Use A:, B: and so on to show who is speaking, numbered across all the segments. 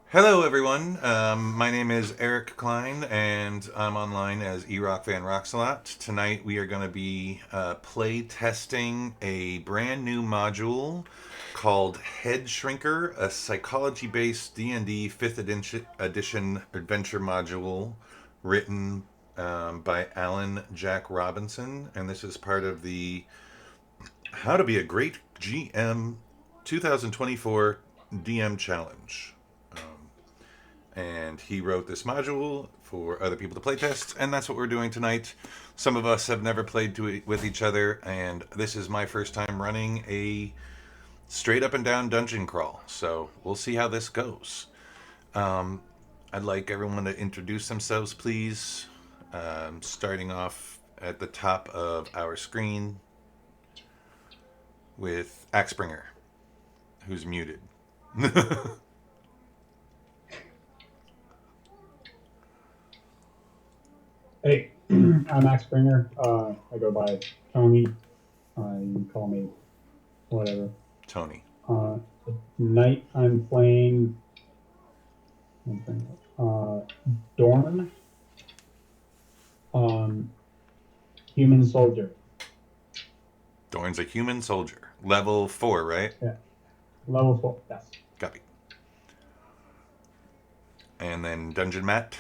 A: Hello, everyone. My name is Erik Klein, and I'm online as Erok VanRocksalot. Tonight, we are going to be play testing a brand new module called HEADSHRINKER, a psychology-based D&D 5th edition adventure module written by Alan Jack Robinson, and this is part of the How to Be a Great GM 2024 DM Challenge. And he wrote this module for other people to playtest, and that's what we're doing tonight. Some of us have never played with each other, and this is my first time running a straight up and down dungeon crawl. So we'll see how this goes. I'd like everyone to introduce themselves, please. Starting off at the top of our screen with Axbringer, who's muted.
B: Hey, I'm Max Springer. I go by Tony. You can call me whatever.
A: Tony.
B: Uh, Tonight I'm playing uh, Dorn, um, human soldier.
A: Dorn's a human soldier. Level 4, right?
B: Yeah, level 4. Yes.
A: Copy. And then Dungeon Matt.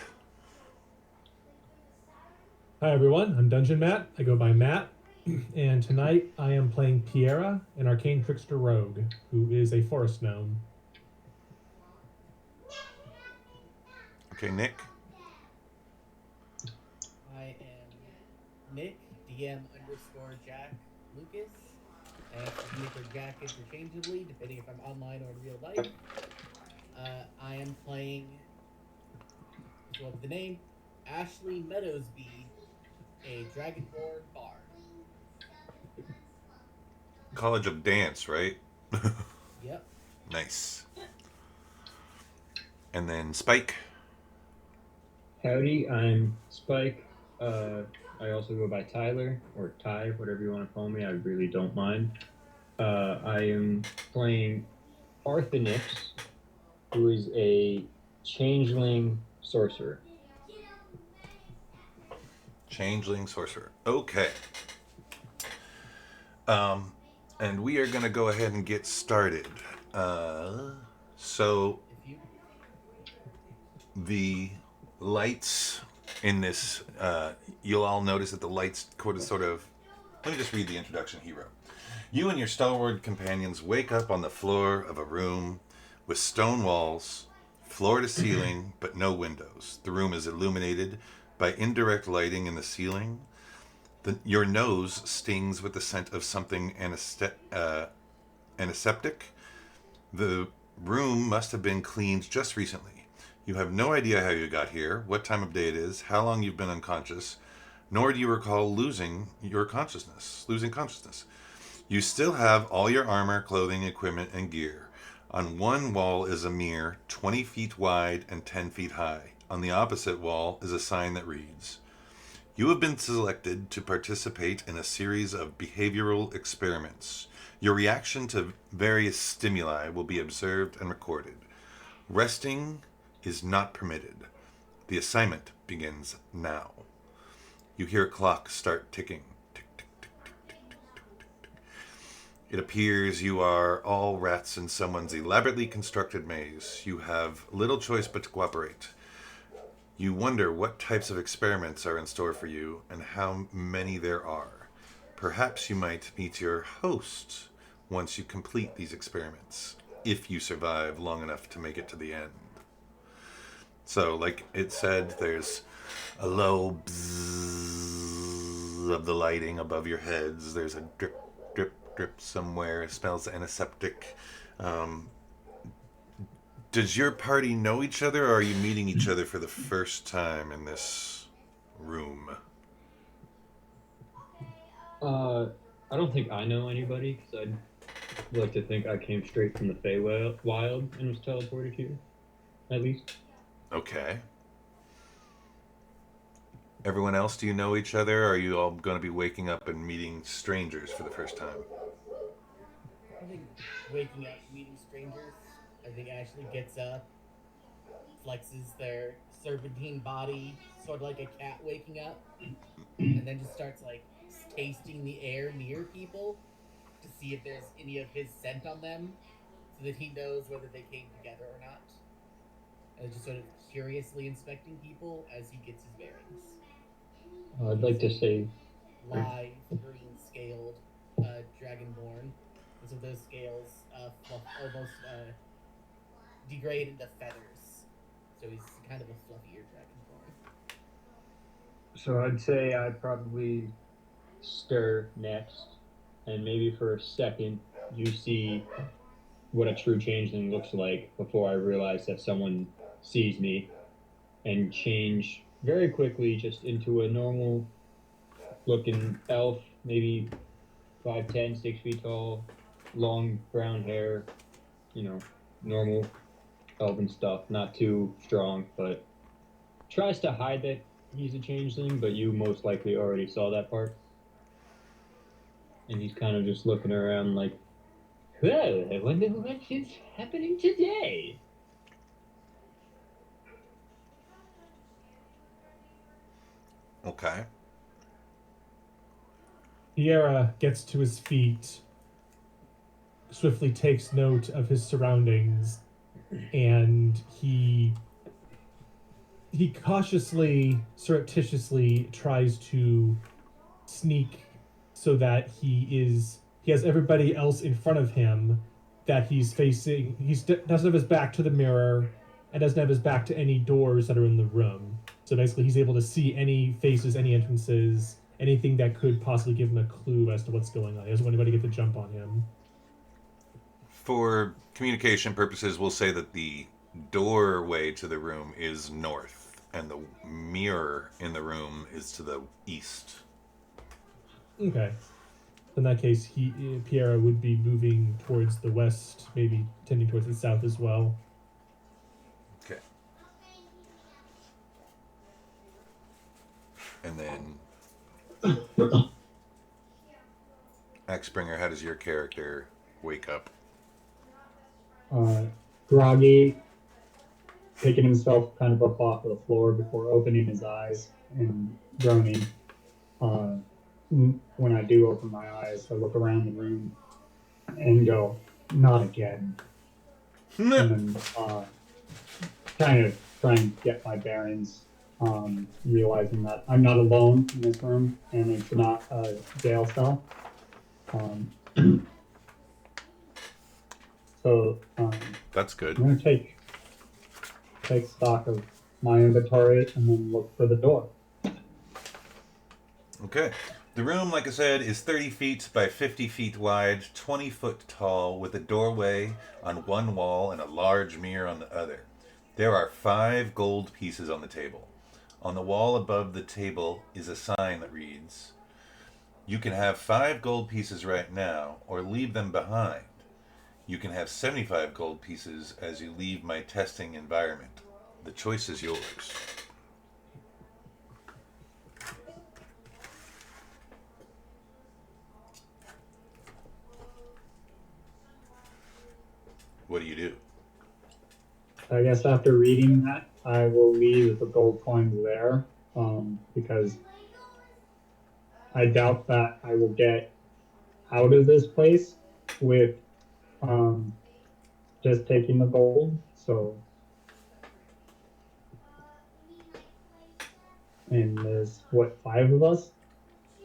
C: Hi everyone, I'm Dungeon Matt. I go by Matt, and tonight I am playing Piera, an arcane trickster rogue, who is a forest gnome.
A: Okay, Nick.
D: I am Nick, DM underscore Jack Lucas. I have Nick or Jack interchangeably, depending if I'm online or in real life. I am playing, what's the name? Ashley Meadowsby, a Dragonborn bard.
A: College of Dance, right?
D: Yep.
A: Nice. And then Spike.
E: Howdy, I'm Spike. I also go by Tyler or Ty, whatever you want to call me. I really don't mind. I am playing Arthanix, who is a changeling sorcerer.
A: Changeling Sorcerer. Okay. And we are going to go ahead and get started. So
D: If you
A: the lights in this, you'll all notice that the lights sort of. Let me just read the introduction he wrote. You and your stalwart companions wake up on the floor of a room with stone walls, floor to ceiling, but no windows. The room is illuminated by indirect lighting in the ceiling. Your nose stings with the scent of something antiseptic. The room must have been cleaned just recently. You have no idea how you got here, what time of day it is, how long you've been unconscious, nor do you recall losing consciousness. You still have all your armor, clothing, equipment, and gear. On one wall is a mirror 20 feet wide and 10 feet high. On the opposite wall is a sign that reads, You have been selected to participate in a series of behavioral experiments. Your reaction to various stimuli will be observed and recorded. Resting is not permitted. The assignment begins now. You hear a clock start ticking. Tick, tick, tick, tick, tick, tick, tick, tick, tick. It appears you are all rats in someone's elaborately constructed maze. You have little choice but to cooperate. You wonder what types of experiments are in store for you and how many there are. Perhaps you might meet your host once you complete these experiments, if you survive long enough to make it to the end. So, like it said, there's a low bzzz of the lighting above your heads. There's a drip, drip, drip somewhere. It smells antiseptic. Um, does your party know each other, or are you meeting each other for the first time in this room?
E: I don't think I know anybody because I'd like to think I came straight from the Feywild and was teleported here, at least.
A: Okay. Everyone else, do you know each other? Or are you all going to be waking up and meeting strangers for the first time?
D: I think waking up, meeting strangers. I think Ashley gets up, flexes their serpentine body, sort of like a cat waking up, and then just starts like tasting the air near people to see if there's any of his scent on them, so that he knows whether they came together or not. And just sort of curiously inspecting people as he gets his bearings.
E: I'd like to say,
D: Live, green scaled dragonborn. And so those scales almost degrade into feathers. So he's kind of a fluffier dragonborn.
E: so I'd say I'd probably stir next, and maybe for a second you see what a true changeling looks like before I realize that someone sees me, and change very quickly just into a normal looking elf, maybe 5'10", 6 feet tall, long brown hair, normal elven stuff, not too strong, but tries to hide that he's a changeling, but you most likely already saw that part. And he's kind of just looking around like, well, I wonder what is happening today.
A: Okay.
C: Piera gets to his feet, swiftly takes note of his surroundings, and he cautiously, surreptitiously tries to sneak so that he has everybody else in front of him that he's facing. He doesn't have his back to the mirror and doesn't have his back to any doors that are in the room. So basically he's able to see any faces, any entrances, anything that could possibly give him a clue as to what's going on. He doesn't want anybody to get the jump on him.
A: For communication purposes, we'll say that the doorway to the room is north, and the mirror in the room is to the east.
C: Okay. In that case, Piera would be moving towards the west, maybe tending towards the south as well.
A: Okay. And then, Axbringer, how does your character wake up?
B: Groggy, picking himself kind of up off the floor before opening his eyes and groaning. When I do open my eyes, I look around the room and go, not again. And then kind of try and get my bearings, realizing that I'm not alone in this room and it's not a jail cell. So
A: That's good.
B: I'm going to take stock of my inventory and then look for the door.
A: Okay. The room, like I said, is 30 feet by 50 feet wide, 20 foot tall, with a doorway on one wall and a large mirror on the other. There are 5 gold pieces on the table. On the wall above the table is a sign that reads, "You can have 5 gold pieces right now, or leave them behind. You can have 75 gold pieces as you leave my testing environment. The choice is yours." What do you do?
B: I guess after reading that, I will leave the gold coins there, because I doubt that I will get out of this place with just taking the gold. So, and there's what, 5 of us?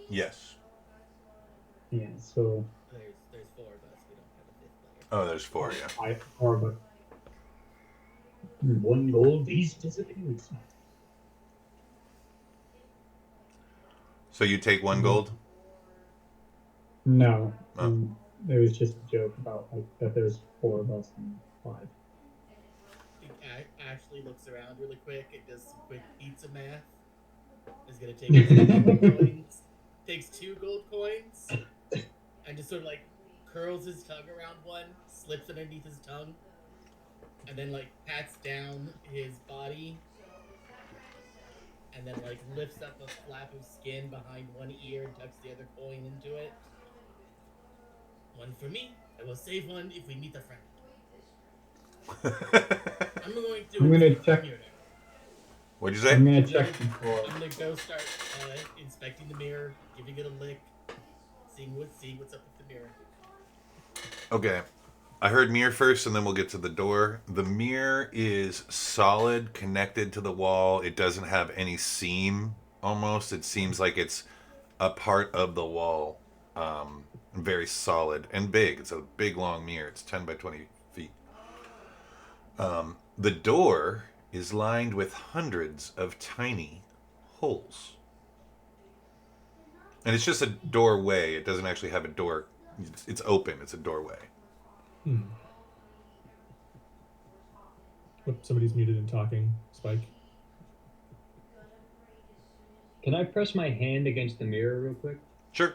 A: Yes.
B: Yeah. So
D: There's 4 of us. We don't have a 5th player.
A: Oh, there's 4, yeah.
B: 4 of us. 1 gold piece disappears.
A: So you take 1 gold?
B: No.
A: Oh.
B: It was just a joke about that there's 4 of us and 5.
D: Ashley looks around really quick and does some quick pizza math. Is gonna take 2 gold coins. Takes 2 gold coins and just sort of like curls his tongue around one, slips underneath his tongue, and then like pats down his body, and then like lifts up a flap of skin behind one ear and tucks the other coin into it. 1 for me. I will save 1 if we meet a friend. I'm going to.
B: I'm gonna check.
A: What'd you say?
B: I'm gonna check before.
D: I'm gonna go start inspecting the mirror, giving it a lick, seeing what's up with the mirror.
A: Okay. I heard mirror first, and then we'll get to the door. The mirror is solid, connected to the wall. It doesn't have any seam, almost. It seems like it's a part of the wall. Very solid and big. It's a big, long mirror. It's 10 by 20 feet. The door is lined with hundreds of tiny holes. And it's just a doorway. It doesn't actually have a door. It's open. It's a doorway.
C: Oop, somebody's muted and talking. Spike.
E: Can I press my hand against the mirror real quick?
A: Sure.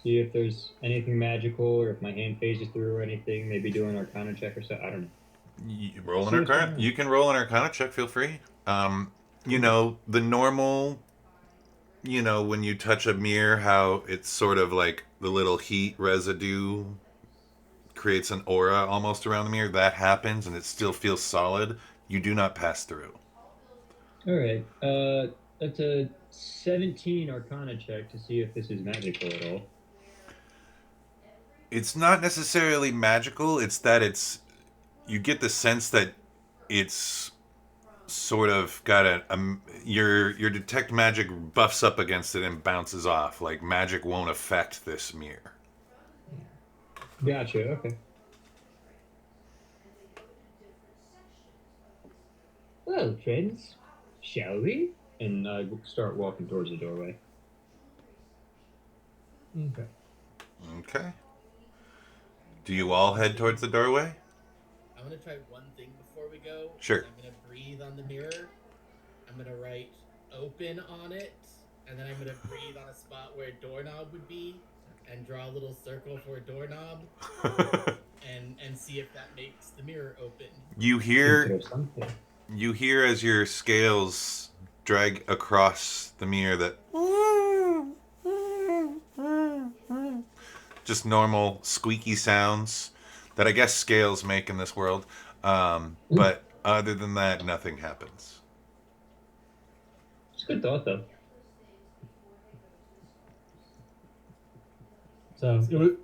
E: See if there's anything magical, or if my hand phases through or anything. Maybe do an Arcana check or so. I don't know.
A: Roll an Arcana. You can roll an Arcana check. Feel free. You know, the normal, you know, when you touch a mirror, how it's sort of like the little heat residue creates an aura almost around the mirror. That happens, and it still feels solid. You do not pass through.
E: All right. That's a 17 Arcana check to see if this is magical at all.
A: It's not necessarily magical. It's that you get the sense that it's sort of got your detect magic buffs up against it and bounces off. Like magic won't affect this mirror.
E: Gotcha. Okay. Well, friends, shall we? And I start walking towards the doorway.
C: Okay.
A: Okay. Do you all head towards the doorway?
D: I'm gonna try one thing before we go.
A: Sure.
D: I'm gonna breathe on the mirror. I'm gonna write "open" on it, and then I'm gonna breathe on a spot where a doorknob would be, and draw a little circle for a doorknob, and see if that makes the mirror open.
A: You hear as your scales drag across the mirror that just normal squeaky sounds that I guess scales make in this world. But other than that, nothing happens.
E: It's a good thought, though.
C: So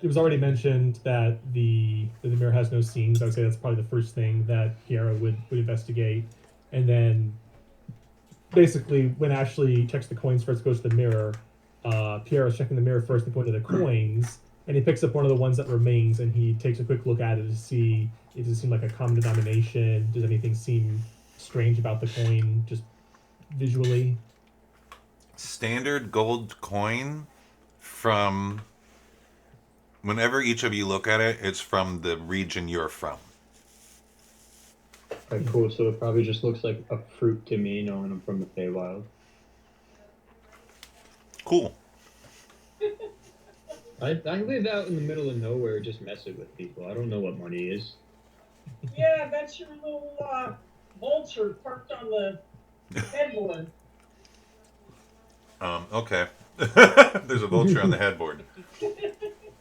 C: it was already mentioned that the mirror has no seams. I would say that's probably the first thing that Kiara would investigate. And then basically when Ashley checks the coins first, goes to the mirror, Kiara's checking the mirror first and going to the coins, and he picks up one of the ones that remains and he takes a quick look at it to see, does it seem like a common denomination? Does anything seem strange about the coin just visually?
A: Standard gold coin from whenever each of you look at it, it's from the region you're from.
E: Okay, cool. So it probably just looks like a fruit to me, knowing I'm from the Feywild.
A: Cool.
E: I live out in the middle of nowhere just messing with people. I don't know what money is.
F: Yeah, that's your little vulture parked on the headboard.
A: Okay. There's a vulture on the headboard.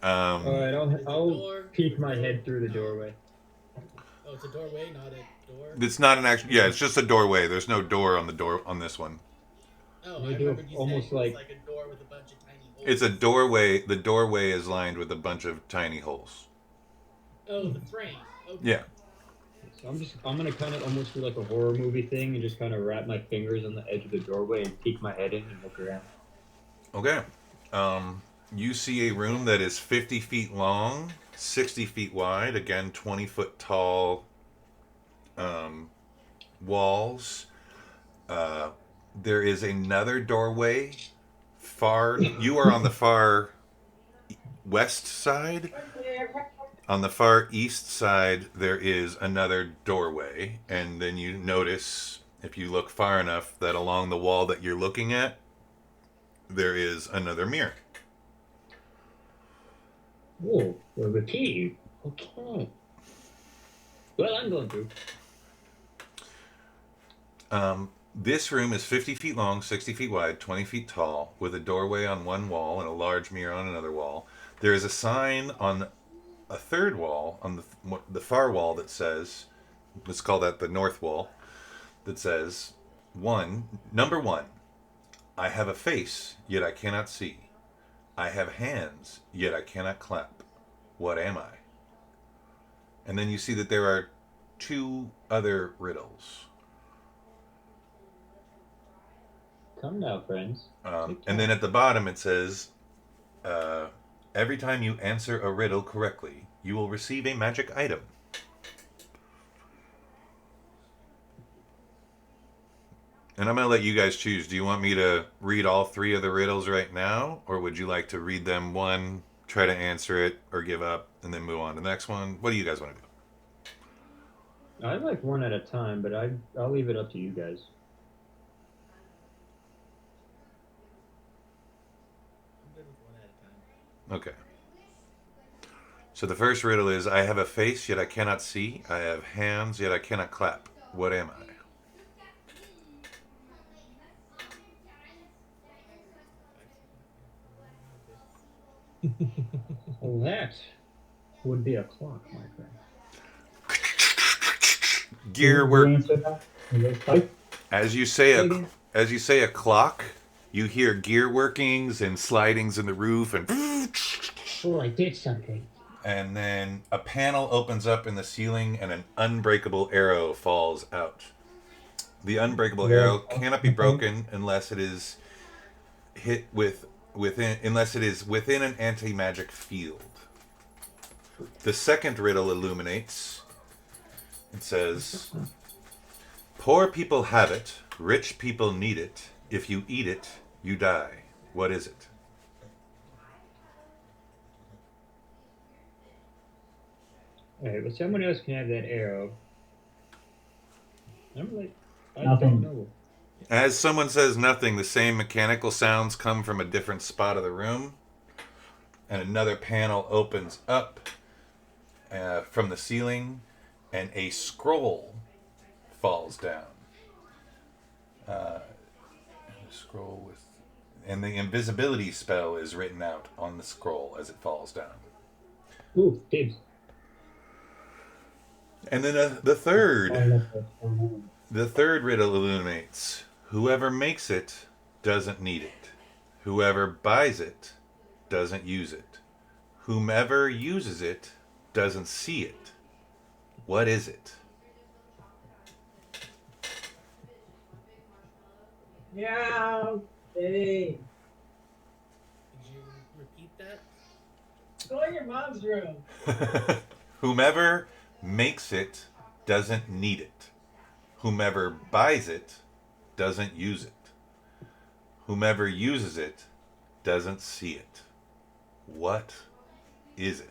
E: All right, I'll
D: door.
E: peek my head through the doorway.
D: Oh, it's a doorway, not a door.
A: It's not an actual. Yeah, it's just a doorway. There's no door on the door on this one.
D: Oh,
E: You
D: I
E: do
D: remembered you
E: almost
D: saying
E: like-
D: it's like a door with a bunch of tiny holes.
A: It's a doorway. The doorway is lined with a bunch of tiny holes.
D: Oh, the frame. Okay.
A: Yeah.
E: So I'm gonna kind of almost do like a horror movie thing and just kind of wrap my fingers on the edge of the doorway and peek my head in and look around.
A: Okay. You see a room that is 50 feet long, 60 feet wide. Again, 20-foot tall walls. There is another doorway. You are on the far west side. On the far east side, there is another doorway. And then you notice, if you look far enough, that along the wall that you're looking at, there is another mirror.
E: Oh, well, the key. Okay. Well, I'm going through.
A: This room is 50 feet long, 60 feet wide, 20 feet tall, with a doorway on one wall and a large mirror on another wall. There is a sign on a third wall on the far wall that says, let's call that the north wall, that says, number 1, I have a face, yet I cannot see. I have hands, yet I cannot clap. What am I? And then you see that there are 2 other riddles.
E: Come now, friends.
A: And then at the bottom it says, every time you answer a riddle correctly, you will receive a magic item. And I'm going to let you guys choose. Do you want me to read all 3 of the riddles right now? Or would you like to read them one, try to answer it, or give up, and then move on to the next one? What do you guys want to do?
E: I like one at a time, but I'll leave it up to you guys.
D: I'm good with one at a time.
A: Okay. So the first riddle is, I have a face, yet I cannot see. I have hands, yet I cannot clap. What am I?
E: Well, that would be a clock, my friend.
A: Gear
B: You
A: work.
B: answer that? Is it type?
A: As you say a clock, you hear gear workings and slidings in the roof, and
E: Oh, I did something.
A: and then a panel opens up in the ceiling, and an unbreakable arrow falls out. The unbreakable arrow cannot be broken unless it is within an anti-magic field. The second riddle illuminates. It says, poor people have it, rich people need it. If you eat it, you die. What is it?
E: Alright, but someone else can have that arrow. I
B: Nothing.
E: don't know.
A: As someone says nothing, the same mechanical sounds come from a different spot of the room. And another panel opens up from the ceiling, and a scroll falls down. And the invisibility spell is written out on the scroll as it falls down.
E: Ooh, dibs.
A: And then the third
B: Oh,
A: The third riddle illuminates. Whoever makes it doesn't need it. Whoever buys it doesn't use it. Whomever uses it doesn't see it. What is it?
F: Yeah, hey.
D: Did you repeat that?
F: Go in your mom's room.
A: Whomever makes it doesn't need it. Whomever buys it doesn't use it. Whomever uses it doesn't see it. What is it?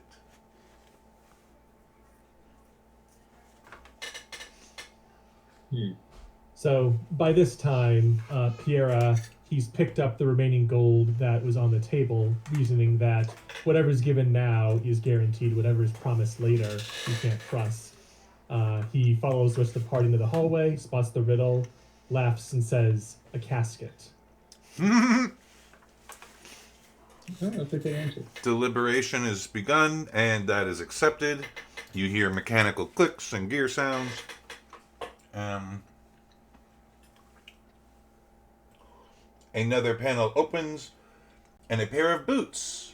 C: So by this time, Piera, he's picked up the remaining gold that was on the table, reasoning that whatever's given now is guaranteed. Whatever is promised later, you can't trust. He follows the rest of the party into the hallway, spots the riddle, laughs, and says, "A casket."
E: Oh, that's a good answer.
A: Deliberation is begun, and that is accepted. You hear mechanical clicks and gear sounds. Another panel opens, and a pair of boots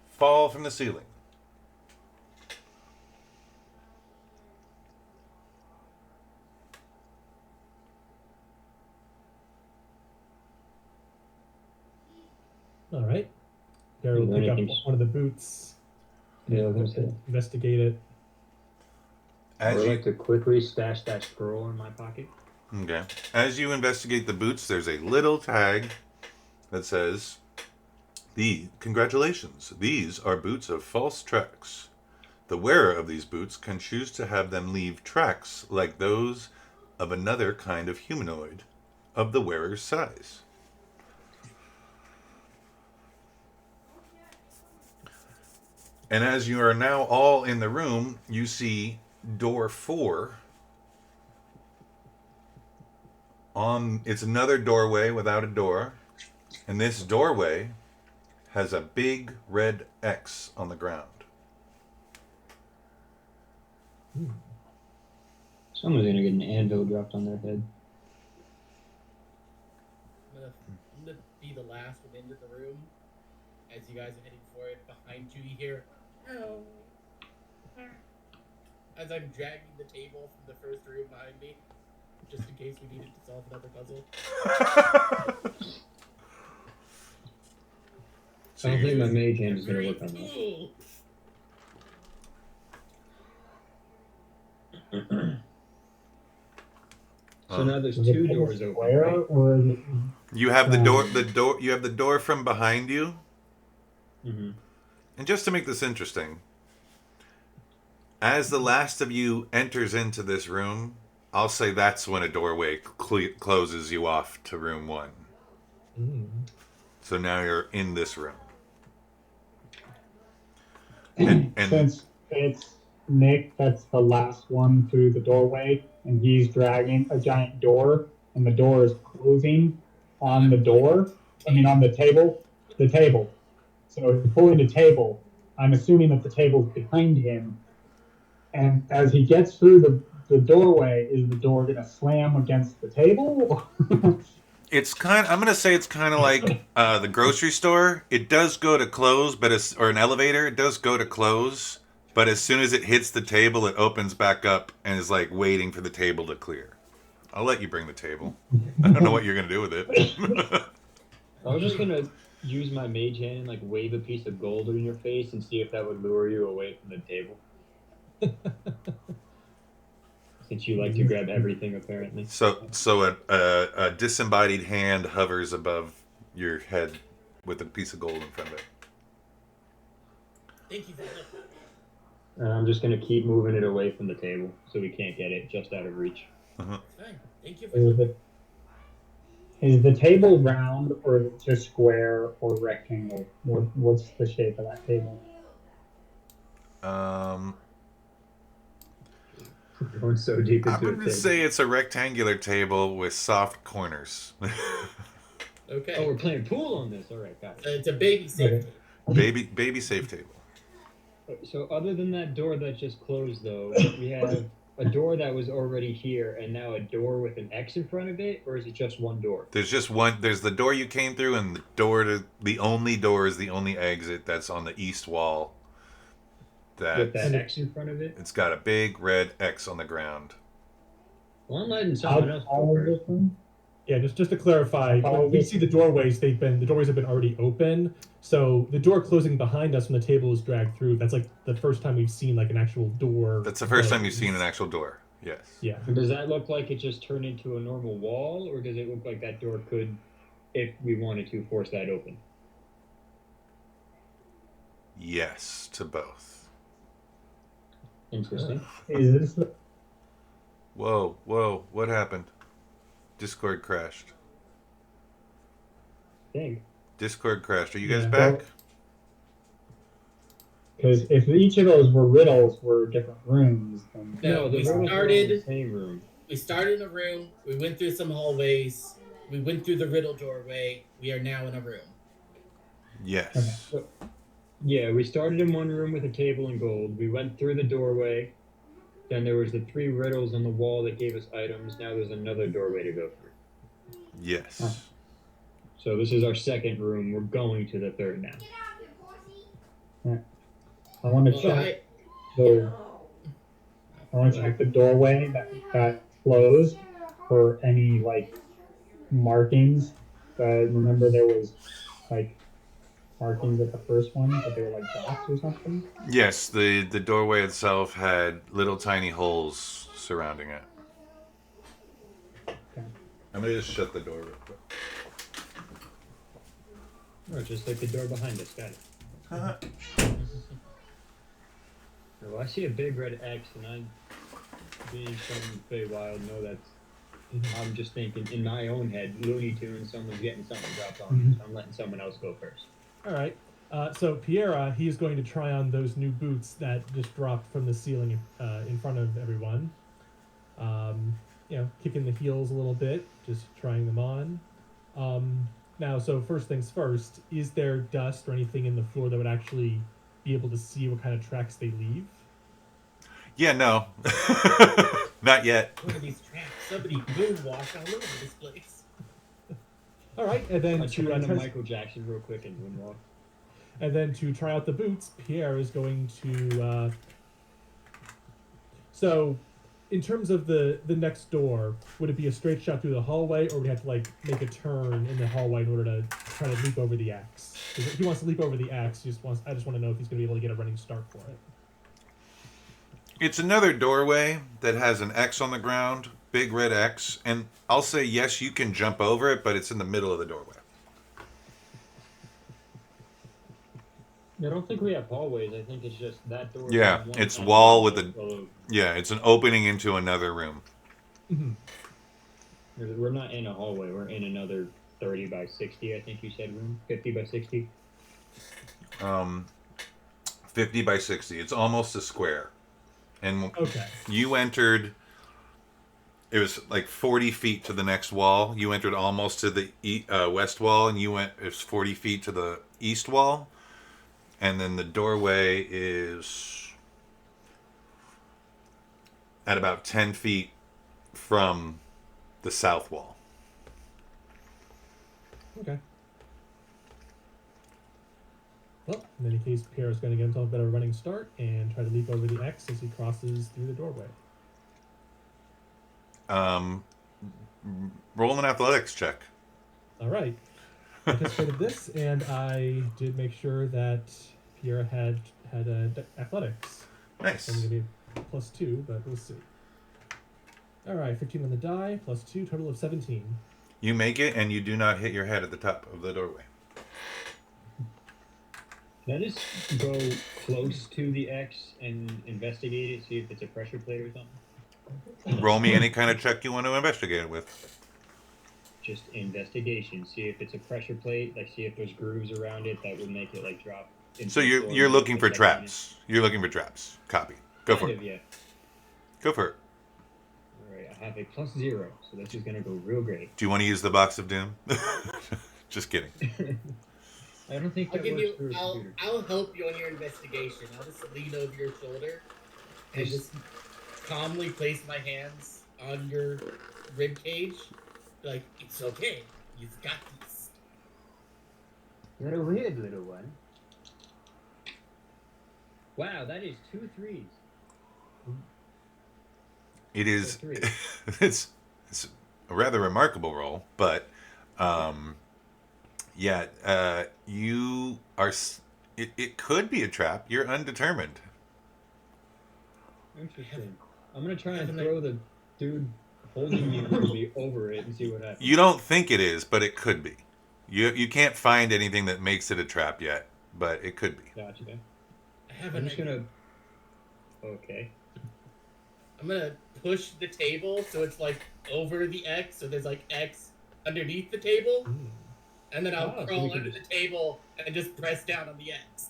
A: fall from the ceiling.
C: All right. Piera will pick up one of the boots,
E: Yeah, that's it.
C: investigate it.
E: I
A: As
E: would
A: you
E: like to quickly stash that scroll in my pocket.
A: Okay. As you investigate the boots, there's a little tag that says, Congratulations, these are boots of false tracks. The wearer of these boots can choose to have them leave tracks like those of another kind of humanoid of the wearer's size. And as you are now all in the room, you see door 4. It's another doorway without a door, and this doorway has a big red X on the ground.
E: Someone's gonna get an anvil dropped on their head.
D: I'm gonna be the last one into the room. As you guys are heading for it, behind you, you hear, "Oh." As I'm dragging the table from the first room behind me, just in case we needed to solve another puzzle.
E: I don't think my mage hand is gonna work on this. So now there's
B: Is it
E: two
B: like a
E: doors open,
B: square,
E: right?
B: or is it,
A: You have the door. You have the door from behind you.
E: Mm-hmm.
A: And just to make this interesting, as the last of you enters into this room, I'll say that's when a doorway closes you off to room 1. So now you're in this room. And
B: since it's Nick that's the last one through the doorway, and he's dragging a giant door, and the door is closing on the door, on the table, So he's pulling the table. I'm assuming that the table's behind him, and as he gets through the doorway, is the door going to slam against the table?
A: it's I'm going to say it's kind of like the grocery store. It does go to close, or an elevator, it does go to close. But as soon as it hits the table, it opens back up and is like waiting for the table to clear. I'll let you bring the table. I don't know what you're going to do with it.
E: I was just gonna use my mage hand and like wave a piece of gold in your face and see if that would lure you away from the table. Since you like to grab everything, apparently.
A: So a disembodied hand hovers above your head with a piece of gold in front of it.
D: Thank you for that.
E: I'm just gonna keep moving it away from the table so we can't get it just out of reach.
A: Uh-huh.
D: Fine. Thank you for that.
B: Is the table round, or is it just square or rectangle? What's the shape of that table?
E: Going so deep into
A: I'm going to say it's a rectangular table with soft corners.
D: Okay.
E: Oh, we're playing pool on this. All right, got it.
D: It's a baby safe table.
A: baby safe table.
E: So other than that door that just closed, though, we have a door that was already here and now a door with an X in front of it, or is it just one door?
A: There's just one. There's the door you came through, and the only door is the only exit that's on the east wall.
E: With that X in front of it?
A: It's got a big red X on the ground.
E: Well, I'm letting someone else go first.
C: Yeah, just to clarify, when we see the doorways, the doorways have been already open. So the door closing behind us when the table is dragged through, that's like the first time we've seen like an actual door.
A: That's the first time you've seen an actual door. Yes.
C: Yeah.
E: Does that look like it just turned into a normal wall, or does it look like that door could, if we wanted to, force that open?
A: Yes to both.
E: Interesting.
B: Is this
A: Whoa, what happened? Discord crashed.
E: Dang.
A: Discord crashed. Are you guys back?
B: Because if each of those were different rooms, then
D: No,
E: the
D: we
E: rooms were
D: started.
E: in the same room.
D: We started in a room. We went through some hallways. We went through the riddle doorway. We are now in a room.
A: Yes.
B: Okay.
E: Yeah, we started in one room with a table and gold. We went through the doorway. Then there was the 3 riddles on the wall that gave us items. Now there's another doorway to go through.
A: Yes.
E: So this is our second room. We're going to the third now.
B: I want to check the doorway that closed for any like markings. Remember there was like markings at the first one, but they were like dots or something.
A: Yes, the doorway itself had little tiny holes surrounding it.
B: Okay.
A: I'm gonna just shut the door real quick.
E: Oh, just like the door behind us. Got it. Well, I see a big red X, and I, being from Feywild, know that's. I'm just thinking in my own head, Looney Tunes, someone's getting something dropped on me, so I'm letting someone else go first.
C: All right. So Piera, he is going to try on those new boots that just dropped from the ceiling in front of everyone. Kicking the heels a little bit, just trying them on. Now, so first things first, is there dust or anything in the floor that would actually be able to see what kind of tracks they leave?
A: Yeah, no. Not yet.
D: One of these traps. Somebody moonwalk all over this place.
C: All right, and then
E: I
C: to
E: turn into
C: try,
E: Michael Jackson real quick and moonwalk.
C: and then to try out the boots, Pierre is going to. So, in terms of the next door, would it be a straight shot through the hallway, or would we have to like make a turn in the hallway in order to try to leap over the axe? Because he wants to leap over the axe. I just want to know if he's going to be able to get a running start for it.
A: It's another doorway that has an X on the ground, big red X, and I'll say yes, you can jump over it, but it's in the middle of the doorway.
E: I don't think we have hallways. I think it's just that door.
A: Yeah,
E: on one
A: it's
E: side
A: wall
E: and
A: with
E: the other.
A: Yeah, it's an opening into another room.
E: We're not in a hallway. We're in another 30 by 60, I think you said room. 50 by 60.
A: 50 by 60. It's almost a square. And
C: Okay.
A: you entered, it was like 40 feet to the next wall. You entered almost to the west wall, and it's 40 feet to the east wall. And then the doorway is at about 10 feet from the south wall.
C: Okay. Well, in any case, Pierre is going to get himself a better running start and try to leap over the X as he crosses through the doorway.
A: Roll an athletics check.
C: All right. I anticipated this, and I did make sure that Pierre had athletics.
A: Nice.
C: I'm going to be +2, but we'll see. All right, 15 on the die, +2, total of 17.
A: You make it, and you do not hit your head at the top of the doorway.
E: Can I just go close to the X and investigate it, see if it's a pressure plate or something?
A: Roll me any kind of check you want to investigate it with.
E: Just investigation. See if it's a pressure plate, like see if there's grooves around it that would make it like drop. into
A: So
E: the floor
A: you're
E: and
A: looking
E: put
A: for
E: that
A: traps. You're looking for traps. Copy. Go for
E: Kind
A: it.
E: of, yeah.
A: Go for it.
E: Alright, I have a +0, so that's just gonna go real great.
A: Do you want to use the box of doom? Just kidding.
E: I don't think
D: I'll
E: that
D: give
E: works
D: you.
E: through a computer.
D: I'll help you on your investigation. I'll just lean over your shoulder and just calmly place my hands on your rib cage. Like, it's okay. You've got this.
E: You're a weird little one. Wow, that is 2 3s.
A: It is.
E: Three.
A: It's a rather remarkable roll, but yeah, you are. It could be a trap. You're undetermined.
E: Interesting. I'm gonna try and throw the dude holding me over it and see what happens.
A: You don't think it is, but it could be. You can't find anything that makes it a trap yet, but it could be.
E: Gotcha.
D: I have
E: I'm
D: an
E: just
D: idea.
E: gonna. Okay.
D: I'm gonna push the table so it's like over the X, so there's like X underneath the table, and then I'll
E: so
D: crawl
E: we can
D: under
E: just-
D: the table and just press down on the X.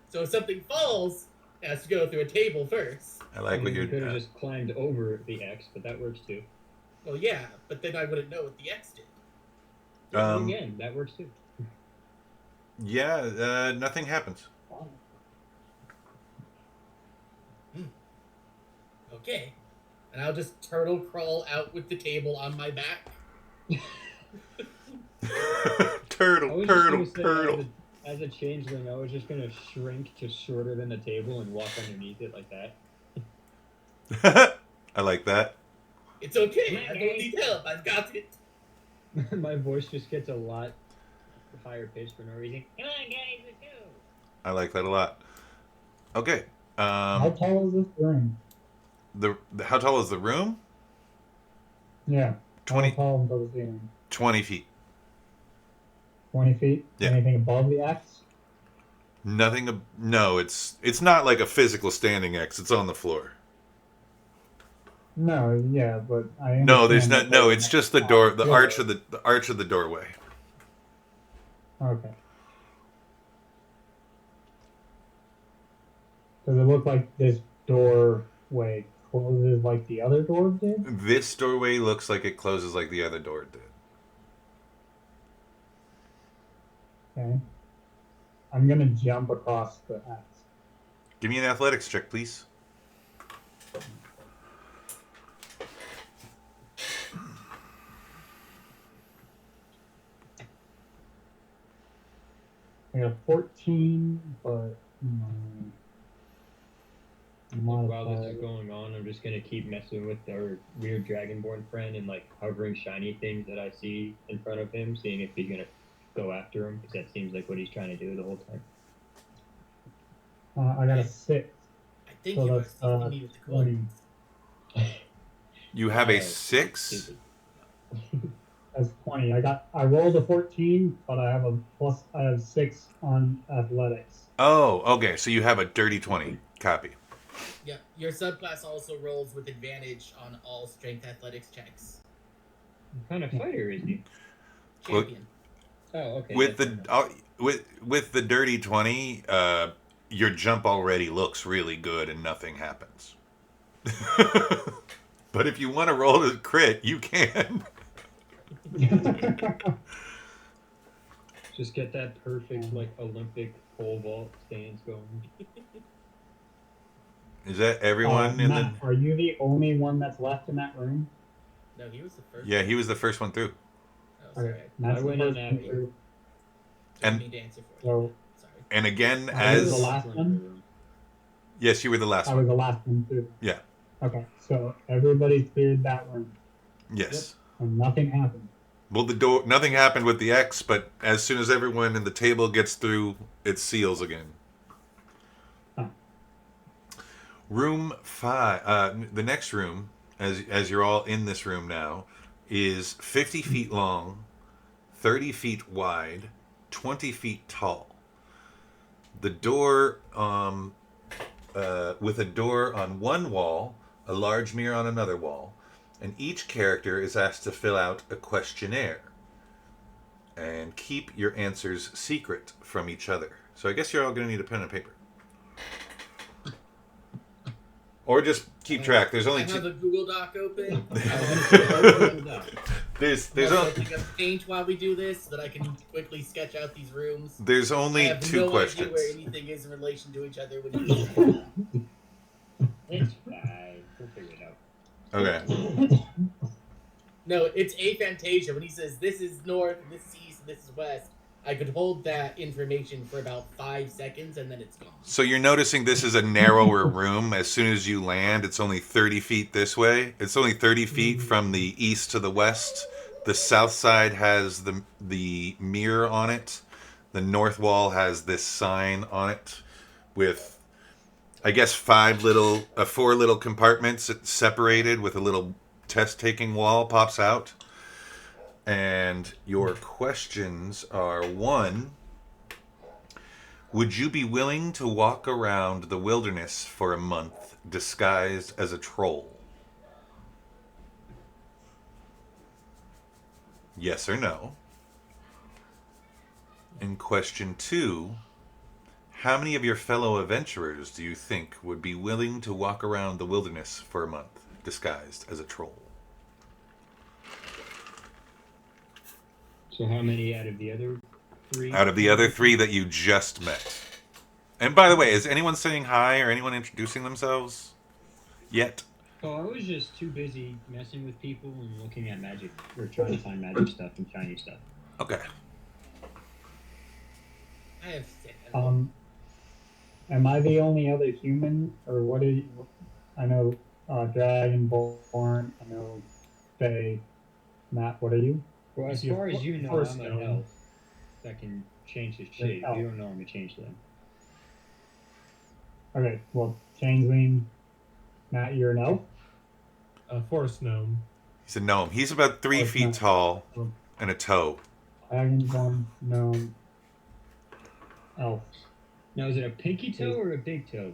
D: So if something falls, it has to go through a table first.
A: I like what
E: You
A: you're
E: could have
A: doing.
E: just climbed over the X, but that works too.
D: Well, yeah, but then I wouldn't know what the X did.
E: Again, that works too.
A: Yeah, nothing happens.
D: Okay. And I'll just turtle crawl out with the table on my back.
A: Turtle, turtle, turtle.
E: As a changeling, I was just gonna shrink to shorter than the table and walk underneath it like that.
A: I like that.
D: It's okay. I don't need help. I've got it.
E: My voice just gets a lot higher pitched for no reason. Come on, guys, let's go.
A: I like that a lot. Okay.
B: How tall is this room?
A: How tall is the room?
B: Yeah.
A: 20,
B: How tall does the ceiling?
A: 20 feet.
B: 20 feet?
A: Yeah.
B: Anything above the X?
A: Nothing. No, it's not like a physical standing X. It's on the floor.
B: No, yeah, but I
A: No, there's
B: understand
A: not. No,
B: that
A: it's just the door. The
B: Yeah.
A: arch of the arch of the doorway.
B: Okay. Does it look like this doorway closes like the other door did?
A: This doorway looks like it closes like the other door did.
B: Okay. I'm gonna jump across the X.
A: Give me an athletics check, please.
B: I got 14, but
E: While this
B: modifier.
E: is going on, I'm just gonna keep messing with our weird dragonborn friend and like hovering shiny things that I see in front of him, seeing if he's gonna go after him, because that seems like what he's trying to do the whole time.
B: I got a 6.
D: I think
B: So
D: you are
B: that's
D: stuffing me with the
B: 20.
D: coins.
A: You have a
E: Oh,
A: 6?
E: stupid.
B: That's 20. I rolled a 14, but I have 6 on athletics.
A: Oh, okay. So you have a dirty 20. Copy.
D: Yeah, your subclass also rolls with advantage on all strength athletics checks.
E: What kind of fighter is he?
A: Well,
D: Champion.
E: Oh, okay.
A: with
E: that's
A: the
E: fine.
A: with the dirty 20, your jump already looks really good and nothing happens. But if you want to roll a crit, you can.
E: Just get that perfect like Olympic pole vault stance going.
A: Is that everyone in
B: Matt, are you the only one that's left in that room?
D: No, he was the first.
A: Yeah, he was the first one through.
D: Oh, sorry.
B: Okay, Matt's
E: I
B: the
E: went in
B: first one
E: after.
B: through.
A: And-
D: Didn't mean to answer for
B: So-
D: you. Sorry.
A: And again,
B: I was the
A: as
B: last one?
A: yes, you were the last
B: I was
A: one.
B: the last one through.
A: Yeah.
B: Okay, so everybody cleared that room,
A: Yes.
B: and nothing happened.
A: Well, the door. Nothing happened with the X, but as soon as everyone in the table gets through, it seals again.
B: Oh.
A: Room 5. The next room, as you're all in this room now, is 50 feet long, 30 feet wide, 20 feet tall. The door, with a door on one wall, a large mirror on another wall, and each character is asked to fill out a questionnaire and keep your answers secret from each other. So I guess you're all going to need a pen and paper. Or just keep track. There's only
D: I have
A: two.
D: a Google Doc open.
A: There's
D: I'm
A: only
D: taking a paint while we do this so that I can quickly sketch out these rooms.
A: there's
D: I
A: only
D: have
A: two
D: no
A: questions.
D: idea where anything is in relation to each other when you
E: It's fine. We'll figure it out.
A: Okay.
D: No, it's aphantasia. When he says this is north, and this is east, and this is west, I could hold that information for about 5 seconds and then it's gone.
A: So you're noticing this is a narrower room. As soon as you land, it's only 30 feet this way. It's only 30 feet from the east to the west. The south side has the mirror on it. The north wall has this sign on it with, I guess, four little compartments separated with a little test-taking wall pops out. And your questions are: 1, would you be willing to walk around the wilderness for a month disguised as a troll? Yes or no? And question 2, how many of your fellow adventurers do you think would be willing to walk around the wilderness for a month disguised as a troll?
E: So how many out of the other 3?
A: Out of the other 3 that you just met. And by the way, is anyone saying hi or anyone introducing themselves yet?
E: Oh, I was just too busy messing with people and looking at magic, or trying to find magic stuff and shiny stuff.
A: Okay.
D: I have 6.
B: Am I the only other human, or what is? I know Dragonborn. I know Faye. Matt, what are you?
E: Well, as
C: You're
E: far as you know,
C: force
E: I'm an
C: gnome.
E: elf that can change his shape.
B: elf.
E: You don't know him to change them.
B: Okay, well, changeling. Matt, you're an elf.
C: Forest gnome.
A: He's a gnome. He's about 3
B: Oh,
A: feet
B: no.
A: tall and a toe.
B: Dragonborn, gnome, elf.
E: Now, is it a pinky toe or a big toe,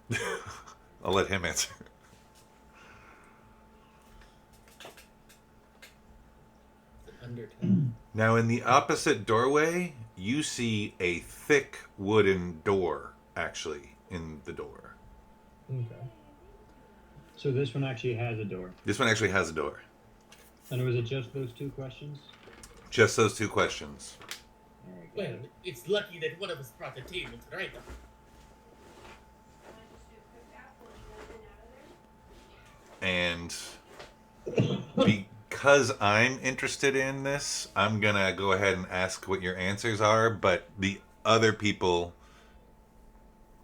E: though?
A: I'll let him answer.
D: It's an undertone.
A: Now, in the opposite doorway, you see a thick wooden door, actually, in the door.
C: Okay.
E: So this one actually has a door.
A: This one actually has a door.
E: And was it just those 2 questions?
A: Just those 2 questions.
E: All right, got
D: Well,
E: it.
D: it's lucky that one of us brought the table tonight.
A: And because I'm interested in this, I'm going to go ahead and ask what your answers are, but the other people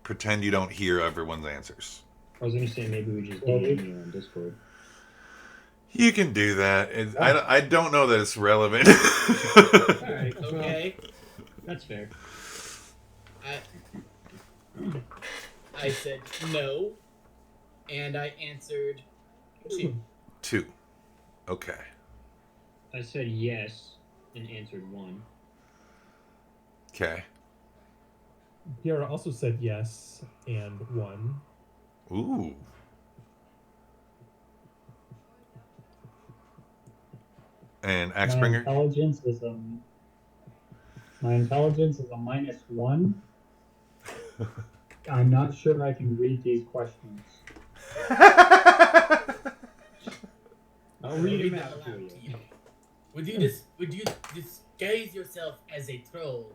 A: pretend you don't hear everyone's answers.
E: I was gonna say maybe we just
B: Well,
E: DM you on Discord.
A: You can do that. I don't know that it's relevant.
E: Alright,
D: Okay.
E: that's fair.
D: I said no, and I answered 2.
A: 2. Okay.
E: I said yes and answered 1.
A: Okay.
C: Piera also said yes and 1.
A: Ooh. And
B: My
A: Axbringer?
B: intelligence is a -1. I'm not sure I can read these questions.
E: I'll read them out to you.
D: Would you disguise yourself as a troll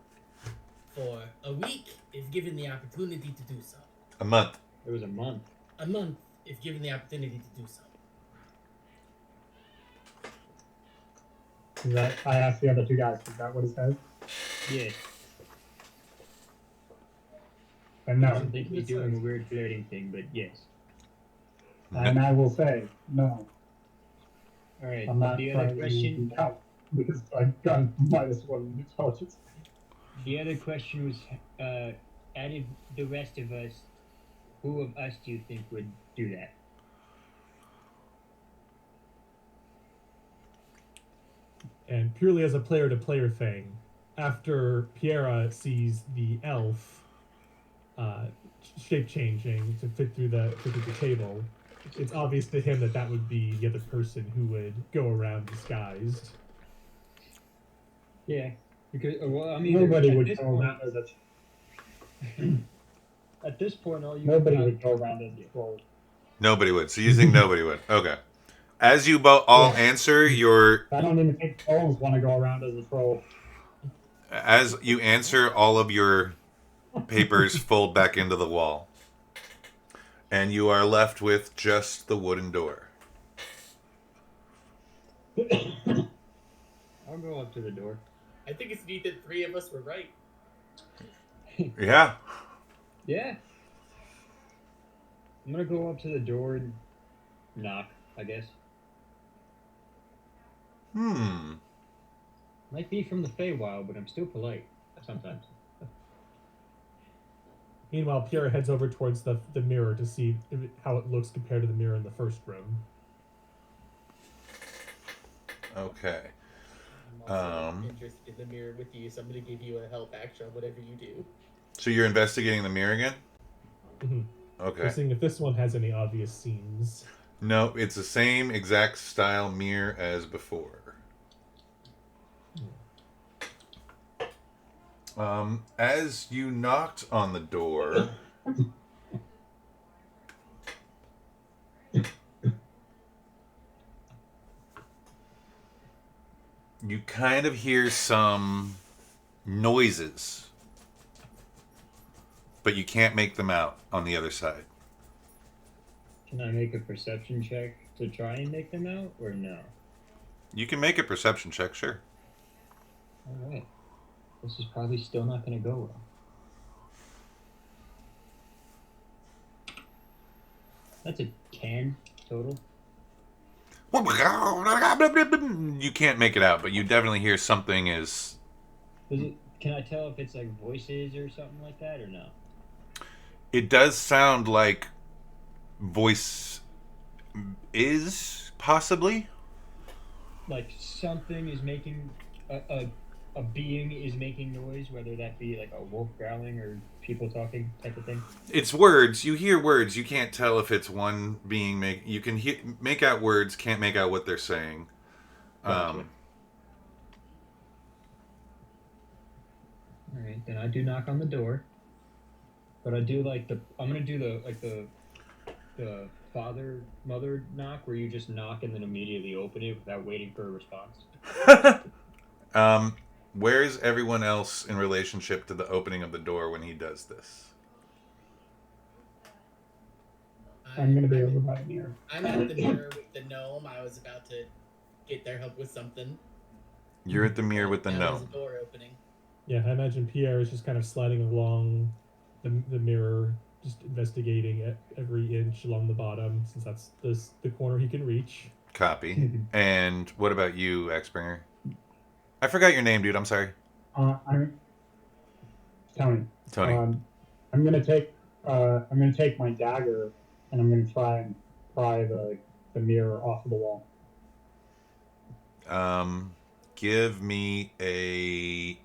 D: for a week if given the opportunity to do so?
A: A month.
E: It was a month.
D: A month if given the opportunity to do so.
B: Is that, I asked the other two guys, is that what it says?
E: Yes.
B: And
E: I
B: no.
E: don't think he's doing a weird flirting thing, but yes.
B: And I will say, no.
E: Alright,
B: I'm not
E: the
B: trying
E: other question
B: to help because I got -1 in intelligence.
E: the other question was out of the rest of us, who of us do you think would do that?
C: And purely as a player-to-player thing, after Piera sees the elf shape-changing to fit through the table, it's obvious to him that would be the other person who would go around disguised.
E: Yeah, because well, I mean,
B: Nobody
E: at
B: would
E: this
B: go
E: point,
B: around as a
E: at this point, all you
B: nobody
E: got-
B: would go around as a troll.
A: Nobody would. So you think nobody would. Okay. As you all
B: Yeah.
A: answer your...
B: I don't even think trolls want to go around as a troll.
A: As you answer, all of your papers fold back into the wall. And you are left with just the wooden door.
E: I'll go up to the door.
D: I think it's neat that 3 of us were right.
A: Yeah.
E: Yeah. I'm gonna go up to the door and knock, I guess. Might be from the Feywild, but I'm still polite sometimes.
C: Meanwhile, Piera heads over towards the mirror to see how it looks compared to the mirror in the first room.
A: Okay.
D: I'm also interested in the mirror with you, so I'm going to give you a help action on whatever you do.
A: So you're investigating the mirror again?
C: Mm-hmm.
A: Okay.
C: We're seeing if this one has any obvious seams.
A: No, it's the same exact style mirror as before. As you knocked on the door, you kind of hear some noises, but you can't make them out on the other side.
E: Can I make a perception check to try and make them out, or no?
A: You can make a perception check, sure.
E: Alright. This is probably still not gonna go well. That's a 10 total.
A: You can't make it out, but you definitely hear something is...
E: Can I tell if it's like voices or something like that, or no?
A: It does sound like voice is, possibly?
E: Like something is making... A being is making noise, whether that be like a wolf growling or people talking type of thing.
A: It's words. You hear words. You can't tell if it's one being make. You can make out words. Can't make out what they're saying.
E: Gotcha. All right, then I do knock on the door, but I do like I'm gonna do the father mother knock where you just knock and then immediately open it without waiting for a response.
A: Where's everyone else in relationship to the opening of the door when he does this?
B: I'm going to be over by the mirror.
D: I'm at the mirror with the gnome. I was about to get their help with something.
A: You're at the mirror with the
D: Now there's a
A: gnome.
D: door opening.
C: Yeah, I imagine Pierre is just kind of sliding along the mirror, just investigating it every inch along the bottom, since that's the corner he can reach.
A: Copy. And what about you, Xbringer? I forgot your name, dude. I'm sorry.
B: I'm Tony.
A: Tony.
B: I'm gonna take my dagger and I'm gonna try and pry the mirror off of the wall.
A: Give me a...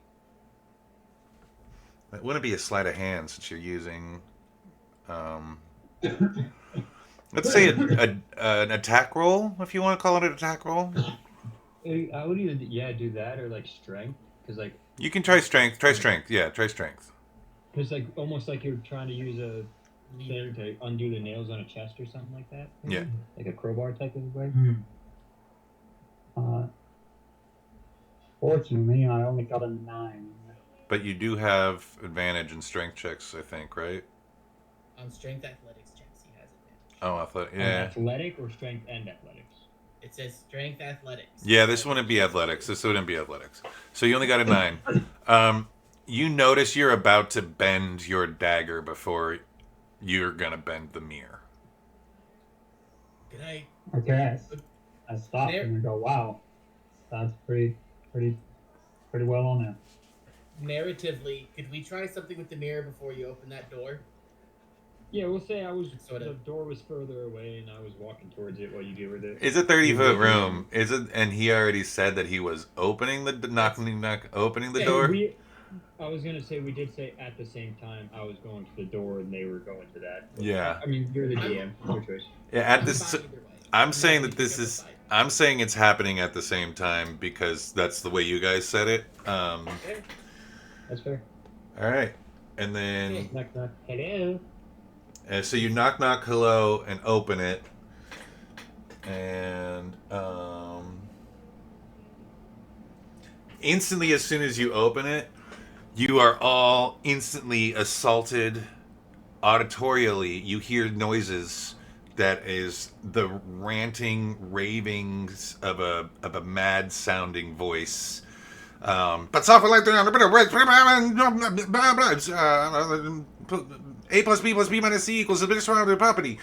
A: It wouldn't be a sleight of hand since you're using... let's say an attack roll, if you want to call it an attack roll.
E: I would either do that or like strength, because like
A: You can try strength. Try strength. Yeah, try strength.
E: because like almost like you're trying to use a thing to undo the nails on a chest or something like that. Maybe?
A: Yeah.
E: Like a crowbar type of way.
B: Fortunately, I only got a 9.
A: But you do have advantage in strength checks, I think, right?
D: On strength athletics checks, he has advantage.
A: Oh, athletic.
E: On
A: Yeah.
E: athletic or strength and athletics.
D: It says strength athletics.
A: Yeah, this wouldn't be athletics. This wouldn't be athletics. So you only got a 9. You notice you're about to bend your dagger before you're gonna bend the mirror.
D: Good night.
B: Okay, I stop and I go, wow, that's pretty well on there.
D: Narratively, could we try something with the mirror before you open that door?
E: Yeah, we'll say
D: Sort of.
E: the door was further away and I was walking towards it while you were there.
A: It's a 30-foot room. Is it? And he already said that he was opening the opening the door.
E: I was gonna say we did say at the same time I was going to the door and they were going to that.
A: Yeah.
E: I mean, you're the DM. Your choice.
A: Yeah. At
D: I'm
A: this,
D: fine either way.
A: I'm saying
D: not
A: that
D: gonna
A: this
D: pick up
A: is.
D: a side.
A: I'm saying it's happening at the same time because that's the way you guys said it.
D: Okay.
E: That's fair.
A: All right, and then
E: Knock knock. Hello.
A: so you knock hello and open it, and instantly as soon as you open it, you are all instantly assaulted auditorially. You hear noises that is the ranting ravings of a mad sounding voice. But software like A plus B minus C equals the biggest round of the property.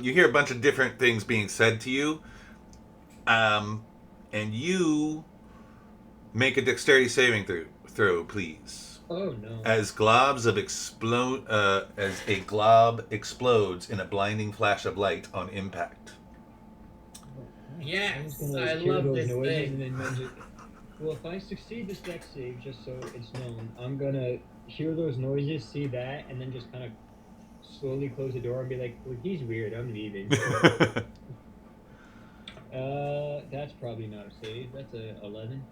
A: You hear a bunch of different things being said to you. And you make a dexterity saving throw, please.
E: Oh no.
A: As a glob explodes in a blinding flash of light on impact.
D: Yes,
E: I'm just gonna
D: I
E: hear
D: love
E: those
D: this
E: noises
D: thing.
E: and then mention, well, if I succeed this dex save, just so it's known, I'm gonna hear those noises, see that, and then just kind of slowly close the door and be like, well, he's weird, I'm leaving. That's probably not a save. That's a 11.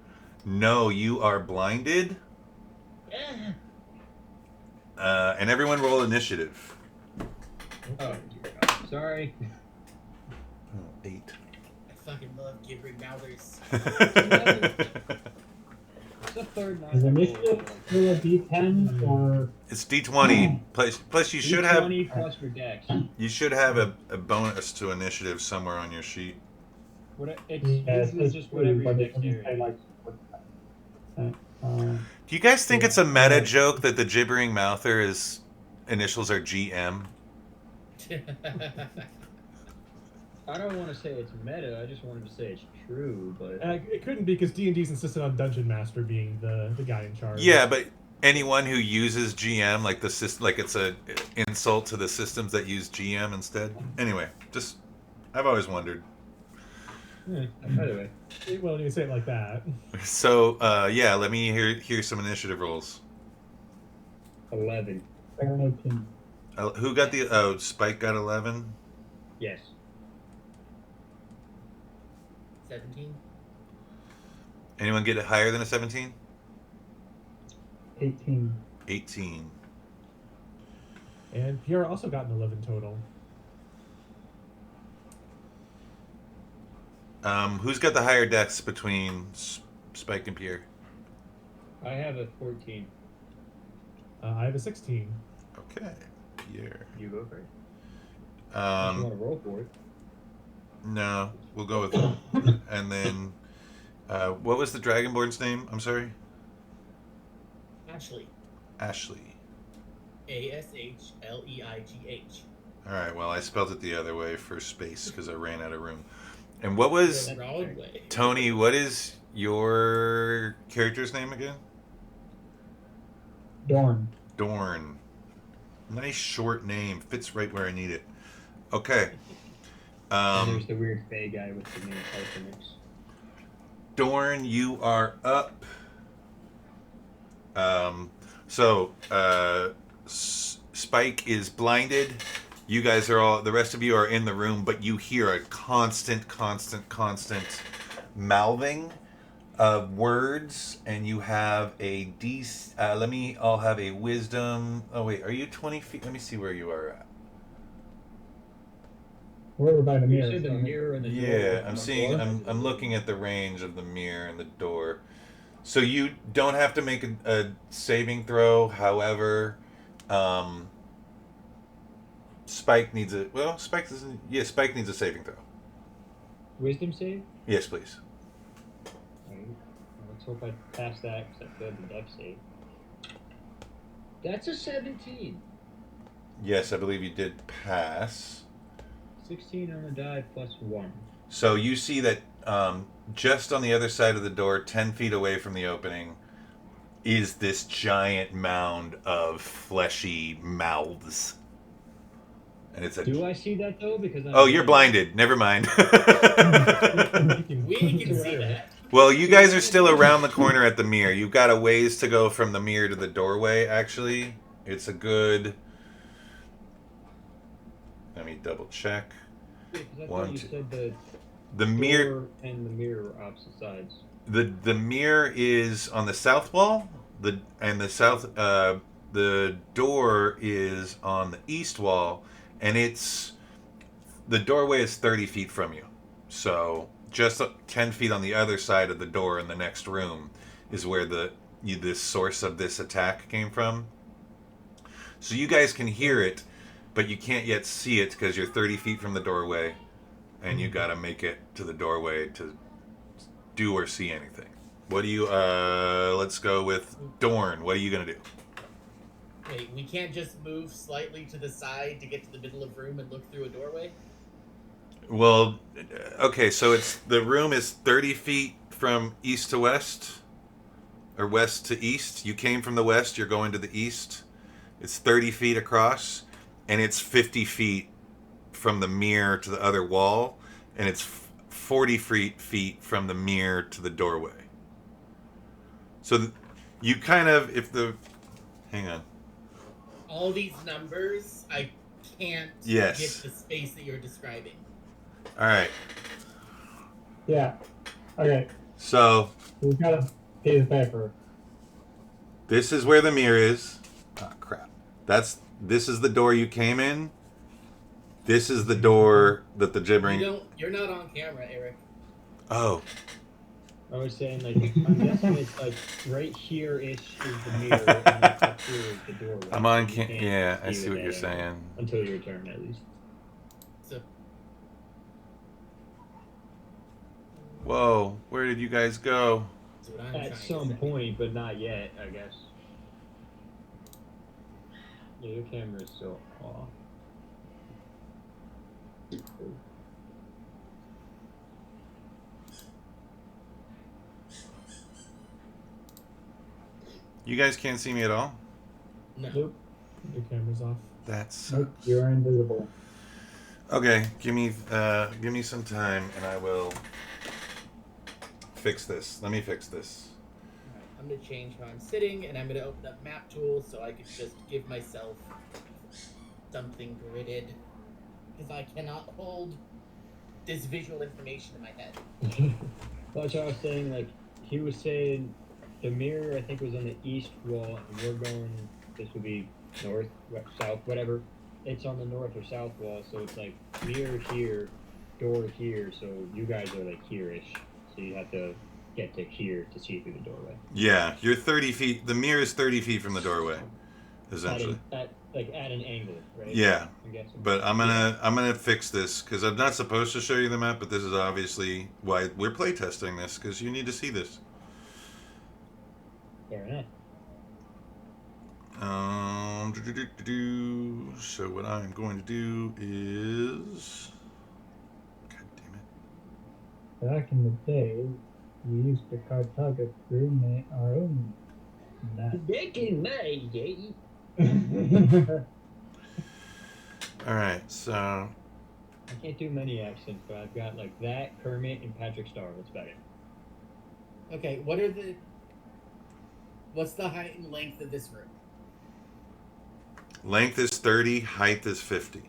A: No, you are blinded. And everyone roll initiative.
E: Oh, dear God. Sorry.
A: 8.
D: I fucking love gibbering mouthers.
E: It's the third night.
B: Is initiative still a D10 or?
A: It's D20. Plus you should have
E: D20 plus your dex.
A: a bonus to initiative somewhere on your sheet.
E: It's
B: Yeah,
E: usually just whatever your
B: but it doesn't
E: dexterity.
B: say like.
A: Do you guys think it's a meta joke that the gibbering mouther's initials are GM?
E: I don't want to say it's meta. I just wanted to say it's true, but
C: It couldn't be because D&D's insisted on Dungeon Master being the guy in charge.
A: Yeah, but anyone who uses GM, like the system, like it's a insult to the systems that use GM instead. Anyway, just I've always wondered.
E: either way.
C: Well, you say it like that.
A: So yeah, let me hear some initiative rolls.
E: 11.
B: 18.
A: Who got the? Oh, Spike got 11.
E: Yes.
D: 17.
A: Anyone get it higher than a 17?
B: 18.
A: 18.
C: And Pierre also got an 11 total.
A: Who's got the higher dex between Spike and Pierre?
E: I have a 14.
C: I have a 16.
A: Okay, Pierre.
E: You go for it. If you want to roll for it.
A: No, we'll go with and then what was the Dragonborn's name? I'm sorry.
D: Ashley.
A: Ashley.
D: ASHLEIGH.
A: All right. Well, I spelled it the other way for space because I ran out of room. And what was
D: The wrong way.
A: Tony? What is your character's name again?
B: Dorn.
A: Dorn. Nice short name. Fits right where I need it. Okay.
E: And there's the weird Fey guy with the name Artemis.
A: Dorn, you are up. Spike is blinded. You guys are all, the rest of you are in the room, but you hear a constant mouthing of words, and you have a I'll have a wisdom. Oh wait, are you 20 feet? Let me see where you are at.
B: We're by the
E: You
B: mirror.
E: said the mirror and the door.
A: Yeah, I'm seeing. I'm looking at the range of the mirror and the door. So you don't have to make a saving throw. However, Spike needs a. Well, Spike doesn't. Yeah, Spike needs a saving throw.
E: Wisdom save?
A: Yes, please.
E: Alright. Let's hope I pass that because I failed the dex save. That's a 17.
A: Yes, I believe you did pass.
E: 16 on the die plus 1.
A: So you see that just on the other side of the door, 10 feet away from the opening, is this giant mound of fleshy mouths. And it's a.
E: Do I see that though? Because
A: Oh, you're blinded. Never mind.
D: We can see that.
A: Well, you guys are still around the corner at the mirror. You've got a ways to go from the mirror to the doorway, actually. It's a good... Let me double check.
E: Because I
A: One,
E: thought you
A: two.
E: said
A: The mirror...
E: door and the mirror were opposite sides.
A: The mirror is on the south wall. The door is on the east wall, and the doorway is 30 feet from you. So just 10 feet on the other side of the door in the next room is where the source of this attack came from. So you guys can hear it, but you can't yet see it because you're 30 feet from the doorway, and you got to make it to the doorway to do or see anything. What do you? Let's go with Dorn. What are you gonna do?
D: Wait, we can't just move slightly to the side to get to the middle of the room and look through a doorway?
A: Well, okay, so the room is 30 feet from east to west, or west to east. You came from the west, you're going to the east. It's 30 feet across, and it's 50 feet from the mirror to the other wall, and it's 40 feet from the mirror to the doorway. So you kind of, hang on.
D: All these numbers, I can't
A: Yes.
D: get the space that you're describing.
A: All right.
B: Yeah. Okay.
A: So
B: We've got a piece of paper.
A: this is where the mirror is. Oh crap. This is the door you came in. This is the door that the gibbering.
D: You're not on camera, Erik.
A: Oh.
E: I was saying, like, I'm guessing it's like right here-ish is the mirror, and like up here is the doorway.
A: I'm on
E: You can't
A: yeah, I see
E: with
A: what you're
E: that angle
A: saying.
E: Until your turn, at least.
D: So,
A: Whoa, where did you guys go?
D: that's what I'm trying
E: At
D: to
E: some
D: say.
E: point, but not yet, I guess. Yeah, your camera is still off.
A: You guys can't see me at all?
D: No.
B: Nope.
C: Your camera's off.
A: That's
B: Nope. You're invisible.
A: okay. Give me some time, and I will fix this. Let me fix this.
D: Alright, I'm going to change how I'm sitting, and I'm going to open up map tools so I can just give myself something gridded. Because I cannot hold this visual information in my head.
E: That's what I was saying, like, he was saying the mirror, I think, was on the east wall, and we're going, this would be north, west, south, whatever. It's on the north or south wall, so it's like mirror here, door here, so you guys are like here-ish. So you have to get to here to see through the doorway.
A: Yeah, you're 30 feet. The mirror is 30 feet from the doorway, essentially.
E: like at an angle, right?
A: Yeah,
E: I'm guessing.
A: but I'm gonna fix this because I'm not supposed to show you the map, but this is obviously why we're playtesting this because you need to see this.
E: Fair enough.
A: So what I'm going to do is, God damn it.
B: Back in the day, we used to cartograph through our own map.
E: Back in my day.
A: All right, so
E: I can't do many accents, but I've got like that, Kermit, and Patrick Star. That's about it.
D: Okay, what's the height and length of this room?
A: length is 30, height is 50.
D: 3,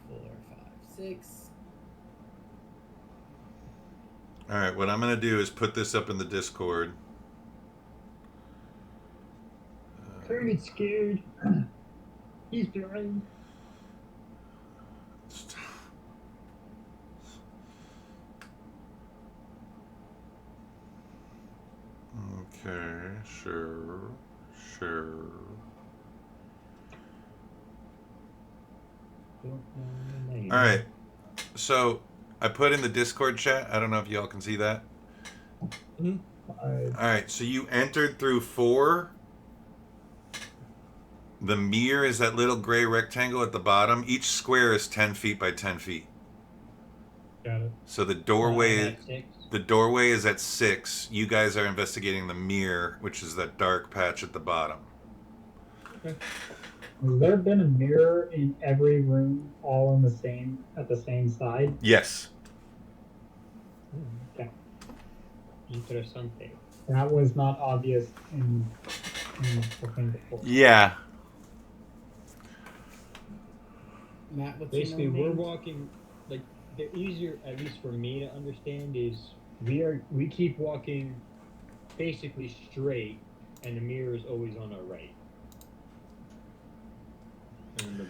D: 4, 5, 6.
A: All right, what I'm going to do is put this up in the Discord.
E: Kermit's scared. He's blind.
A: Okay, sure. All right, so I put in the Discord chat. I don't know if y'all can see that. All right, so you entered through 4. The mirror is that little gray rectangle at the bottom. Each square is 10 feet by 10 feet.
C: Got it.
A: So the doorway
E: Oh,
A: is at 6. You guys are investigating the mirror, which is that dark patch at the bottom.
B: Has there been a mirror in every room, all at the same side?
A: Yes.
B: Okay.
E: Interessante.
B: That was not obvious in the thing before.
A: Yeah.
D: Matt, what's
E: Basically,
D: your
E: we're
D: name?
E: walking. Like the easier, at least for me to understand, is we keep walking basically straight, and the mirror is always on our right. And the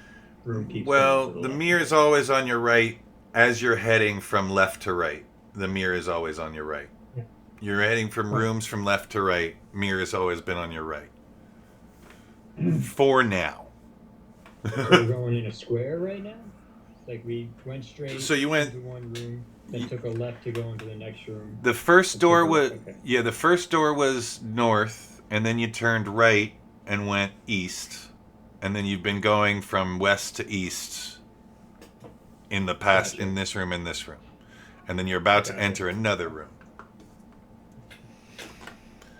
E: room keeps
A: Well,
E: going to
A: the
E: left.
A: mirror is always on your right as you're heading from left to right. The mirror is always on your right.
B: Yeah.
A: You're heading from rooms from left to right. Mirror has always been on your right. For now.
E: So we're going in a square right now. Like we went straight.
A: So you went-
E: into one room, then took a left to go into the next room.
A: The first door was
E: Okay.
A: the first door was north, and then you turned right and went east, and then you've been going from west to east in the past
E: Gotcha.
A: in this room, and then you're about to
E: Gotcha.
A: enter another room.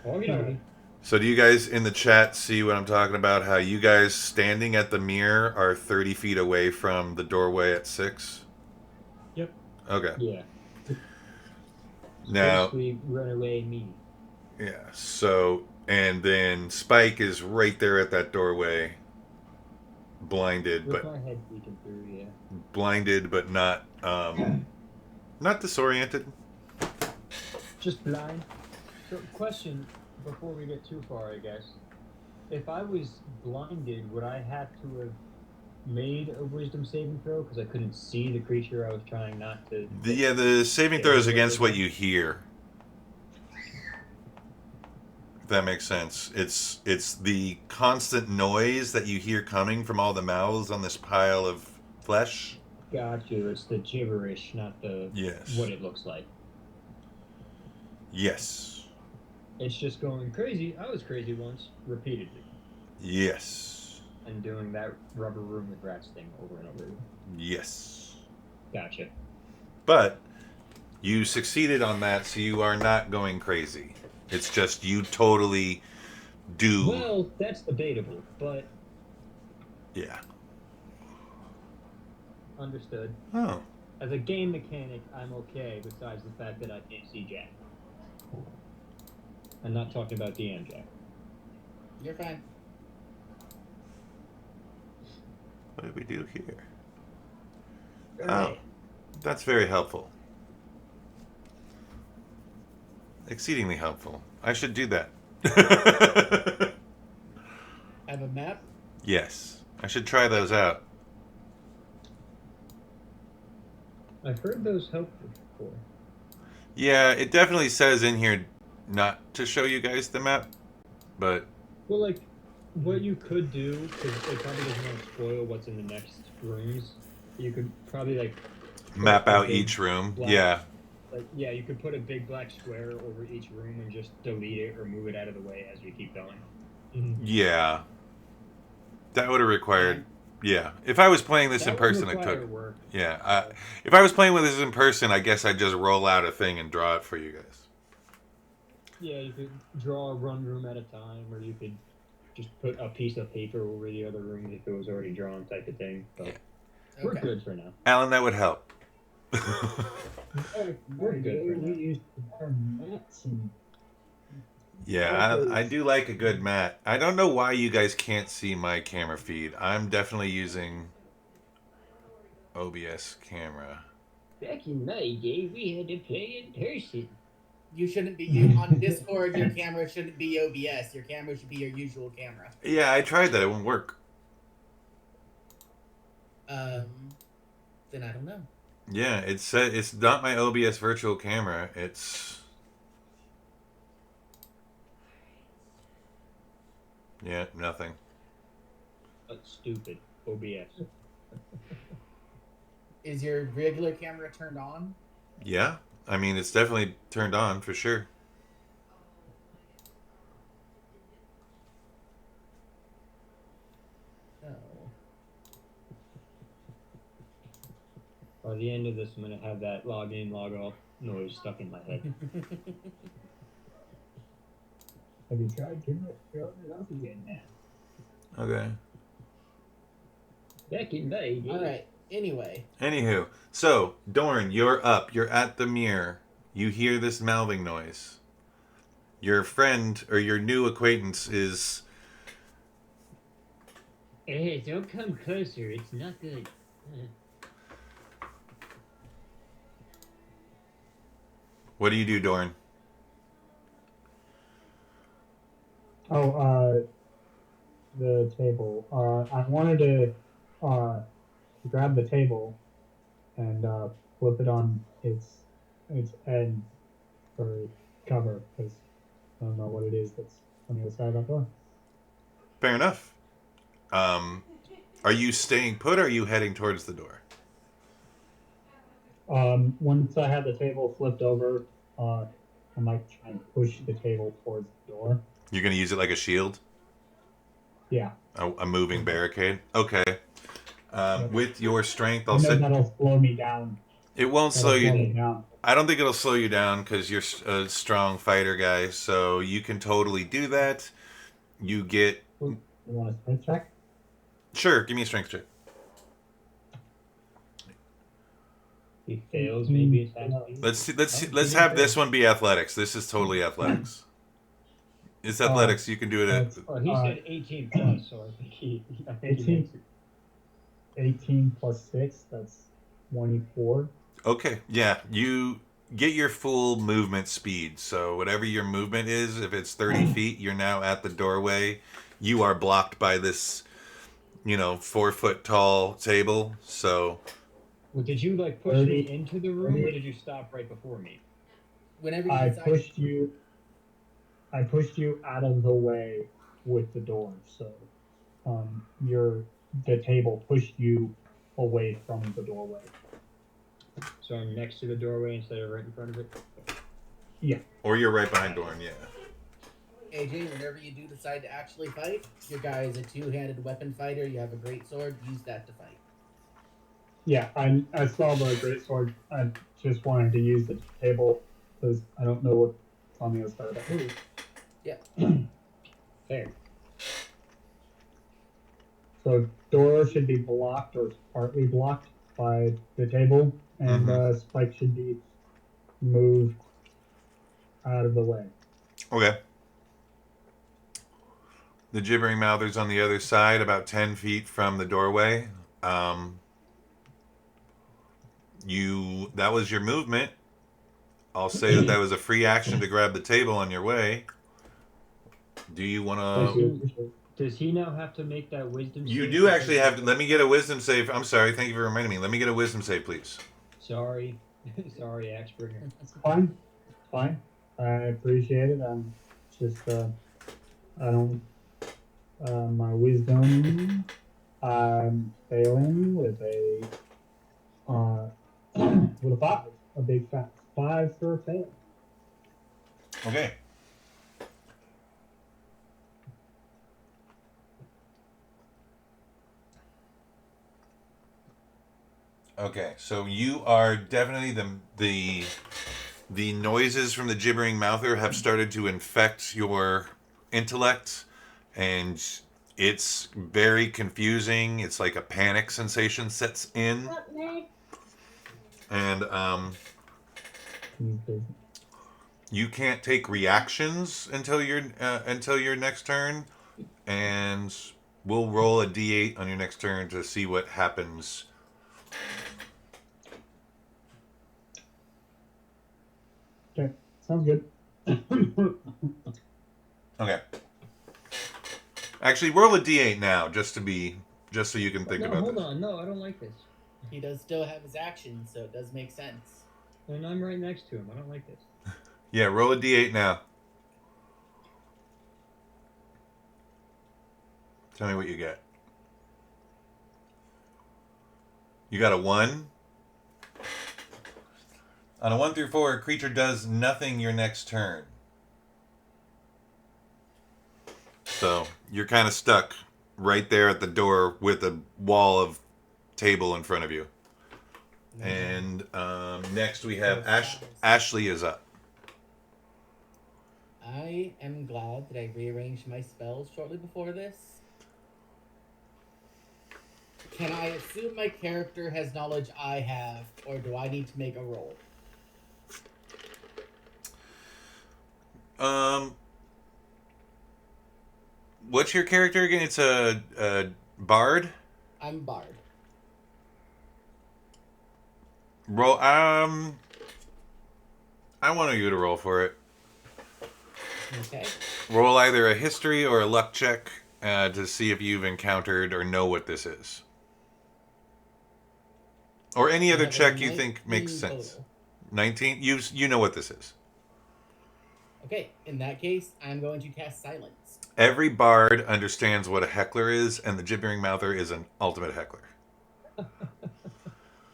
E: Okay.
A: So do you guys in the chat see what I'm talking about? How you guys standing at the mirror are 30 feet away from the doorway at 6?
C: Yep.
A: Okay.
E: Yeah.
A: Now,
E: Basically, run away me.
A: yeah. So, and then Spike is right there at that doorway, blinded,
E: With
A: but
E: my head peeking through, yeah.
A: not disoriented.
E: Just blind. So, question before we get too far, I guess. If I was blinded, would I have to have made a wisdom saving throw because I couldn't see the creature I was trying not to?
A: The saving throw is against what you hear. If that makes sense. It's the constant noise that you hear coming from all the mouths on this pile of flesh.
E: Got you. It's the gibberish, not the
A: Yes.
E: what it looks like.
A: Yes.
E: It's just going crazy. I was crazy once, repeatedly,
A: Yes.
E: and doing that rubber room with rats thing over and over again.
A: Yes.
E: Gotcha.
A: But you succeeded on that, so you are not going crazy. It's just you totally do.
E: Well, that's debatable, but
A: Yeah.
E: understood.
A: Oh.
E: As a game mechanic, I'm okay, besides the fact that I can't see Jack. I'm not talking about DM Jack.
D: You're fine.
A: What did we do here? Oh, that's very helpful. Exceedingly helpful. I should do that.
D: Have a map?
A: Yes. I should try those out.
E: I've heard those helpful before.
A: Yeah, it definitely says in here not to show you guys the map, but
E: Well, like, What you could do, because it probably doesn't want to spoil what's in the next rooms, you could probably like
A: Map
E: put a
A: out
E: big
A: each room.
E: black-
A: Yeah.
E: Like, yeah, you could put a big black square over each room and just delete it or move it out of the way as we keep going.
A: Yeah. That would have required. Yeah. If I was playing this in
E: That would
A: person, it
E: require
A: took.
E: work.
A: Yeah. If I was playing with this in person, I guess I'd just roll out a thing and draw it for you guys.
E: Yeah, you could draw one room at a time, or you could just put a piece of paper over the other room if it was already drawn, type of thing. But
A: Yeah.
E: we're
D: Okay.
E: good for now.
A: Alan, that would help.
E: We're good for now.
B: We used to turn mats and
A: Yeah, I do like a good mat. I don't know why you guys can't see my camera feed. I'm definitely using OBS camera.
E: Back in my day, we had to play in person.
D: You shouldn't be on Discord. Your camera shouldn't be OBS. Your camera should be your usual camera.
A: Yeah, I tried that. It wouldn't work.
D: Then I don't know.
A: Yeah, it's not my OBS virtual camera. It's yeah, nothing.
E: That's stupid. OBS.
D: Is your regular camera turned on?
A: Yeah, I mean it's definitely turned on for sure.
D: No.
E: By the end of this, I'm gonna have that log in, log off noise stuck in my head.
B: have you tried turning it off again now?
A: Okay.
E: Back in my day.
D: All right. Anyway,
A: Anywho, so Dorn, you're up. You're at the mirror. You hear this mouthing noise. Your friend or your new acquaintance is.
E: Hey, don't come closer. It's not good.
A: What do you do, Dorn?
B: Oh, the table. I wanted to grab the table and flip it on its end for cover because I don't know what it is that's on the other side of that door.
A: Fair enough. Are you staying put or are you heading towards the door?
B: Once I have the table flipped over, I might try and push the table towards the door.
A: You're going to use it like a shield?
B: Yeah.
A: A moving barricade? Okay. With your strength, I'll
B: I know
A: say.
B: that'll slow me down.
A: It won't slow
B: That'll me
A: you.
B: down.
A: I don't think it'll slow you down because you're a strong fighter guy, so you can totally do that. You get.
B: You want a strength check?
A: Sure, give me a strength check.
E: He fails, maybe it's has
A: Let's have this one be athletics. This is totally athletics. It's athletics. You can do it at.
E: Oh, he said 18 plus, so I think he
B: 18?
E: makes it.
B: 18 plus 6, that's 24.
A: Okay, yeah, you get your full movement speed. So whatever your movement is, if it's 30 feet, you're now at the doorway. You are blocked by this, 4-foot tall table. So
E: Well, did you like push
B: 30,
E: me into the room, or did you stop right before me?
D: whenever you
B: I
D: decide,
B: pushed you out of the way with the door, so the table pushed you away from the doorway.
E: So I'm next to the doorway instead of right in front of it.
B: Yeah.
A: or you're right behind Dorn. Yeah.
D: AJ, whenever you do decide to actually fight, your guy is a two-handed weapon fighter. You have a great sword. Use that to fight.
B: Yeah, I saw the greatsword. I just wanted to use the table because I don't know what's on the other side of that room.
D: Yeah.
E: Fair.
B: So door should be blocked or partly blocked by the table, and Spike should be moved out of the way.
A: Okay. The gibbering mouther's on the other side, about 10 feet from the doorway. That was your movement. I'll say that was a free action to grab the table on your way. Do you want to?
E: Does he now have to make that wisdom
A: You
E: save?
A: do actually have to. Let me get a wisdom save. I'm sorry. Thank you for reminding me. Let me get a wisdom save, please.
E: Sorry. Sorry, Axbringer.
B: It's fine. It's fine. I appreciate it. I'm just I don't My wisdom, I'm failing with a with a 5, a big fat 5 for a fail.
A: Okay. Okay, so you are definitely the noises from the gibbering mouther have started to infect your intellect, and it's very confusing. It's like a panic sensation sets in, and you can't take reactions until your next turn, and we'll roll a d8 on your next turn to see what happens.
B: Okay, sounds good.
A: Okay. Actually, roll a d8 now, just so you can think
E: No,
A: about
E: hold
A: this.
E: on. No, I don't like this.
D: He does still have his action, so it does make sense.
E: And I'm right next to him. I don't like this.
A: Yeah, roll a d8 now. Tell me what you get. You got a 1. On a 1 through 4, a creature does nothing your next turn. So you're kind of stuck right there at the door with a wall of table in front of you. And next we have Ashley is up.
D: I am glad that I rearranged my spells shortly before this. Can I assume my character has knowledge I have, or do I need to make a roll?
A: What's your character again? It's a bard?
D: I'm bard.
A: Roll. I want you to roll for it.
D: Okay.
A: Roll either a history or a luck check to see if you've encountered or know what this is. Or any other check you think makes sense.
D: Total.
A: 19? You know what this is.
D: Okay, in that case, I'm going to cast Silence.
A: Every bard understands what a heckler is, and the gibbering mouther is an ultimate heckler.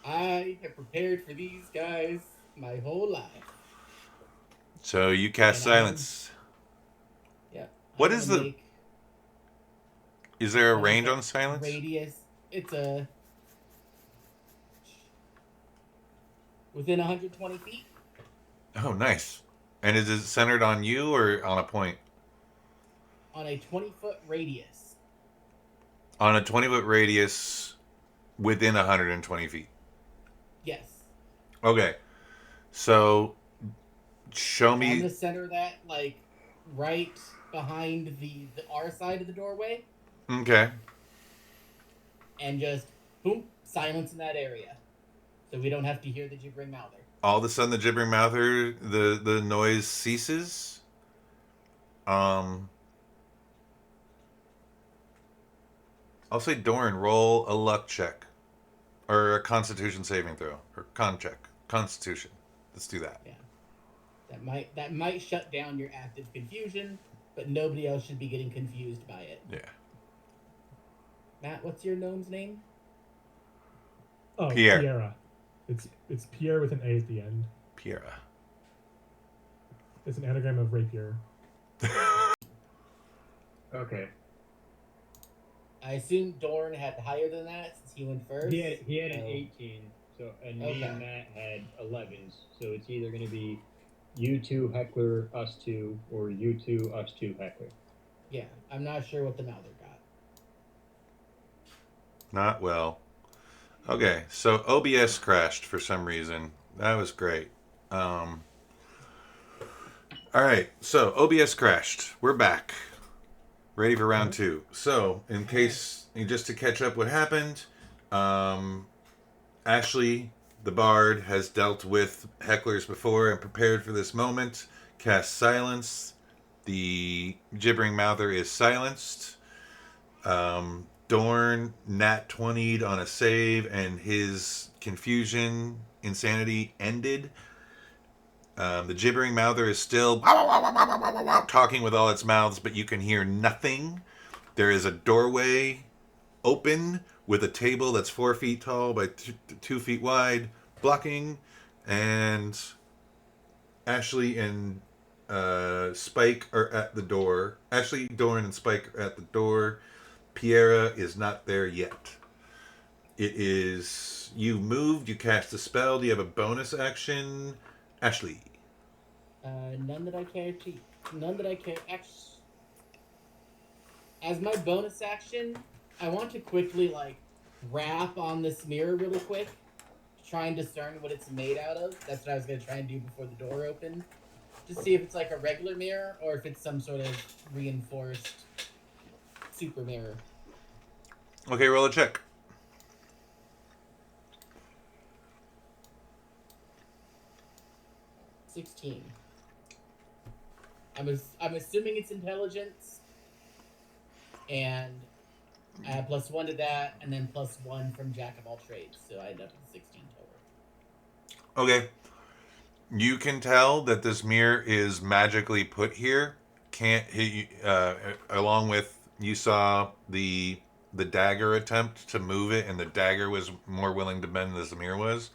D: I have prepared for these guys my whole life.
A: So you cast silence.
D: Yeah.
A: What is the... Is there a range on silence?
D: Radius. It's a... within 120 feet.
A: Oh, nice. And is it centered on you or on a point?
D: On a 20-foot radius.
A: On a 20-foot radius within 120 feet.
D: Yes.
A: Okay. So, show me...
D: I'm going to center that, like, right behind the our side of the doorway.
A: Okay.
D: And just, boom, silence in that area. So we don't have to hear the gibbering mouther.
A: All of a sudden, the gibbering mouther, the noise ceases. I'll say Doran, roll a luck check. Or a constitution saving throw. Or con check. Constitution. Let's do that.
D: Yeah. That might shut down your active confusion, but nobody else should be getting confused by it.
A: Yeah.
D: Matt, what's your gnome's name?
C: Oh,
A: Pierre.
C: Piera. It's Pierre with an A at the end.
A: Piera.
C: It's an anagram of rapier.
E: Okay.
D: I assume Dorn had higher than that since he went first.
E: He had an 18, so and me and Matt had 11s. So it's either going to be you two heckler, us two, or you two, us two heckler.
D: Yeah, I'm not sure what the mouther got.
A: Not well. Okay, so OBS crashed for some reason. That was great. All right, so OBS crashed. We're back. Ready for round 2. So, in case, just to catch up what happened, Ashley, the bard, has dealt with hecklers before and prepared for this moment. Cast silence. The gibbering mouther is silenced. Dorn nat 20'd on a save, and his confusion, insanity ended. The gibbering mouther is still talking with all its mouths, but you can hear nothing. There is a doorway open with a table that's 4 feet tall by 2 feet wide, blocking, and Ashley and Spike are at the door. Ashley, Dorn, and Spike are at the door. Piera is not there yet. It is... You moved, you cast a spell. Do you have a bonus action? Ashley.
D: None that I care to... None that I care... As my bonus action, I want to quickly, like, rap on this mirror really quick. Try and discern what it's made out of. That's what I was going to try and do before the door opened. Just see if it's like a regular mirror or if it's some sort of reinforced super mirror.
A: Okay, roll a check.
D: 16. I'm assuming it's intelligence, and I have +1 to that, and then +1 from Jack of all trades, so I end up with 16 total.
A: Okay. You can tell that this mirror is magically put here. Can't hit you, along with you saw the dagger attempt to move it, and the dagger was more willing to bend than the mirror was.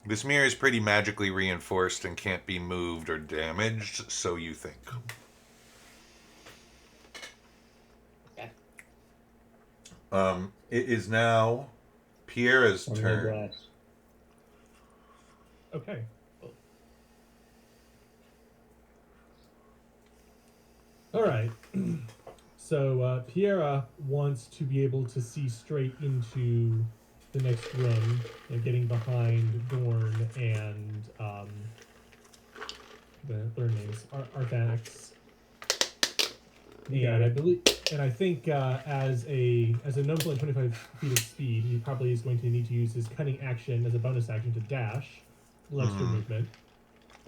A: This mirror is pretty magically reinforced and can't be moved or damaged, so you think.
D: Okay.
A: It is now Piera's
E: On the
A: turn.
E: glass.
C: Okay. All right. So Piera wants to be able to see straight into the next room, getting behind Dorn and their names, Arthanix. And I believe, and I think as a gnome with 25 feet of speed, he probably is going to need to use his cunning action as a bonus action to dash, a little extra movement.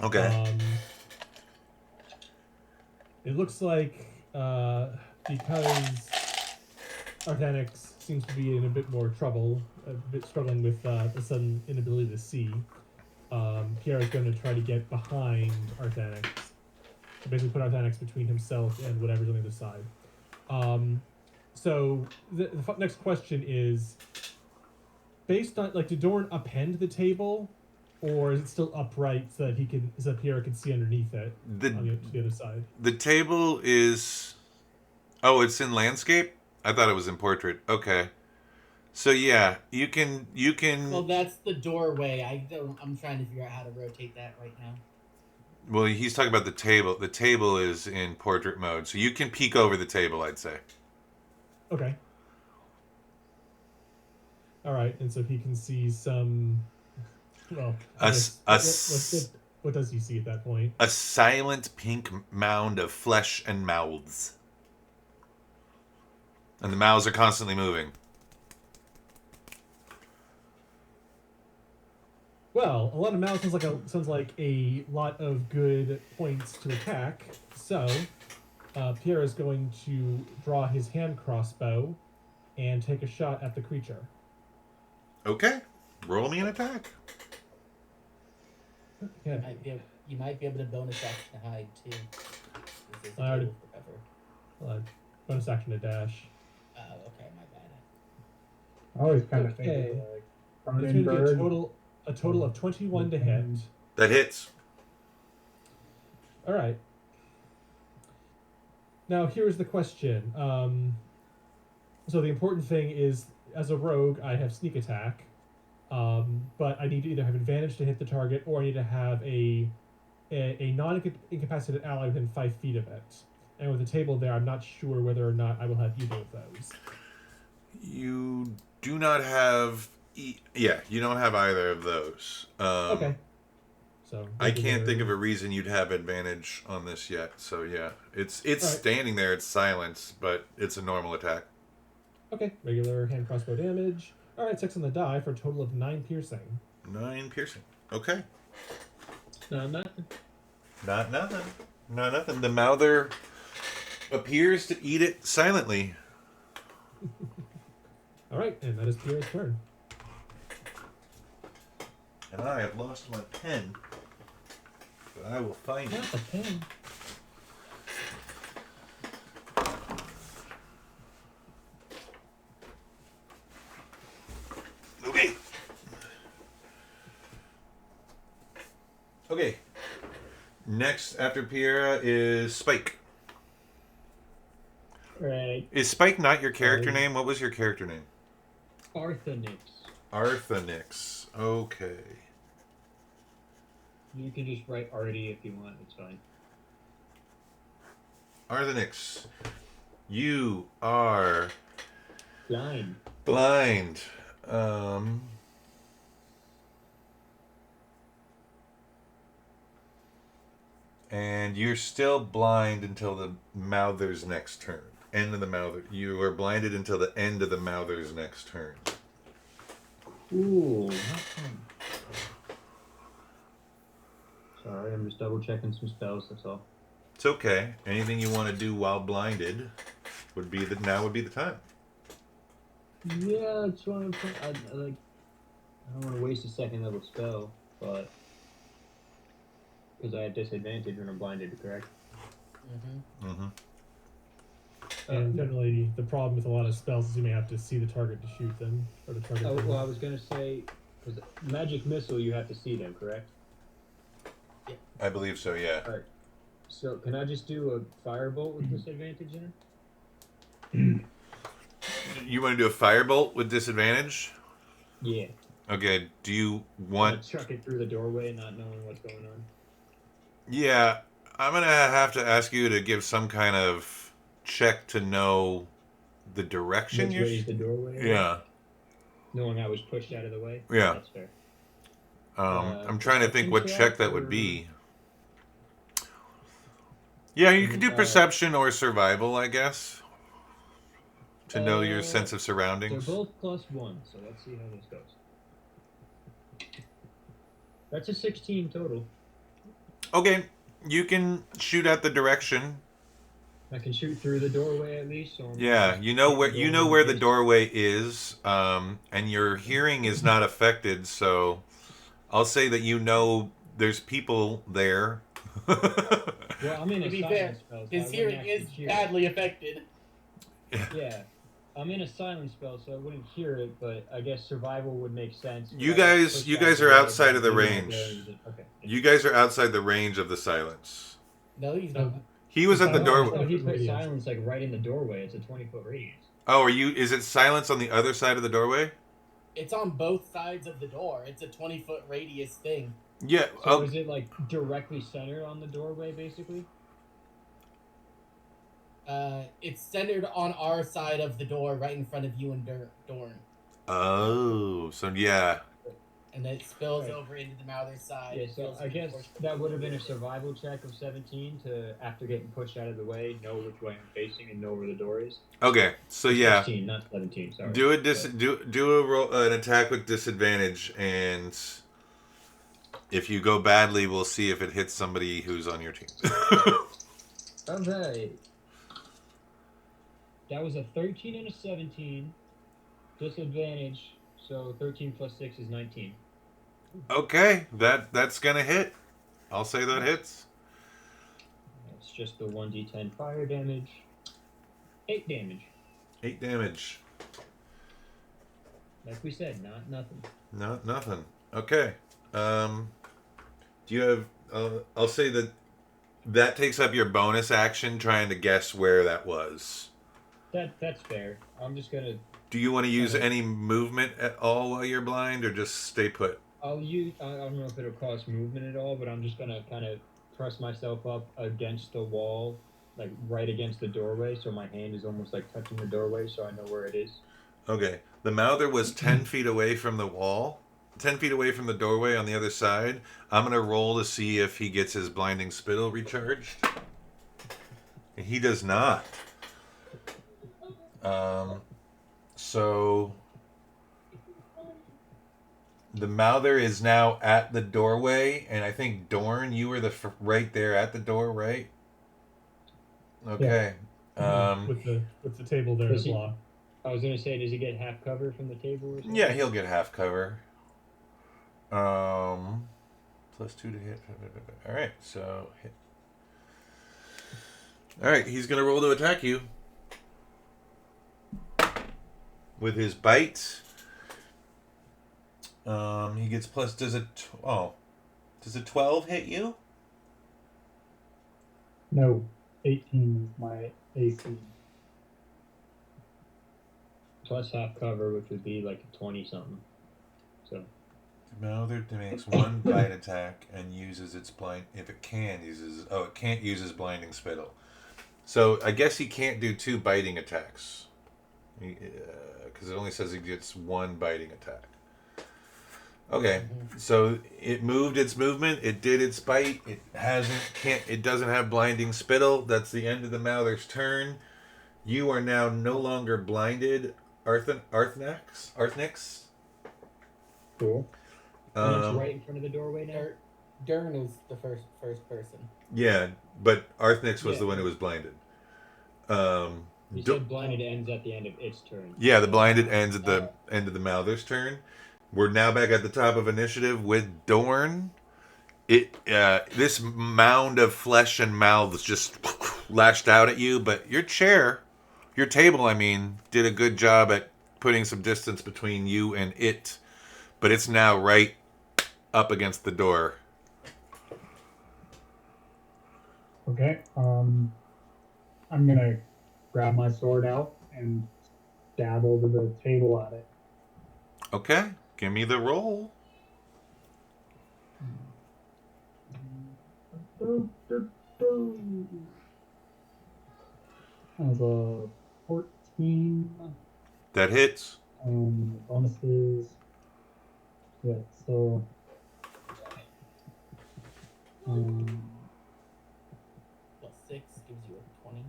A: Okay.
C: It looks like because Arthanix seems to be in a bit more trouble, a bit struggling with the sudden inability to see, Pierre is going to try to get behind Arthanix. To basically put Arthanix between himself and whatever's on the other side. So the next question is, based on, like, did Dorn upend the table, or is it still upright so that Pierre can see underneath it on the other side?
A: The table is... Oh, it's in landscape? I thought it was in portrait. Okay. So yeah, you can...
D: Well, that's the doorway. I'm trying to figure out how to rotate that right now.
A: Well, he's talking about the table. The table is in portrait mode, so you can peek over the table, I'd say.
C: Okay. All right, and so he can see some... Well, what does he see at that point?
A: A silent pink mound of flesh and mouths. And the mouths are constantly moving.
C: Well, a lot of mouths sounds like a lot of good points to attack. So, Pierre is going to draw his hand crossbow and take a shot at the creature.
A: Okay. Roll me an attack.
C: Yeah.
D: You might be able to bonus action to hide too. This is
C: I already-
D: forever.
C: Bonus action to dash.
D: Oh, okay, my bad.
B: I always kind of
C: Okay.
B: think like
C: It's going to be
B: Cronenberg.
C: a total of 21 to hit.
A: That hits.
C: All right. Now, here's the question. So the important thing is, as a rogue, I have sneak attack, but I need to either have advantage to hit the target, or I need to have a non-incapacitated ally within 5 feet of it. And with the table there, I'm not sure whether or not I will have either of those.
A: You do not have... Yeah, you don't have either of those.
C: Okay. So
A: I can't think of a reason you'd have advantage on this yet. So yeah, it's
C: right.
A: standing there. It's silence, but it's a normal attack.
C: Okay, regular hand crossbow damage. All right, 6 on the die for a total of 9 piercing.
A: 9 piercing. Okay.
E: No, nothing.
A: Not nothing. Not nothing. The mouther appears to eat it silently.
C: All right, and that is Pierre's turn.
A: And I have lost my pen. But I will find it.
C: Not the pen.
A: Okay. Next after Piera is Spike.
E: Right.
A: Is Spike not your character name? What was your character name?
E: Arthanix.
A: Arthanix. Okay.
E: You can just write Artie if you want. It's fine.
A: Arthanix. You are
E: Klein.
A: blind. And you're still blind until the Mouther's next turn. End of the Mouther. You are blinded until the end of the Mouther's next turn.
E: Ooh, not fun. Sorry, I'm just double checking some spells. That's all.
A: It's okay. Anything you want to do while blinded would be the time.
E: Yeah, I just want to. I don't want to waste a second level spell, but because I have disadvantage when I'm blinded, correct?
D: Mm-hmm.
A: Mm-hmm.
C: And generally, the problem with a lot of spells is you may have to see the target to shoot them, or the target.
E: Oh, well, I was gonna say, because magic missile, you have to see them, correct?
A: I believe so, yeah.
E: All right. So can I just do a firebolt with disadvantage in it?
A: You want to do a firebolt with disadvantage?
E: Yeah.
A: Okay, do you
E: I'm
A: want...
E: gonna chuck it through the doorway, not knowing what's going on.
A: Yeah, I'm going to have to ask you to give some kind of check to know the direction
E: Which
A: you're...
E: way is the doorway?
A: Yeah,
E: Knowing I was pushed out of the way?
A: Yeah.
E: That's fair.
A: I'm trying to think what
E: perception
A: check that would
E: or-
A: be. Yeah, you could do perception or survival, I guess. To know your sense of
E: They're
A: surroundings.
E: both +1, so let's see how this goes. That's a 16 total.
A: Okay, you can shoot at the direction.
E: I can shoot through the doorway at least. So
A: Yeah, you know where the doorway is, and your hearing is not affected. So, I'll say that you know there's people there.
E: Well, I'm in
D: To
E: a
D: be
E: silent
D: fair,
E: spell. So
D: his
E: I wouldn't
D: hearing
E: actually
D: is
E: hear
D: badly affected.
E: Yeah, I'm in a silent spell, so I wouldn't hear it. But I guess survival would make sense.
A: You
E: But I was
A: guys
E: pushed out
A: are
E: the way,
A: outside of the
E: but maybe
A: range.
E: my bearings didn't- Okay.
A: You guys are outside the range of the silence.
D: No, he's not.
A: He was at the
C: Silence.
A: doorway.
E: So he put
C: Radius.
E: silence like right in the doorway. It's a 20-foot radius.
A: Oh, are you? Is it silence on the other side of the doorway?
D: It's on both sides of the door. It's a 20-foot radius thing.
A: Yeah.
E: So is it like directly centered on the doorway, basically?
D: It's centered on our side of the door, right in front of you and Dorn.
A: Oh, so yeah.
D: And then it spills
E: Right.
D: over into the Mouther's side.
E: Yeah, so
D: Spills
E: I guess
D: reinforced-
E: that would have been a survival check of 17 to, after getting pushed out of the way, know which way I'm facing and know where the door is.
A: Okay, so yeah.
E: 16, not 17, sorry.
A: Do a
E: But-
A: do a roll, an attack with disadvantage, and if you go badly, we'll see if it hits somebody who's on your team.
E: Okay. That was a 13 and a 17. Disadvantage, so 13 plus 6 is 19.
A: Okay, that's gonna hit. I'll say that hits.
E: That's just the 1d10 fire damage. 8 damage.
A: 8 damage.
E: Like we said, not nothing.
A: Not nothing. Okay. Do you have? I'll say that takes up your bonus action trying to guess where that was.
E: That's fair. I'm just gonna.
A: Do you want to use any movement at all while you're blind, or just stay put?
E: I'll use. I don't know if it'll cause movement at all, but I'm just gonna kind of press myself up against the wall, like right against the doorway, so my hand is almost like touching the doorway, so I know where it is.
A: Okay. The Mouther was 10 feet away from the wall, 10 feet away from the doorway on the other side. I'm gonna roll to see if he gets his blinding spittle recharged. And he does not. So the Mouther is now at the doorway, and I think Dorn, you were right there at the door, right? Okay.
C: with the table there to
E: Does he-
C: block.
E: I was gonna say, does he get half cover from the table or something?
A: Yeah, he'll get half cover. Plus 2 to hit. All right, so hit. All right, he's gonna roll to attack you with his bite. He gets plus. Does it? Does a 12 hit you?
B: No, 18 is my AC.
E: Plus half cover, which would be like a 20 something. So
A: The Mother makes one bite attack and uses its blind. If it can, uses. Oh, it can't use his blinding spittle. So I guess he can't do 2 biting attacks. Because it only says he gets 1 biting attack. Okay, so it moved its movement. It did its bite. It doesn't have blinding spittle. That's the end of the Mouther's turn. You are now no longer blinded, Arthnix.
E: cool. And it's
A: Um,
E: right in front of the doorway now.
D: Dern is the first person.
A: yeah, but Arthnix was
E: Yeah.
A: the one who was blinded.
E: You said blinded ends at the end of its turn.
A: Yeah, the blinded ends at the end of the Mouther's turn. We're now back at the top of initiative with Dorn. This mound of flesh and mouths just lashed out at you, but your table, did a good job at putting some distance between you and it. But it's now right up against the door.
B: Okay. I'm gonna grab my sword out and stab over the table at it.
A: Okay, give me the roll.
B: That was a 14.
A: That hits.
B: Bonuses. Yeah, so.
D: Plus 6 gives you a 20.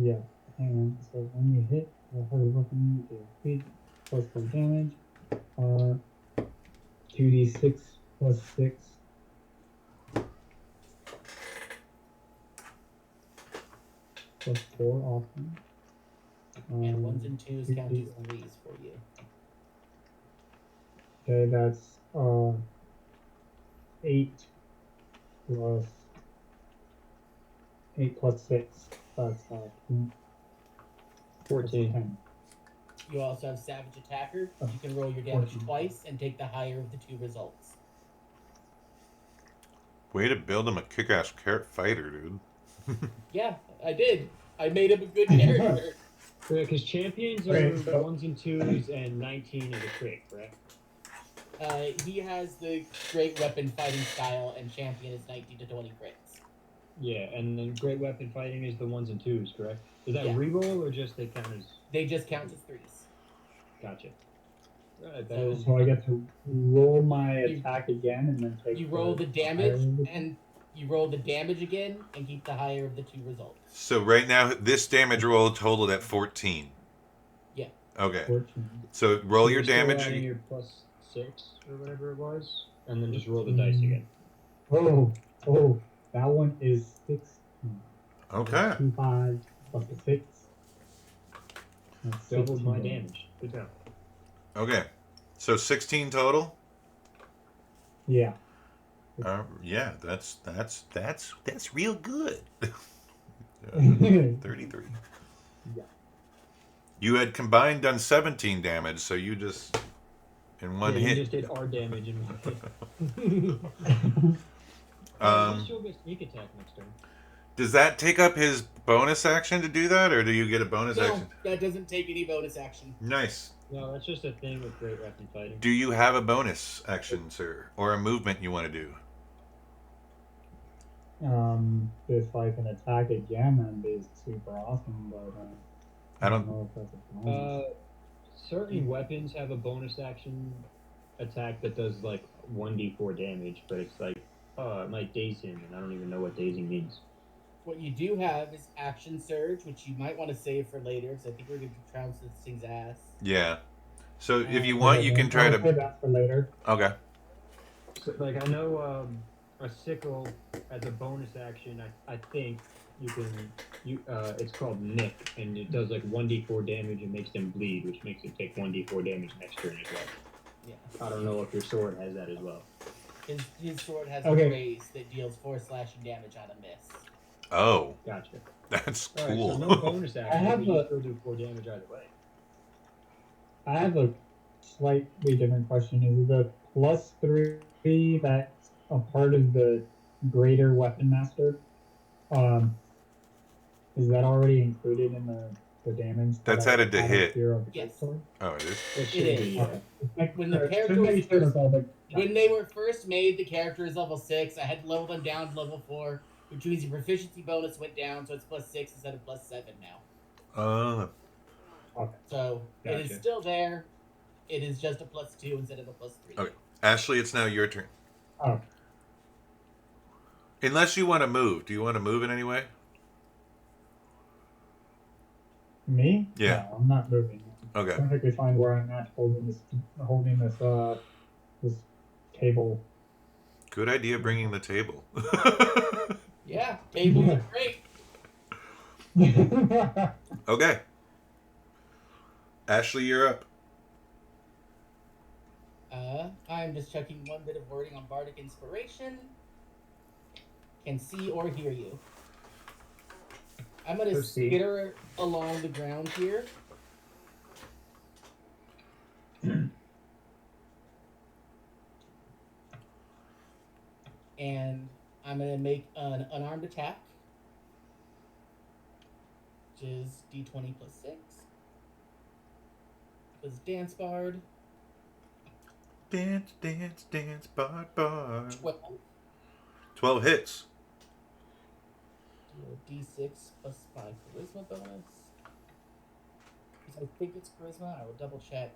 B: Yeah, and so when you hit the heavy weapon, you do 8 plus 4 damage. 2d6 plus 6. Plus 4 often.
D: And 1s and 2s count as 3s for you.
B: Okay, that's 8 plus 8 plus 6. That's
E: 14.
B: 10.
D: You also have Savage Attacker. You can roll your damage twice and take the higher of the 2 results.
A: Way to build him a kick-ass fighter, dude.
D: Yeah, I did. I made him a good character.
E: Yeah, because champions are
B: Okay, so-
E: 1s and 2s and 19 is a crit, correct?
D: He has the great weapon fighting style, and champion is 19 to 20 crits.
E: Yeah, and then great weapon fighting is the 1s and 2s, correct? Is that
D: Yeah.
E: reroll or just they count as...
D: They just count as 3s.
E: Gotcha. Alright, that
D: So-
E: is...
B: So I get to roll my attack again and then take
D: You roll the damage,
B: higher of the-
D: and you roll the damage again, and keep the higher of the 2 results.
A: So right now, this damage roll totaled at 14.
D: Yeah.
A: Okay.
B: 14.
A: So roll your
E: You're still
A: damage.
E: adding your plus 6 or whatever it was, and then just roll the dice again.
B: Oh, that one is 16.
A: Okay.
B: 2 5 plus a 6. That's
E: Doubled my
B: 16.
E: damage. Good job.
A: Okay. So 16 total.
B: Yeah.
A: Yeah, that's real good. 33.
B: Yeah.
A: You had combined done 17 damage, so you just in one
E: yeah,
A: hit.
E: You just did R damage in one hit. You'll get sneak attack next turn.
A: Does that take up his bonus action to do that, or do you get a bonus
D: No,
A: action?
D: that doesn't take any bonus action.
A: Nice.
E: No, that's just a thing with great weapon fighting.
A: Do you have a bonus action, sir, or a movement you want to do?
B: If I can attack again, that'd be super awesome, but
A: I don't-
B: know if that's a bonus.
E: Certain weapons have a bonus action attack that does like 1d4 damage, but it's like, oh, it might daze him, and I don't even know what dazing means.
D: What you do have is Action Surge, which you might want to save for later, because I think we're going to trounce this thing's ass.
A: Yeah. So if you want, you can try
B: I'll save
A: to.
B: that for later.
A: Okay.
E: So, like, I know a sickle as a bonus action, I think it's called Nick, and it does like 1d4 damage and makes them bleed, which makes it take 1d4 damage next turn as well.
D: Yeah.
E: I don't know if your sword has that as well.
D: His sword has
B: Okay.
D: a raise that deals 4 slashing damage on a miss.
A: Oh,
E: Gotcha.
A: that's
E: Alright,
A: cool.
E: so no bonus action,
B: have
E: but you
B: a-
E: still do 4 damage either way.
B: I have a slightly different question. Is it a +3 that a part of the greater weapon master. Is that already included in the damage?
A: That's
B: that I
A: added to
B: added
A: hit.
B: here of the
D: Yes.
B: greatsword?
A: Oh, it is?
E: It should
D: It
E: be,
D: is.
E: yeah.
D: When the character
B: shouldn't
D: was
B: be sure
D: first-
B: about it.
D: When they were first made, the character is level 6. I had to level them down to level 4, which means your proficiency bonus went down, so it's +6 instead of +7 now.
B: Okay.
D: So it is
E: Gotcha.
D: still there. It is just a +2 instead of a +3.
A: Okay. Ashley, it's now your turn.
B: Oh,
A: Unless you want to move. Do you want to move in any way?
B: me?
A: Yeah.
B: No, I'm not moving.
A: Okay.
B: Perfectly fine where I'm at, holding this table.
A: Good idea bringing the table.
D: Yeah, tables are great.
A: Okay. Ashley, you're up.
D: I'm just checking one bit of wording on Bardic Inspiration. Can see or hear you. I'm gonna
E: Proceed.
D: skitter along the ground here. And I'm gonna make an unarmed attack, which is d20 +6. Because Dance Bard.
A: Dance, dance, dance, bar, bar.
D: 12.
A: 12 hits.
D: Do a d6 +5 charisma bonus. Because I think it's charisma. I will double check.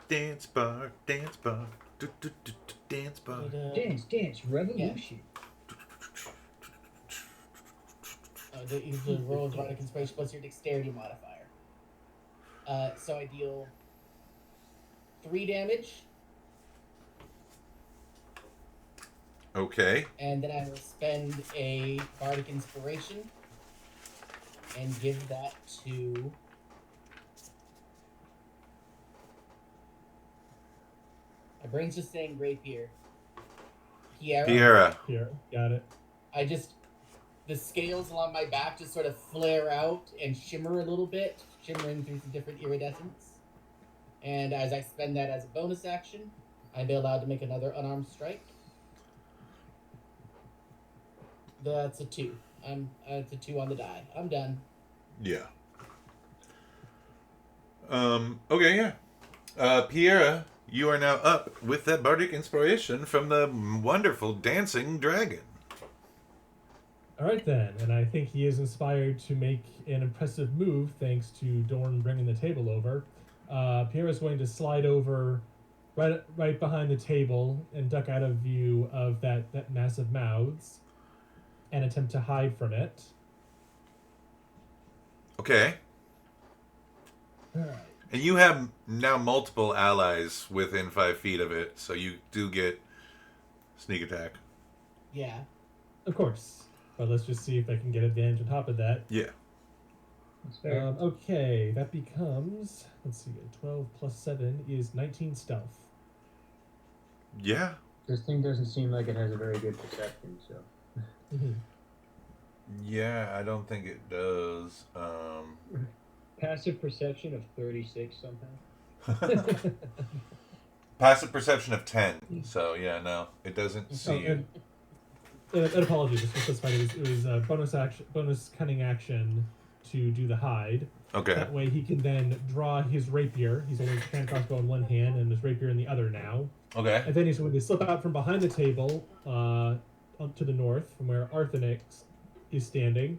A: Dance bar, dance bar. Do, do, do, do, dance bar.
E: Dance, revolution.
D: The roll of Bardic Inspiration plus your dexterity modifier. So I deal 3 damage,
A: Okay.
D: and then I will spend a Bardic Inspiration and give that to my brain's just saying rapier. Pierre.
A: Piera.
C: Here, got it.
D: The scales along my back just sort of flare out and shimmer a little bit, shimmering through some different iridescence. And as I spend that as a bonus action, I'd be allowed to make another unarmed strike. That's a 2. It's a 2 on the die. I'm done.
A: Yeah. Okay, yeah. Piera, you are now up with that bardic inspiration from the wonderful dancing dragon.
C: All right then, and I think he is inspired to make an impressive move thanks to Dorn bringing the table over. Pierre is going to slide over right behind the table and duck out of view of that massive mouths and attempt to hide from it.
A: Okay.
C: All right.
A: And you have now multiple allies within 5 feet of it, so you do get sneak attack.
D: Yeah.
C: Of course. But let's just see if I can get advantage on top of that.
A: Yeah.
E: That's fair.
C: Okay, that becomes, let's see, 12 plus 7 is 19 stealth.
A: Yeah.
E: This thing doesn't seem like it has a very good perception, so.
A: Yeah, I don't think it does.
E: Passive perception of 36 somehow.
A: Passive perception of 10. So, yeah, no. It doesn't see you.
C: And apologies, just to specify, it was a bonus cunning action to do the hide.
A: Okay.
C: That way he can then draw his rapier. He's only hand crossbow in one hand and his rapier in the other now.
A: Okay.
C: And then he's going to slip out from behind the table up to the north from where Arthenix is standing,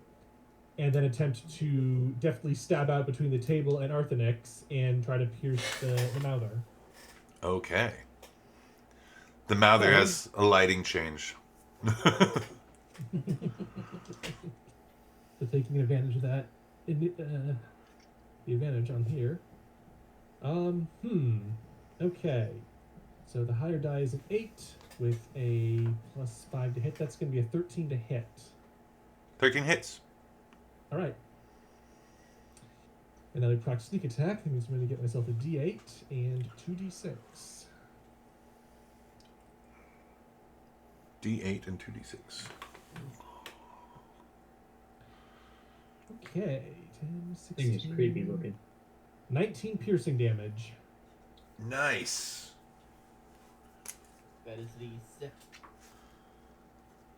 C: and then attempt to deftly stab out between the table and Arthenix and try to pierce the mouther.
A: Okay. The mouther has a lighting change.
C: So taking advantage of that, the advantage on here. Okay. So the higher die is an 8 with a +5 to hit. That's going to be a 13 to hit.
A: 13 hits.
C: All right. And now we proc sneak attack. That means I'm going to get myself a D8 and 2D6.
A: D8 and 2D6.
C: Okay. 10, 16.
E: Thing is creepy looking.
C: 19 piercing damage.
A: Nice.
D: That is the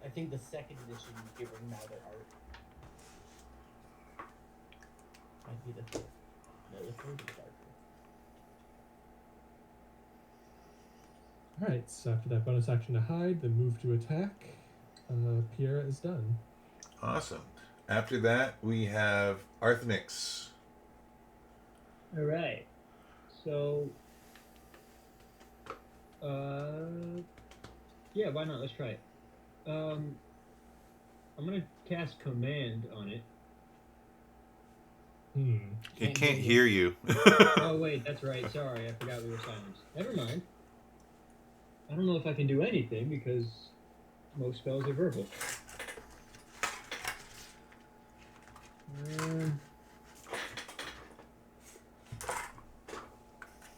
D: I think the second edition Giving Mather art. Might be the third. No, the third is darker.
C: Alright, so after that bonus action to hide, the move to attack, Pierre is done.
A: Awesome. After that, we have Arthnix.
E: All right. So, yeah, why not? Let's try it. I'm gonna cast command on it.
A: It can't hear you.
E: Oh wait, that's right. Sorry, I forgot we were silenced. Never mind. I don't know if I can do anything because most spells are verbal.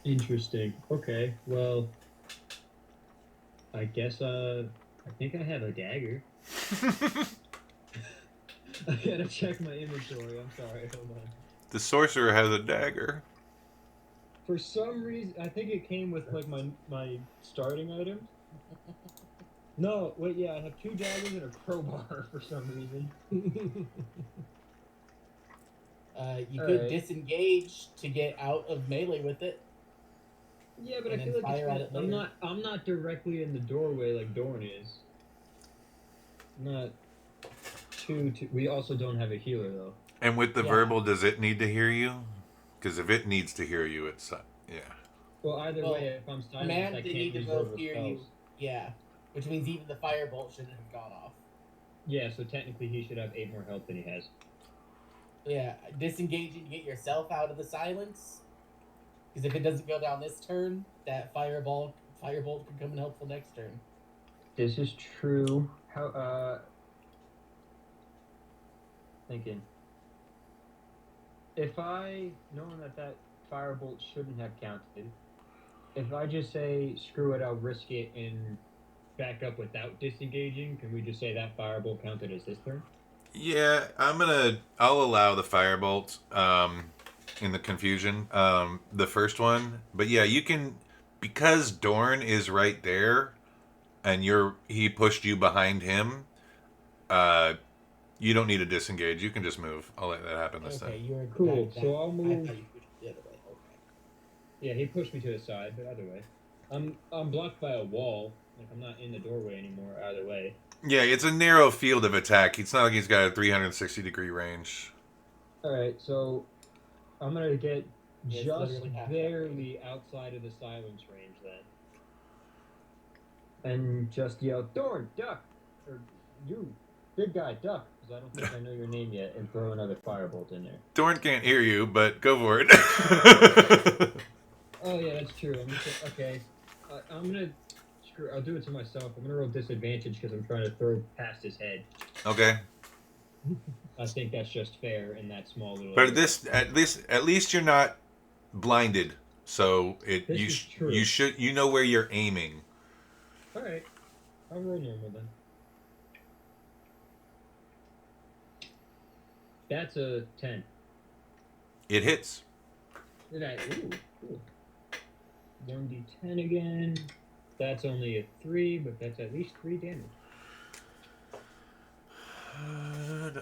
E: Interesting. Okay, well, I guess I think I have a dagger. I gotta check my inventory. I'm sorry. Hold on.
A: The sorcerer has a dagger.
E: For some reason, I think it came with like my starting items. No, wait, yeah, I have 2 daggers and a crowbar for some reason.
D: You could disengage to get out of melee with it.
E: Yeah, but
D: And
E: I
D: then
E: feel like
D: fire at it later.
E: I'm not directly in the doorway like Dorn is. Not too. We also don't have a healer though.
A: And with the
D: Yeah.
A: verbal, does it need to hear you? Because if it needs to hear you, it's yeah.
E: Well, either
D: Well,
E: way, if I'm silenced,
D: Command,
E: I
D: they
E: can't
D: need to
E: use
D: both
E: verbal
D: hear you.
E: spells.
D: Yeah. Which means even the firebolt shouldn't have gone off.
E: Yeah, so technically he should have 8 more health than he has.
D: Yeah, disengaging to get yourself out of the silence. Because if it doesn't go down this turn, that firebolt can come in helpful next turn.
E: This is true. How? Thinking. If knowing that firebolt shouldn't have counted, if I just say screw it, I'll risk it and back up without disengaging, can we just say that firebolt counted as this turn?
A: Yeah, I'll allow the firebolt in the confusion, the first one. But yeah, you can, because Dorn is right there and he pushed you behind him, you don't need to disengage. You can just move. I'll let that happen this
D: Okay,
A: time.
D: you're
E: Cool,
D: that-
E: so I'll
D: I
E: move-
D: thought you pushed the other way. Okay.
E: Yeah, he pushed me to the side, but either way. I'm blocked by a wall. Like, I'm not in the doorway anymore, either way.
A: Yeah, it's a narrow field of attack. It's not like he's got a 360-degree range.
E: Alright, so I'm gonna get
D: Yeah, it's
E: just
D: literally half that
E: barely outside of the silence range then. And just yell, Dorn, duck! Or you, big guy, duck! Because I don't think I know your name yet, and throw another firebolt in there.
A: Dorn can't hear you, but go for it.
E: Oh yeah, that's true. Okay. I'm gonna... I'll do it to myself. I'm gonna roll disadvantage because I'm trying to throw past his head.
A: Okay.
E: I think that's just fair in that small little...
A: But at least you're not blinded, so
E: This is true.
A: you know where you're aiming.
E: Alright. I'll roll normal then. That's a 10.
A: It hits.
E: Ooh, cool. 1d10 again. That's only a 3, but that's at least 3 damage.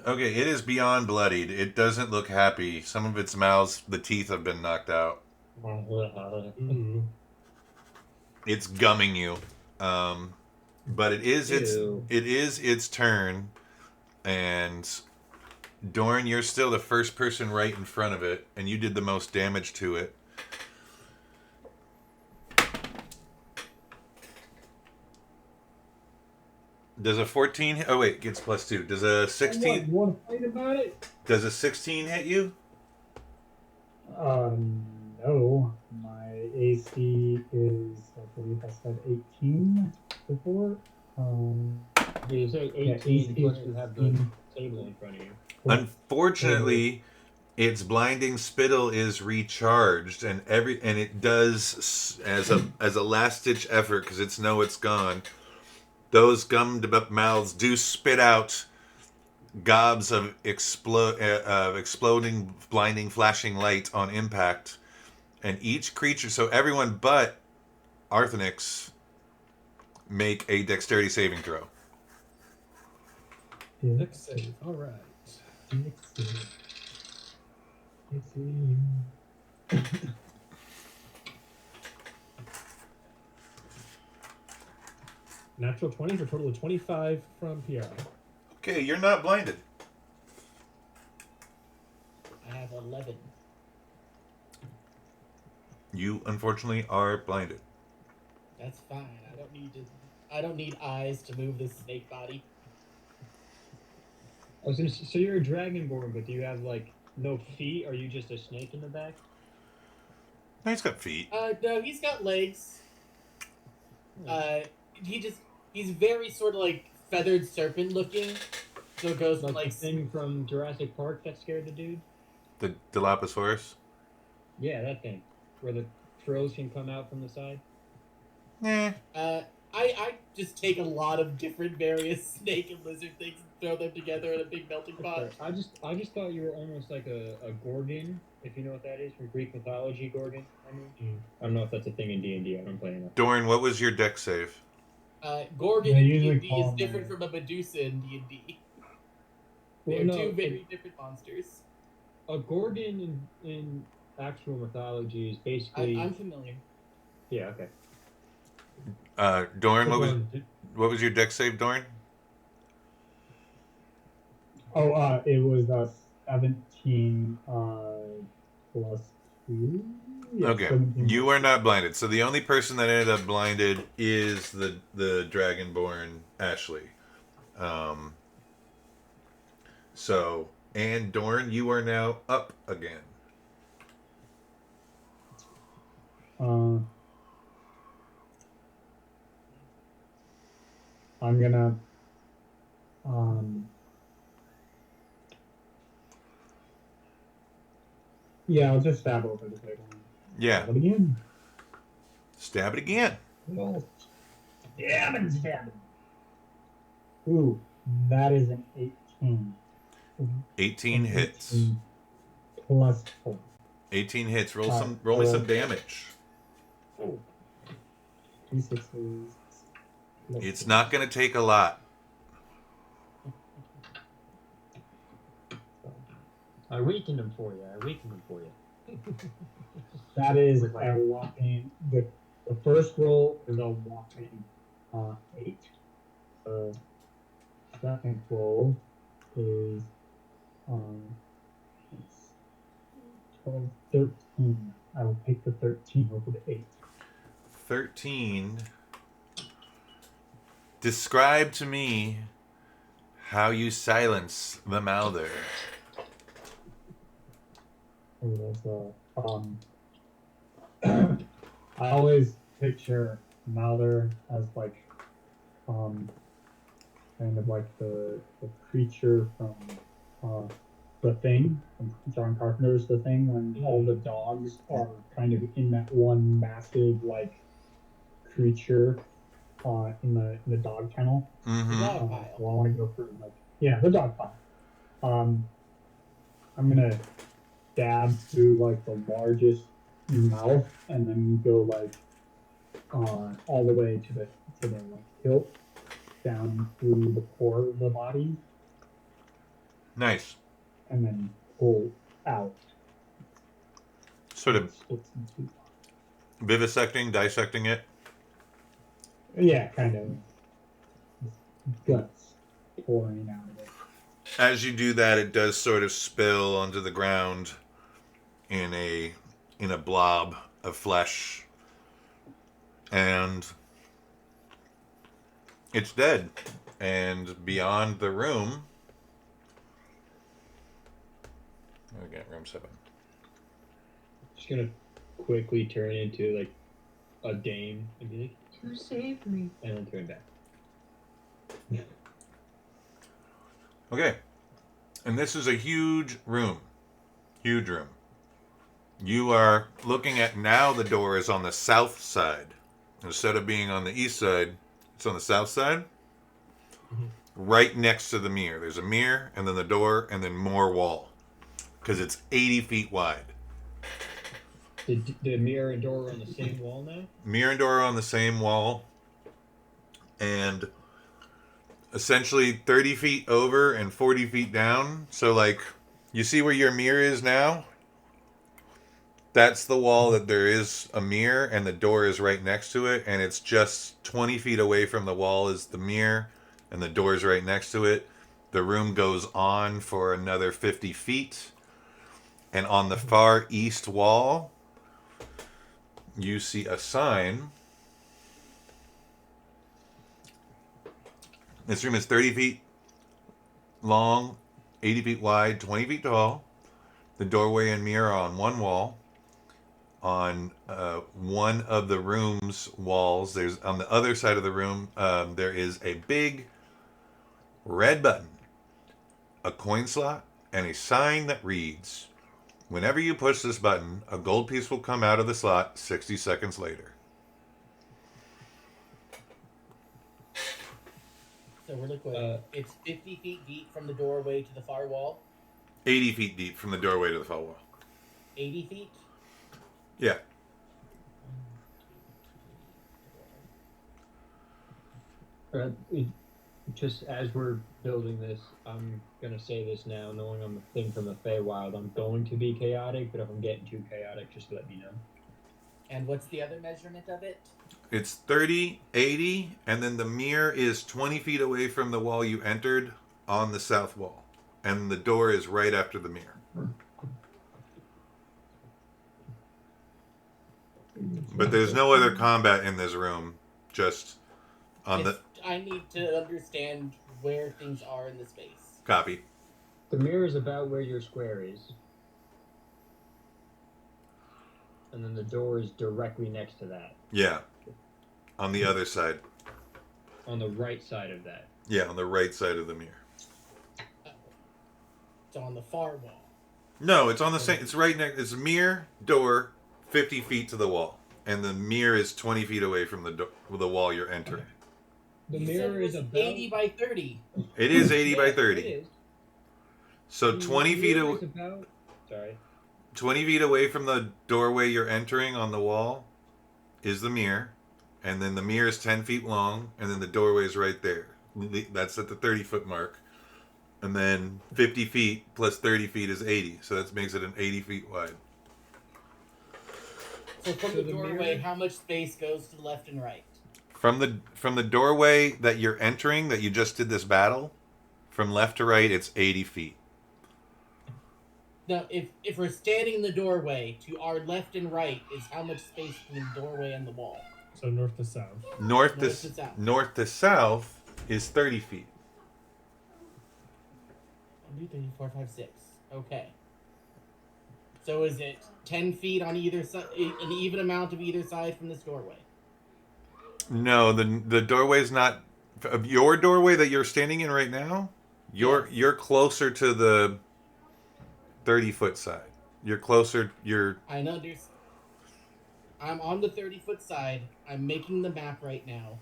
A: Okay, it is beyond bloodied. It doesn't look happy. Some of its mouths, the teeth have been knocked out.
C: Ooh.
A: It's gumming you. But it is
E: Ew.
A: its turn, and Dorn, you're still the first person right in front of it, and you did the most damage to it. Does a 14 hit? Oh wait, it gets +2. Does a 16?
B: You want to fight about it?
A: Does a 16 hit you?
B: No. My AC is, I believe I said 18 before.
E: You say
B: Yeah,
E: 18 plus
B: AC
E: you have the
B: 18.
E: table in front of you.
A: Unfortunately, its blinding spittle is recharged, and it does as a last ditch effort because it's gone. Those gummed up mouths do spit out gobs of exploding, blinding, flashing light on impact, and each creature, so everyone but Arthenix, make a dexterity saving throw.
C: Dex save. All right.
B: Dex save.
C: Natural 20 for a total of 25 from PRI.
A: Okay, you're not blinded.
D: I have 11.
A: You unfortunately are blinded.
D: That's fine. I don't need eyes to move this snake body.
E: I was gonna say, so you're a dragonborn, but do you have like no feet? Or are you just a snake in the back?
A: No, he's got feet.
D: No, he's got legs. He's very sort of like feathered serpent looking. So it goes from
E: Like
D: like
E: the thing from Jurassic Park that scared the dude?
A: The Dilophosaurus.
E: Yeah, that thing. Where the throws can come out from the side?
D: I just take a lot of different various snake and lizard things and throw them together in a big melting pot.
E: Okay. I just thought you were almost like a gorgon, if you know what that is from Greek mythology. Gorgon. I mean, I don't know if that's a thing in D&D. I don't play enough.
A: Doran, what was your dex save?
D: Gorgon
B: They
D: in
B: usually
D: D&D
B: call
D: is
B: them
D: different
B: that.
D: from a Medusa in D&D.
E: Well,
D: They're
E: no,
D: two very different monsters.
E: a gorgon in actual mythology is basically.
D: I'm familiar.
E: Yeah. Okay.
A: Doran,
C: So,
A: what was your dex save, Doran?
B: Oh, it was 17 plus 2. Yeah,
A: Okay,
B: 17.
A: you are not blinded. So the only person that ended up blinded is the Dragonborn Ashley. And Dorn, you are now up again.
B: I'm gonna yeah, I'll just stab over the big one.
A: Yeah,
B: Stab it again.
A: stab it again.
B: Well, stab it. Ooh, that is an 18.
A: 18 hits.
B: 18 plus 4.
A: 18 hits. Roll
B: Alright,
A: me
B: so-
A: some damage.
B: 2 6s.
A: It's not going to take a lot.
E: I weakened him for you.
B: That is a whopping. The first roll is a whopping 8. The second roll is 12, 13. I will take the 13 over the 8.
A: 13. Describe to me how you silence the Mouther.
B: I always picture Mouther as like kind of like the creature from The Thing, from John Carpenter's The Thing, when all the dogs are kind of in that one massive like creature in the dog kennel.
A: Mm-hmm.
D: Dog pile.
B: Well, I want to go for like the dog pile. I'm gonna stab through like the largest mouth and then go like all the way to the like hilt down through the core of the body
A: Nice.
B: and then pull out.
A: Sort of
B: Splits in two.
A: vivisecting, dissecting it.
B: Yeah, kind of. Guts pouring out of it.
A: As you do that, it does sort of spill onto the ground in a blob of flesh, and it's dead. And beyond the room, again, room 7.
E: Just gonna quickly turn into like a dame and be like, "You saved me," and then turn back.
A: Okay, and this is a huge room. Huge room. You are looking at now. The door is on the south side instead of being on the east side. It's on the south side.
C: Mhm.
A: right next to the mirror. There's a mirror, and then the door, and then more wall. Because it's 80 feet wide.
E: The mirror and door are on the same wall now?
A: Mirror and door are on the same wall. And essentially 30 feet over and 40 feet down. So, like, you see where your mirror is now? That's the wall that there is a mirror, and the door is right next to it. And it's just 20 feet away from the wall is the mirror, and the door is right next to it. The room goes on for another 50 feet. And on the far east wall, you see a sign. This room is 30 feet long, 80 feet wide, 20 feet tall. The doorway and mirror are on one wall. On one of the room's walls, there's on the other side of the room, there is a big red button, a coin slot, and a sign that reads, "Whenever you push this button, a gold piece will come out of the slot 60 seconds later."
D: So really quick, it's 50 feet deep from the doorway to the far wall.
A: 80 feet deep from the doorway to the far wall.
D: 80 feet.
A: Yeah.
E: Just as we're building this, I'm gonna say this now, knowing I'm a thing from the Feywild. I'm going to be chaotic, but if I'm getting too chaotic, just let me know.
D: And what's the other measurement of it?
A: It's 30, 80, and then the mirror is 20 feet away from the wall you entered on the south wall. And the door is right after the mirror. But there's no other combat in this room, just on the...
D: I need to understand where things are in the space.
A: Copy.
E: The mirror is about where your square is. And then the door is directly next to that.
A: Yeah. On the other side.
E: On the right side of that.
A: Yeah, on the right side of the mirror.
D: So on the far wall.
A: No, it's on the same... It's right next... It's mirror, door, 50 feet to the wall. And the mirror is 20 feet away from the wall you're entering.
E: The
D: You
E: mirror
D: said it
E: is
D: was
E: about
D: 80 by 30.
A: It is 80 by 30.
E: It is.
A: So
E: The
A: 20 feet
E: mirror
A: away...
E: is about... Sorry.
A: 20 feet away from the doorway you're entering on the wall is the mirror. And then the mirror is 10 feet long. And then the doorway is right there. That's at the 30-foot mark. And then 50 feet plus 30 feet is 80. So that makes it an 80 feet wide.
D: So from the doorway, how much space goes to the left and right?
A: From the doorway that you're entering, that you just did this battle, from left to right, it's 80 feet.
D: Now, if we're standing in the doorway, to our left and right is how much space between the doorway and the wall?
C: So north to south.
A: North
D: to south.
A: North to south is 30 feet.
D: 1, 2, 3, 4, 5, 6. Okay. So is it 10 feet on either side, an even amount of either side from this doorway?
A: No, the doorway's not... Of your doorway that you're standing in right now, you're closer to the 30-foot side. You're closer...
D: I know I'm on the 30-foot side. I'm making the map right now.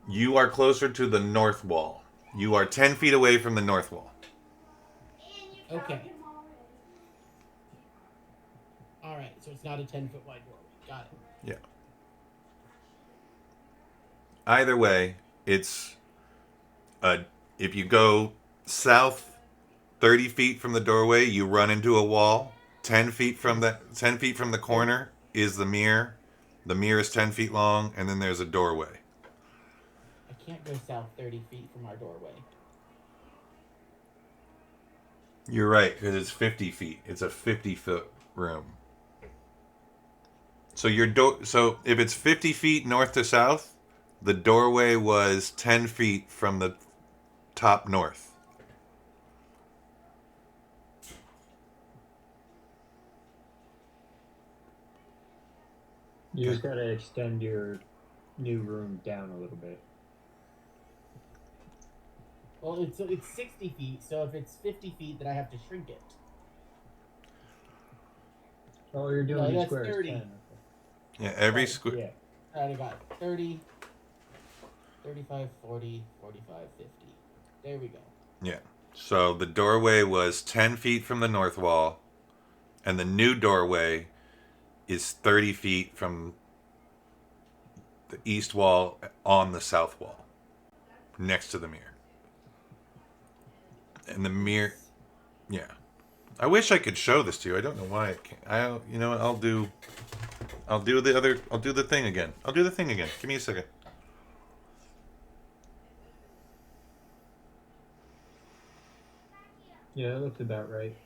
A: You are closer to the north wall. You are 10 feet away from the north wall.
D: Okay. Alright, so it's not a 10-foot wide doorway. Got it.
A: Yeah. Either way, it's... if you go south 30 feet from the doorway, you run into a wall. 10 feet from the corner is the mirror. The mirror is 10 feet long, and then there's a doorway.
D: I can't go south 30 feet from our doorway.
A: You're right, because it's 50 feet. It's a 50-foot room. So so if it's 50 feet north to south, the doorway was 10 feet from the top north.
E: You just gotta extend your new room down a little bit.
D: Well, it's 60 feet, so if it's 50 feet, then I have to shrink it.
E: Oh, you're doing
D: No,
E: these
D: that's
E: squares.
D: 30.
E: 10.
A: Yeah, every
D: Right.
A: square.
E: Yeah.
D: Alright, I got 30. 35, 40, 45, 50. There we go.
A: Yeah. So the doorway was 10 feet from the north wall, and the new doorway is 30 feet from the east wall on the south wall, next to the mirror. And the mirror, yeah. I wish I could show this to you. I don't know why it can't. You know what? I'll do the thing again. I'll do the thing again. Give me a second.
E: Yeah, that looks about right.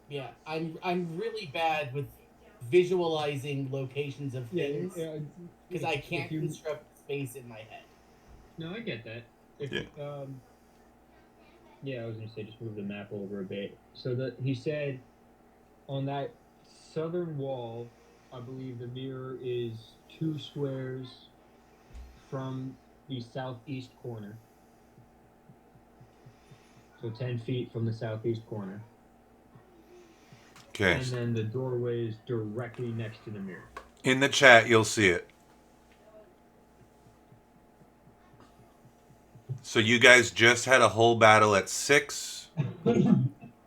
D: Yeah, I'm really bad with visualizing locations of things because I can't construct space in my head.
E: No, I get that.
A: Yeah.
E: Yeah, I was gonna say just move the map over a bit. So he said on that southern wall, I believe the mirror is 2 squares from the southeast corner. So 10 feet from the southeast corner.
A: Okay.
E: And then the doorway is directly next to the mirror.
A: In the chat, you'll see it. So you guys just had a whole battle at 6.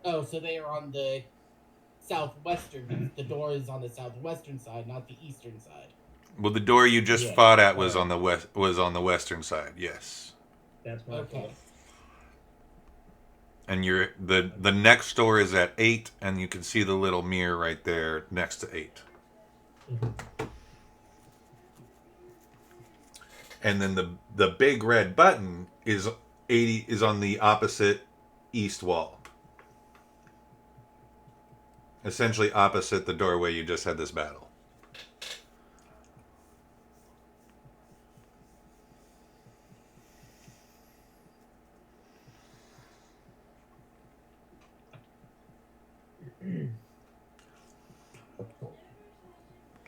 D: Oh, so they are on the southwestern. The door is on the southwestern side, not the eastern side.
A: Well, the door you just
E: Yeah.
A: fought at was on the western side. Yes.
E: That's my
D: Okay.
E: fault.
A: And the next door is at 8, and you can see the little mirror right there next to 8. And then the big red button is on the opposite east wall. Essentially opposite the doorway you just had this battle.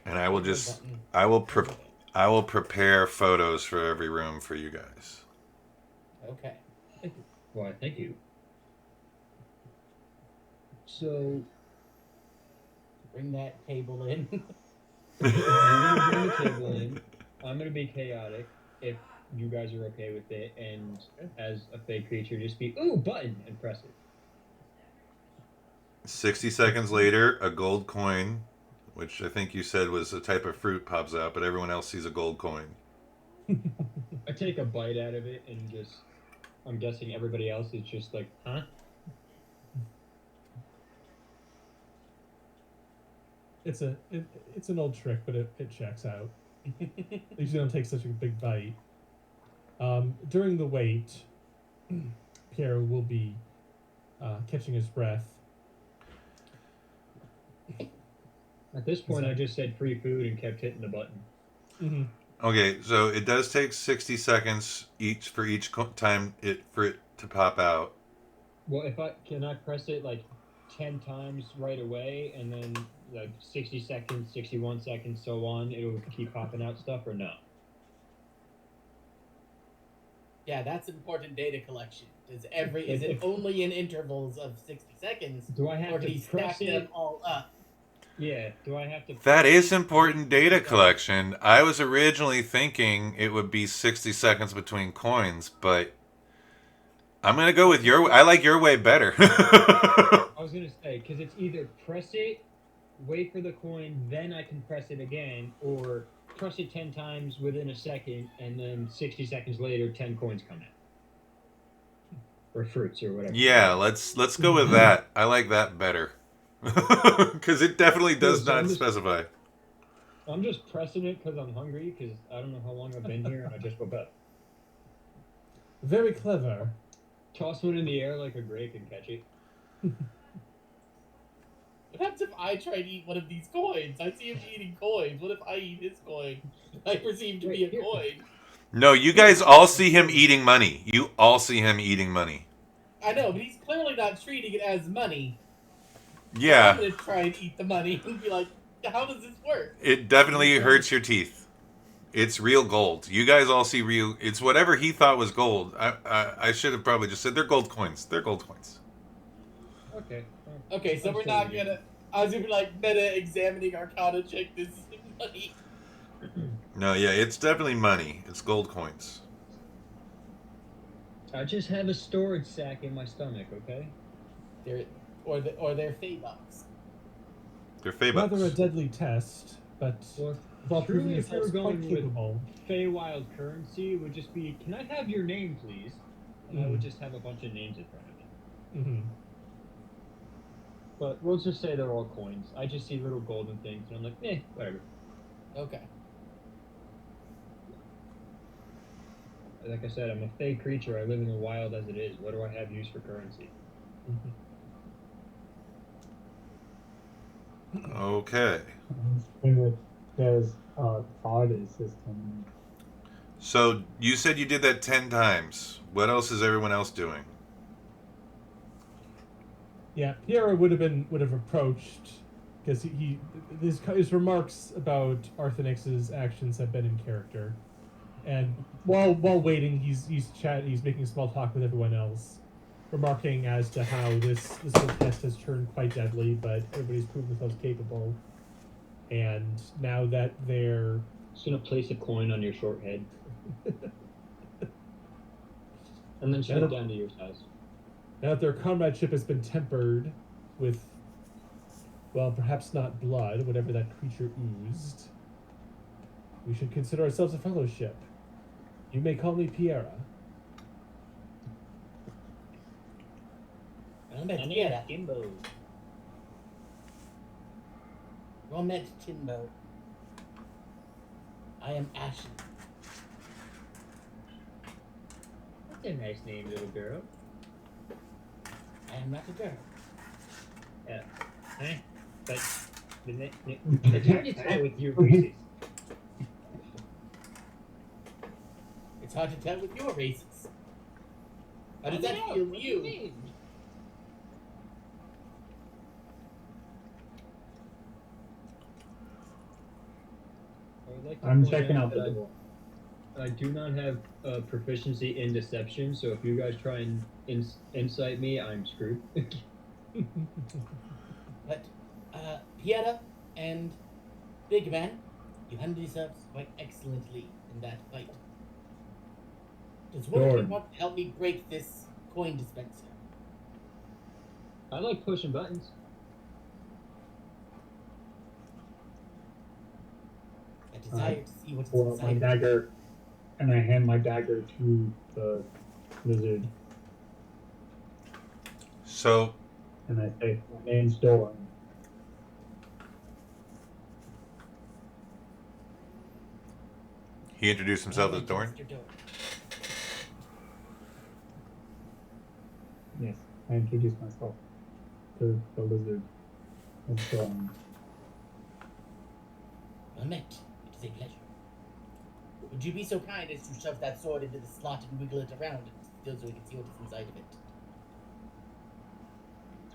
A: And I will prepare photos for every room for you guys.
D: Okay.
E: Why, thank you. So,
D: Bring that table in.
E: you're gonna bring the table in. I'm gonna be chaotic if you guys are okay with it, and as a fake creature, just be ooh button and press it.
A: 60 seconds later, a gold coin, which I think you said was a type of fruit, pops out, but everyone else sees a gold coin.
E: I take a bite out of it and I'm guessing everybody else is just like, huh?
C: It's an old trick, but it checks out. They usually don't take such a big bite. During the wait, Pierre will be catching his breath.
E: At this point, I just said free food and kept hitting the button.
C: Mm-hmm.
A: Okay, so it does take 60 seconds for each time for it to pop out.
E: Well, can I press it like 10 times right away, and then like 60 seconds, 61 seconds, so on, it'll keep popping out stuff, or no?
D: Yeah, that's important data collection. Is it only in intervals of 60 seconds?
E: Do I have
D: or do
E: to
D: you
E: press
D: stack
E: it?
D: them all up?
E: Yeah, do I have to...
A: That is important data collection. I was originally thinking it would be 60 seconds between coins, but I'm going to go with I like your way better.
E: I was going to say, because it's either press it, wait for the coin, then I can press it again, or press it 10 times within a second, and then 60 seconds later, 10 coins come out. Or fruits, or whatever.
A: Yeah, let's go with that. I like that better. Because it definitely does not specify.
E: I'm just pressing it because I'm hungry, because I don't know how long I've been here, and I just woke up.
C: Very clever.
E: Toss one in the air like a grape and catch it.
D: What happens if I try to eat one of these coins? I see him eating coins. What if I eat his coin? I perceive to be a coin.
A: No, you guys all see him eating money. You all see him eating money.
D: I know, but he's clearly not treating it as money.
A: Yeah.
D: I'm gonna try and eat the money and be like, how does this work?
A: It definitely hurts your teeth. It's real gold. You guys all see real... It's whatever he thought was gold. I should have probably just said they're gold coins. They're gold coins.
E: Okay.
D: Okay, so we're not gonna... I was gonna be like, meta-examining Arcana check this money.
A: No, yeah, it's definitely money. It's gold coins.
E: I just have a storage sack in my stomach, okay?
D: Or their fey bucks.
A: They're Feybucks.
C: Rather a deadly test, but
E: Well,
C: while proving
E: truly, if we were
C: yourselves quite
E: going with
C: capable.
E: Feywild currency, it would just be, can I have your name, please? And I would
C: Mhm.
E: just have a bunch of names in front of me.
C: Mm-hmm.
E: But we'll just say they're all coins. I just see little golden things, and I'm like, whatever.
D: Okay.
E: Like I said, I'm a fey creature. I live in the wild as it is. What do I have used for currency?
A: Okay.
B: There's a barter system.
A: So you said you did that 10 times. What else is everyone else doing?
C: Yeah, Piera would have approached because his remarks about Arthenix's actions have been in character, and while waiting, he's making small talk with everyone else, remarking as to how this little test has turned quite deadly, but everybody's proven themselves capable, and now that they're
E: Just gonna place a coin on your short head, and then shrink down to your size.
C: now that their comradeship has been tempered with, well, perhaps not blood, whatever that creature oozed, we should consider ourselves a fellowship. You may call me Piera.
D: I met Piera. Timbo. I met Timbo. I am Ashen.
E: That's a nice name, little girl.
D: I am not a girl.
E: But it's hard to tell with your races.
D: It's hard to tell with your races. How does that feel to you?
B: I'm checking out the door.
E: I do not have proficiency in deception, so if you guys try and incite me, I'm screwed.
D: But, Piera and Big Man, you handled yourselves quite excellently in that fight. Does one of you want to help me break this coin dispenser?
E: I like pushing buttons.
D: I desire to see what's
B: Pull out
D: inside
B: my
D: of it.
B: dagger, and I hand my dagger to the lizard,
A: So
B: and I say, "My name's Doran."
A: he introduced himself as Dorn.
D: Mr. Dorn.
B: Yes, I introduce myself to the lizard as Doran.
D: Well met. It is a pleasure. Would you be so kind as to shove that sword into the slot and wiggle it around so we can see what's inside of it?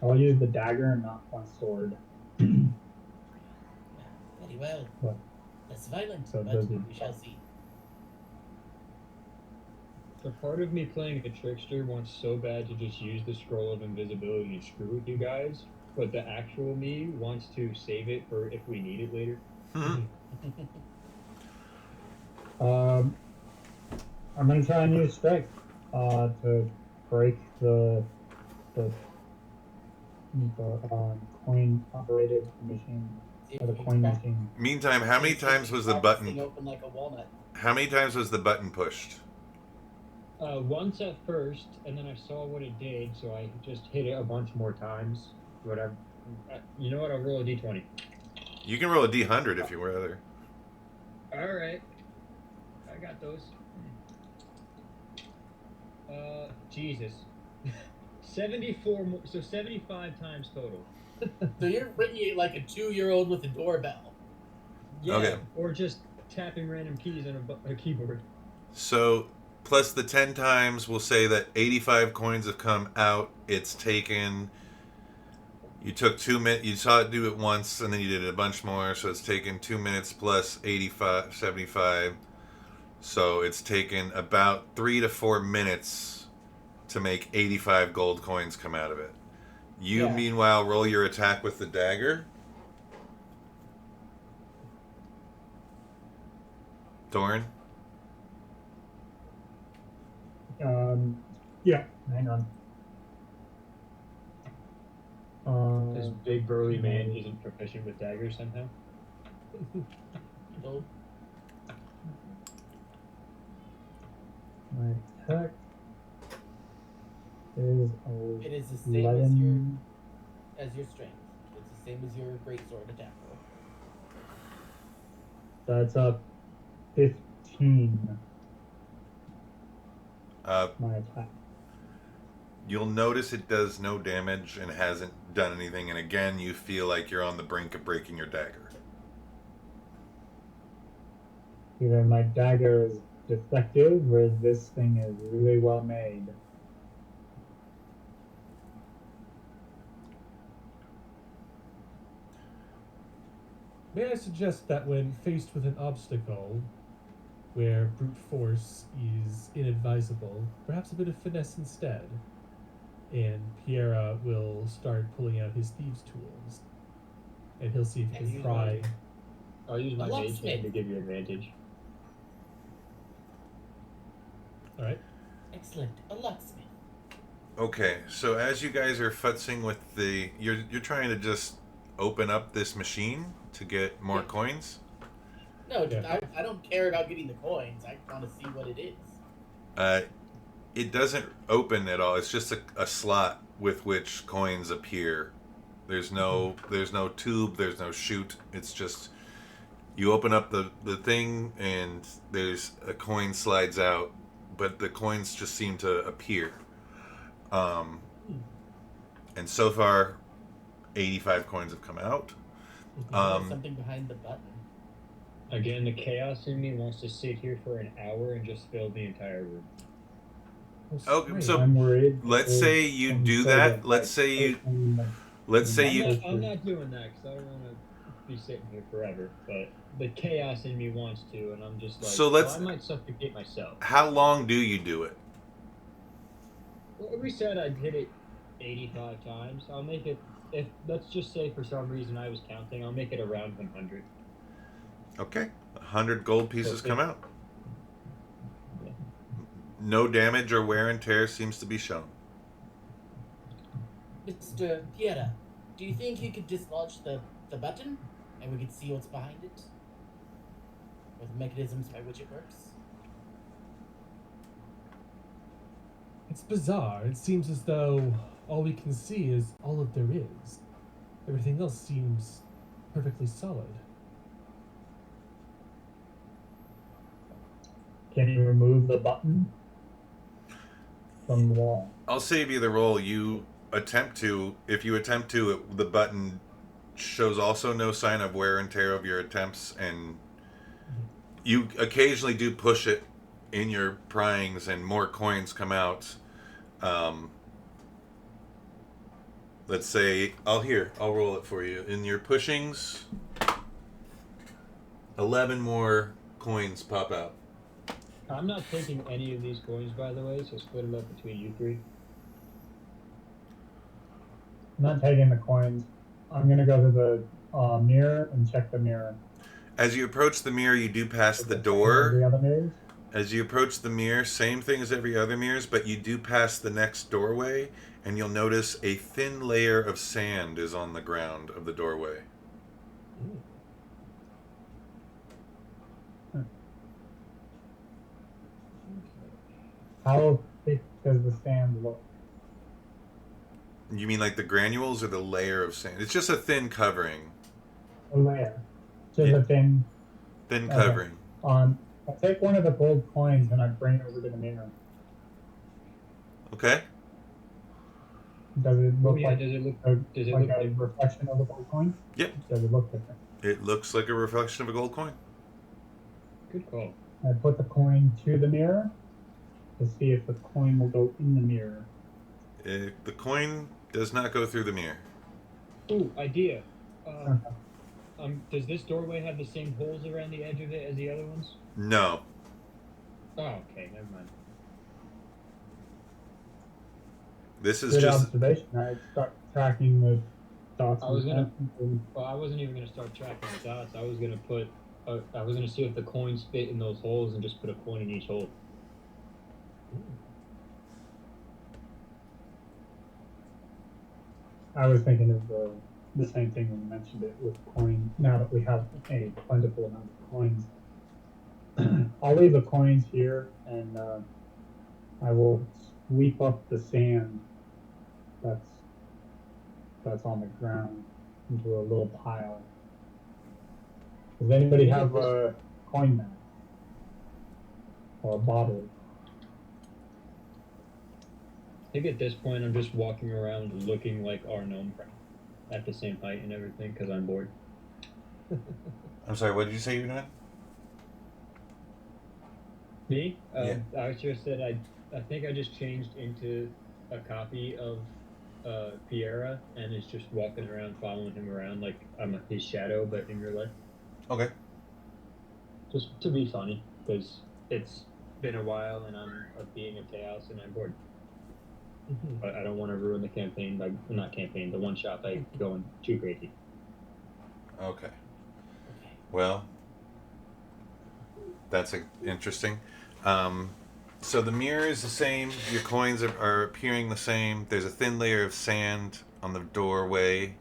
B: I'll use the dagger and not my sword.
D: Very well.
B: What?
D: Less violent,
B: So
D: but
B: does it-
D: we shall see.
E: A part of me playing a trickster wants so bad to just use the scroll of invisibility and screw with you guys, but the actual me wants to save it for if we need it later.
B: I'm gonna try and use strength to break the coin operated machine,
D: See if
B: or the
D: we can
B: coin
D: crack-
B: machine.
A: Meantime, how many
D: see if we
A: times
D: can
A: was the
D: crack this thing
A: button?
D: open like a walnut?
A: How many times was the button pushed?
E: Once at first, and then I saw what it did, so I just hit it a bunch more times. Whatever. You know what? I'll roll a d20.
A: You can roll a d100 if you rather.
E: All right. I got those. Jesus. 74 more, so 75 times total.
D: So you're ringing it like a 2-year-old with a doorbell.
E: Yeah,
A: Okay.
E: or just tapping random keys on a keyboard.
A: So, plus the 10 times, we'll say that 85 coins have come out. It's taken. You took 2 minutes. You saw it do it once, and then you did it a bunch more. So it's taken 2 minutes plus 85, 75. So it's taken about 3 to 4 minutes to make 85 gold coins come out of it. You,
D: Yeah.
A: meanwhile, roll your attack with the dagger. Dorn?
B: Yeah, hang on.
E: This big burly man isn't proficient with daggers somehow.
D: Nope.
B: My attack is
D: It is the same
B: 11.
D: as your strength. It's the same as your greatsword attack roll.
B: That's up 15. My attack.
A: You'll notice it does no damage and hasn't done anything, and again, you feel like you're on the brink of breaking your dagger.
B: Either my dagger is defective or this thing is really well made.
C: May I suggest that when faced with an obstacle where brute force is inadvisable, perhaps a bit of finesse instead? And Piera will start pulling out his thieves' tools. And he'll see if he can pry.
E: I'll use my
D: A
E: mage
D: locksmith.
E: hand to give you advantage.
C: Alright.
D: Excellent. A locksmith.
A: Okay, so as you guys are futzing with the, you're trying to just open up this machine to get more coins.
D: No,
C: Yeah.
D: I don't care about getting the coins. I want to see what it is.
A: It doesn't open at all. It's just a slot with which coins appear. There's no tube. There's no chute. It's just you open up the thing and there's a coin slides out, but the coins just seem to appear. And so far, 85 coins have come out.
D: There's something behind the button.
E: Again, the chaos in me wants to sit here for an hour and just fill the entire room.
A: Okay, so
B: I'm worried.
A: let's say you do that. Let's say you.
E: I'm not doing that because I don't want to be sitting here forever. But the chaos in me wants to, and I'm just like,
A: So let's-
E: I might suffocate myself.
A: How long do you do it?
E: Well, we said I'd hit it 85 times. I'll make it. If let's just say for some reason I was counting, I'll make it around 100.
A: Okay, 100 gold pieces
E: Okay.
A: come out.
E: Yeah.
A: No damage or wear and tear seems to be shown.
D: Mr. Piera, do you think you could dislodge the button and we could see what's behind it? Or the mechanisms by which it works?
C: It's bizarre. It seems as though all we can see is all that there is. Everything else seems perfectly solid.
B: Can you remove the button from the wall?
A: I'll save you the roll. You attempt to. If you attempt to, the button shows also no sign of wear and tear of your attempts, and you occasionally do push it in your pryings, and more coins come out. Let's say I'll roll it for you. In your pushings, 11 more coins pop out.
E: I'm not taking any of these coins, by the way, so split them up between you three.
B: I'm not taking the coins. I'm gonna go to the mirror and check the mirror.
A: As you approach the mirror, you do pass the
B: The
A: door.
B: other mirrors.
A: As you approach the mirror, same thing as every other mirrors, but you do pass the next doorway, and you'll notice a thin layer of sand is on the ground of the doorway.
B: How thick does the sand look?
A: You mean like the granules or the layer of sand? It's just a thin covering.
B: A layer. Just
A: Yeah.
B: a thin.
A: Thin
B: Okay.
A: covering.
B: I take one of the gold coins and I bring it over to the mirror.
A: Okay?
B: Does it
E: Oh
B: look
E: yeah,
B: like
E: does it look?
B: a,
E: Does it
B: like
E: look
B: a
E: like?
B: reflection of the gold coin?
A: Yep.
B: Does it look different?
A: It looks like a reflection of a gold coin.
E: Good call.
B: I put the coin to the mirror to see if the coin will go in the mirror.
A: The coin does not go through the mirror.
E: Ooh, idea.
B: Okay.
E: Does this doorway have the same holes around the edge of it as the other ones?
A: No.
E: Oh, okay, never mind.
A: This is
B: Good
A: just...
B: observation. I start tracking the dots.
E: I was gonna-
B: and-
E: Well, I wasn't even gonna start tracking the dots. I was gonna put. I was gonna see if the coins fit in those holes and just put a coin in each hole.
B: I was thinking of the same thing when you mentioned it with coin. Now that we have a plentiful amount of coins, I'll leave the coins here, and I will sweep up the sand that's on the ground into a little pile. Does anybody have a coin map or a bottle?
E: I think at this point I'm just walking around looking like our gnome friend at the same height and everything because I'm bored.
A: I'm sorry, what did you say you were doing?
E: Me?
A: Yeah.
E: I just said I think I just changed into a copy of Piera and is just walking around following him around like I'm his shadow but in real life.
A: Okay.
E: Just to be funny because it's been a while and I'm being a chaos and I'm bored. But I don't want to ruin the campaign by the one shot by going too crazy.
A: Okay. Well, that's interesting. So the mirror is the same. Your coins are appearing the same. There's a thin layer of sand on the doorway.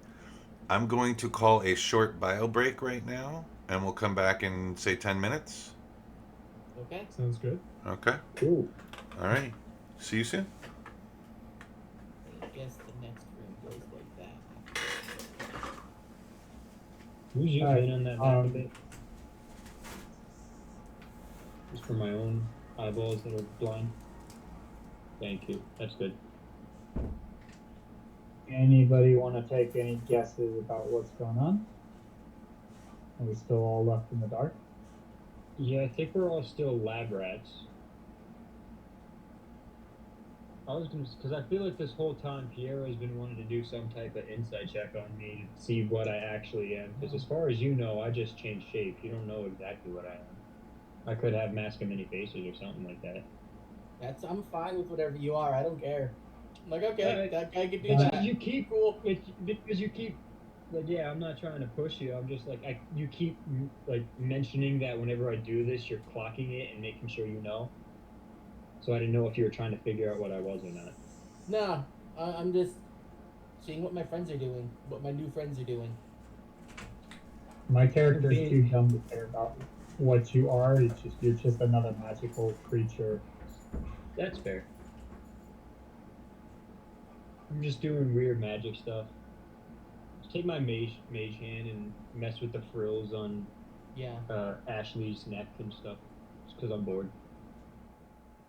A: I'm going to call a short bio break right now, and we'll come back in, say, 10 minutes.
D: Okay.
C: Sounds good.
A: Okay.
E: Cool.
A: All right. See you soon.
D: I guess the next room goes like that.
E: Who's you
B: Alright,
E: in on that map a bit? Just for my own eyeballs that are blind. Thank you. That's good.
B: Anybody want to take any guesses about what's going on? Are we still all left in the dark?
E: Yeah, I think we're all still lab rats. I was gonna, because I feel like this whole time Piero has been wanting to do some type of insight check on me to see what I actually am. Because as far as you know, I just changed shape. You don't know exactly what I am. I could have mask of many faces or something like that.
D: I'm fine with whatever you are. I don't care. I'm like, okay,
E: Alright.
D: that guy can do
E: Because
D: that.
E: you keep
D: Cool.
E: because you keep like, yeah, I'm not trying to push you. I'm just like you keep like mentioning that whenever I do this, you're clocking it and making sure you know. So I didn't know if you were trying to figure out what I was or not.
D: No, I'm just seeing what my friends are doing, what my new friends are doing.
B: My character is too dumb to care about what you are. You're just another magical creature.
E: That's fair. I'm just doing weird magic stuff. Just take my mage hand and mess with the frills on Ashley's neck and stuff. Just because I'm bored.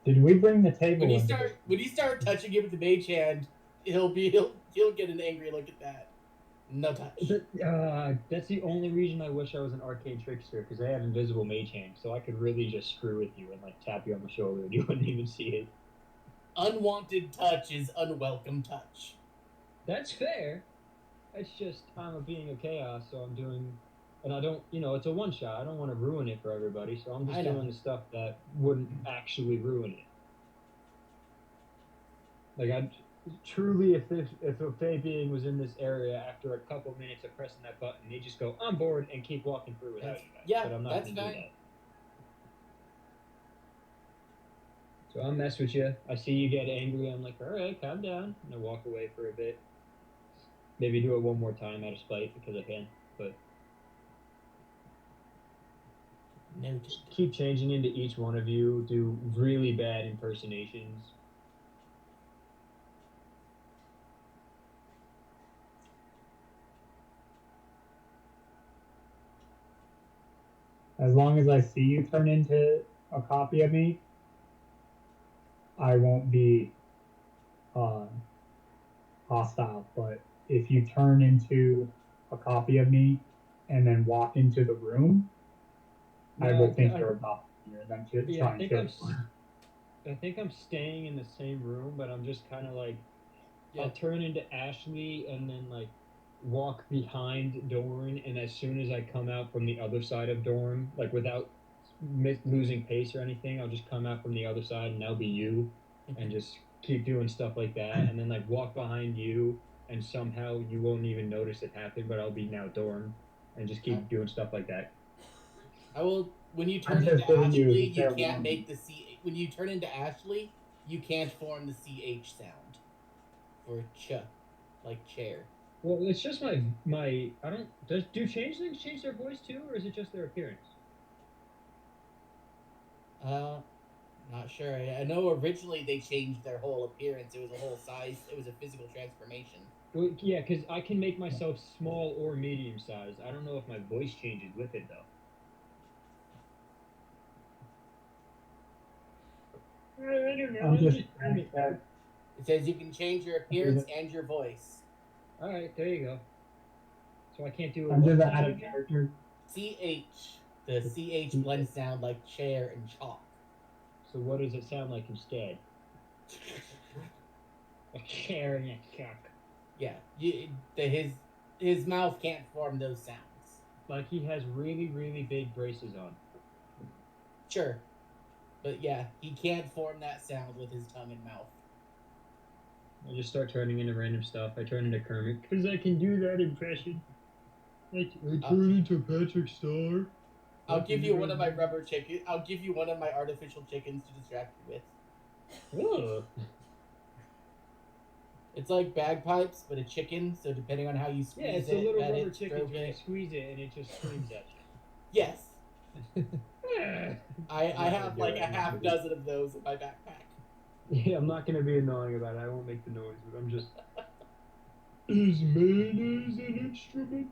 B: Did we bring the table?
D: When you start touching it with the mage hand, he'll get an angry look at that. No touch.
E: That's the only reason I wish I was an arcane trickster, because I have invisible mage hand, so I could really just screw with you and like tap you on the shoulder and you wouldn't even see it.
D: Unwanted touch is unwelcome touch.
E: That's fair. It's just I'm a being of chaos, so I'm doing, and I don't, it's a one shot. I don't want to ruin it for everybody, so I'm just doing the stuff that wouldn't actually ruin it. Like I truly, if a Fey being was in this area after a couple minutes of pressing that button, they just go, I'm bored, and keep walking through without you guys.
D: Yeah,
E: but I'm not
D: that's
E: gonna
D: fine.
E: do that. So I'll mess with you. I see you get angry. I'm like, all right, calm down. And I walk away for a bit. Maybe do it one more time out of spite because I can. But just keep changing into each one of you. Do really bad impersonations.
B: As long as I see you turn into a copy of me, I won't be hostile. But if you turn into a copy of me and then walk into the room, I will think you're a copy and then try and kill you.
E: I think I'm staying in the same room, but I'm just kind of like, I'll turn into Ashley and then like walk behind Dorn, and as soon as I come out from the other side of Dorn, like without losing pace or anything, I'll just come out from the other side and I'll be you, and just keep doing stuff like that, and then like walk behind you, and somehow you won't even notice it happened, but I'll be now Dorn, and just keep doing stuff like that.
D: I will. When you turn into Ashley, you can't make the C. When you turn into Ashley, you can't form the CH sound for ch, like chair.
E: Well, it's just my. I don't. Do changelings change their voice too, or is it just their appearance?
D: Not sure. I know originally they changed their whole appearance. It was a whole size. It was a physical transformation.
E: Well, yeah, because I can make myself small or medium sized. I don't know if my voice changes with it though. I don't know.
B: I'm just
D: It says you can change your appearance and your voice.
E: All right, there you go. So I can't do.
B: I'm just out of character.
D: CH. The CH blends sound like chair and chalk.
E: So what does it sound like instead? A chair and a chuck.
D: Yeah, his mouth can't form those sounds.
E: Like he has really, really big braces on.
D: Sure, but yeah, he can't form that sound with his tongue and mouth.
E: I just start turning into random stuff. I turn into Kermit because I can do that impression. I turn into Patrick Star.
D: I'll give you one of my rubber chicken. I'll give you one of my artificial chickens to distract you with.
E: Oh.
D: It's like bagpipes, but a chicken. So depending on how you squeeze
E: Yeah, it's a little
D: let
E: rubber
D: it,
E: chicken.
D: stroke
E: You
D: it.
E: squeeze it and it just screams at
D: Yes,
E: you.
D: I have like a half dozen of those in my backpack.
E: Yeah, I'm not gonna be annoying about it. I won't make the noise, but I'm just. Is mayonnaise an instrument?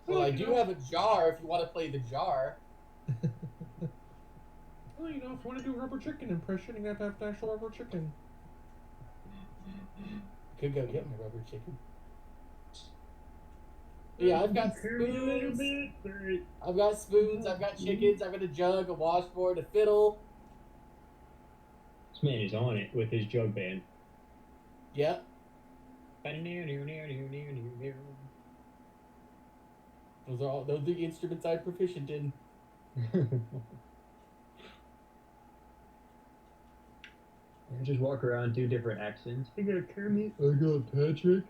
D: Well, I do have a jar if you want to play the jar.
C: Well, if you want to do a rubber chicken impression, you have to have an actual rubber chicken.
D: Could go get my rubber chicken. Yeah, I've got spoons. I've got spoons. I've got chickens. I've got a jug, a washboard, a fiddle.
E: This man is on it with his jug band.
D: Yep. Those are the instruments I'm proficient in.
E: I just walk around, do different accents. I got Kermit. I got Patrick.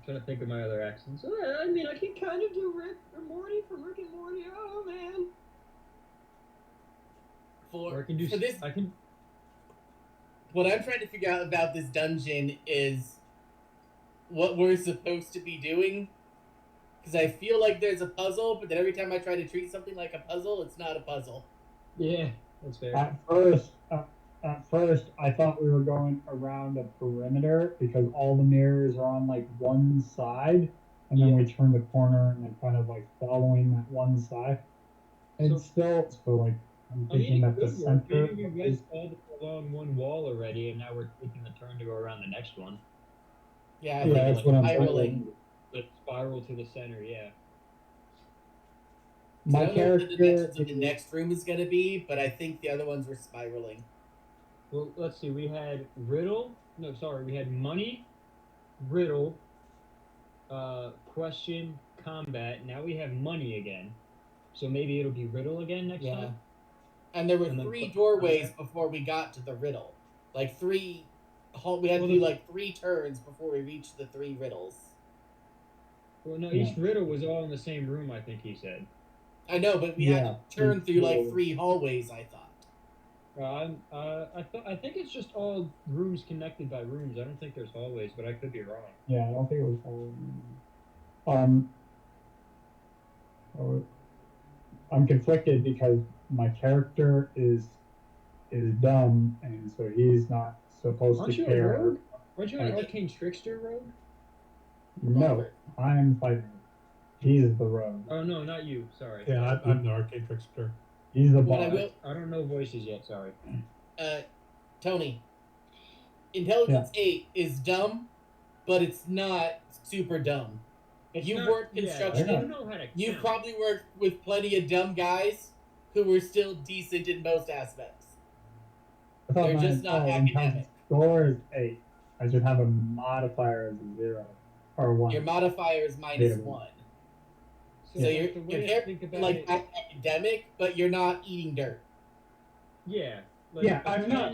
E: Trying to think of my other accents. I mean, I can kind of do Rick or Morty from Rick and Morty. Oh man. Or I can do. I can.
D: What I'm trying to figure out about this dungeon is what we're supposed to be doing. Because I feel like there's a puzzle, but then every time I try to treat something like a puzzle, it's not a puzzle.
E: Yeah, that's fair.
B: At first, I thought we were going around a perimeter because all the mirrors are on like one side, and then we turn the corner and then kind of like following that one side. It's still so like I'm thinking that the center.
E: Maybe you guys followed along one wall already, and now we're taking the turn to go around the next one.
D: Yeah,
B: that's what I'm
D: spiraling.
E: The spiral to the center, yeah.
B: My character.
D: I don't know what the next room is going to be, but I think the other ones were spiraling.
E: Well, let's see. We had riddle. No, sorry. We had money, riddle, question, combat. Now we have money again. So maybe it'll be riddle again next time.
D: And there were three doorways before we got to the riddle. Like we had to do like 3 turns before we reached the 3 riddles.
E: Well, no, each riddle was all in the same room, I think he said.
D: I know, but we had to turn through like 3 hallways, I thought.
E: I think it's just all rooms connected by rooms. I don't think there's hallways, but I could be wrong.
B: Yeah, I don't think it was hallways. I'm conflicted because my character is dumb, and so he's not supposed to care.
E: Aren't you an arcane trickster rogue?
B: No, I'm fighting. He's the rogue.
E: Oh no, not you. Sorry.
C: Yeah, I'm the arcane trickster.
B: He's the boss.
E: I don't know voices yet. Sorry.
D: Tony. Intelligence 8 is dumb, but it's not super dumb. You've worked construction.
E: I don't know how to
D: You've probably worked with plenty of dumb guys who were still decent in most aspects. They're just not academic.
B: Score is 8. I should have a
G: modifier as a 0 or 1.
D: Your modifier is -1. So you're like academic, but you're not eating dirt.
E: Yeah.
B: I'm not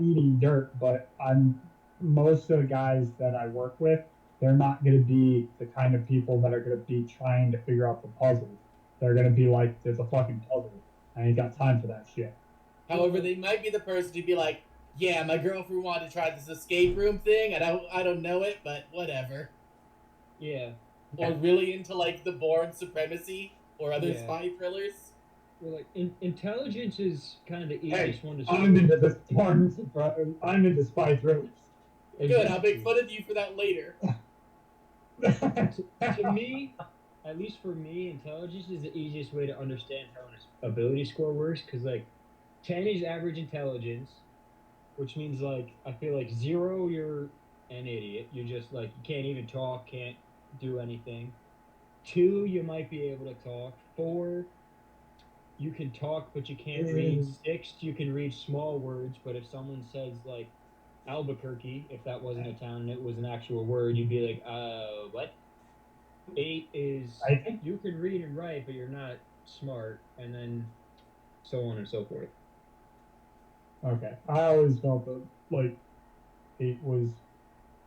B: eating dirt, but most of the guys that I work with, they're not going to be the kind of people that are going to be trying to figure out the puzzles. They're going to be like, there's a fucking puzzle. I ain't got time for that shit.
D: However, they might be the person to be like, Yeah, my girlfriend wanted to try this escape room thing, and I don't know it, but whatever.
E: Yeah.
D: Or really into like the Bourne Supremacy or other
E: Yeah.
D: spy thrillers.
E: Well, like intelligence is kind of the easiest one to
B: I'm into this porn. I'm into spy thrillers.
D: Good, I'll make fun of you for that later.
E: To me, at least for me, intelligence is the easiest way to understand how an ability score works. Because like, 10 is average intelligence, which means like I feel like 0, you're an idiot. You're just like you can't even talk, can't do anything. 2, you might be able to talk. 4, you can talk but you can't read. 6, you can read small words, but if someone says like Albuquerque, if that wasn't a town and it was an actual word, you'd be like, what? 8 is
B: I think
E: you can read and write, but you're not smart, and then so on and so forth.
B: Okay. I always felt that like it was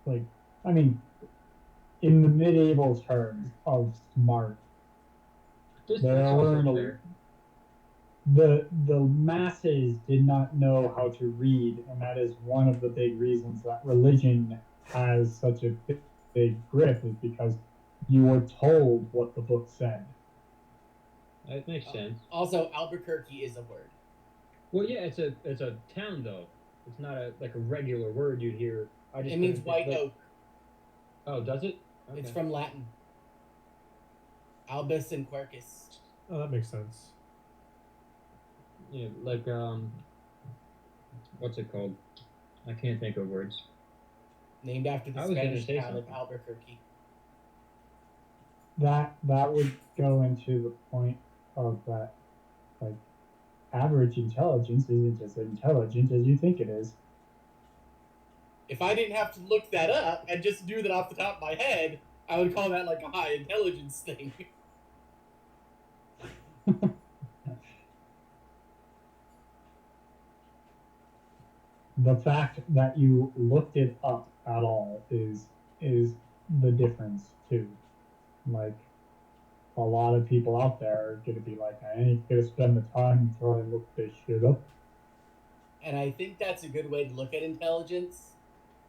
B: like I mean in the medieval terms of smart,
E: That's
B: there
E: also
B: weren't
E: fair.
B: the masses did not know how to read, and that is one of the big reasons that religion has such a big grip is because you were told what the book said.
E: That makes sense.
D: Also, Albuquerque is a word.
E: Well, yeah, it's a town though. It's not a regular word you'd hear.
D: It means white oak.
E: Oh, does it? Okay.
D: It's from Latin. Albus and Quercus.
C: Oh, that makes sense.
E: Yeah, like what's it called? I can't think of words.
D: Named after the
E: I was gonna
D: Spanish
E: say
D: town of
E: something.
D: Albuquerque.
B: That would go into the point of that like average intelligence isn't as intelligent as you think it is.
D: If I didn't have to look that up and just knew that off the top of my head, I would call that like a high intelligence thing.
B: The fact that you looked it up at all is the difference too. Like a lot of people out there are gonna be like, I ain't gonna spend the time to try and look this shit up.
D: And I think that's a good way to look at intelligence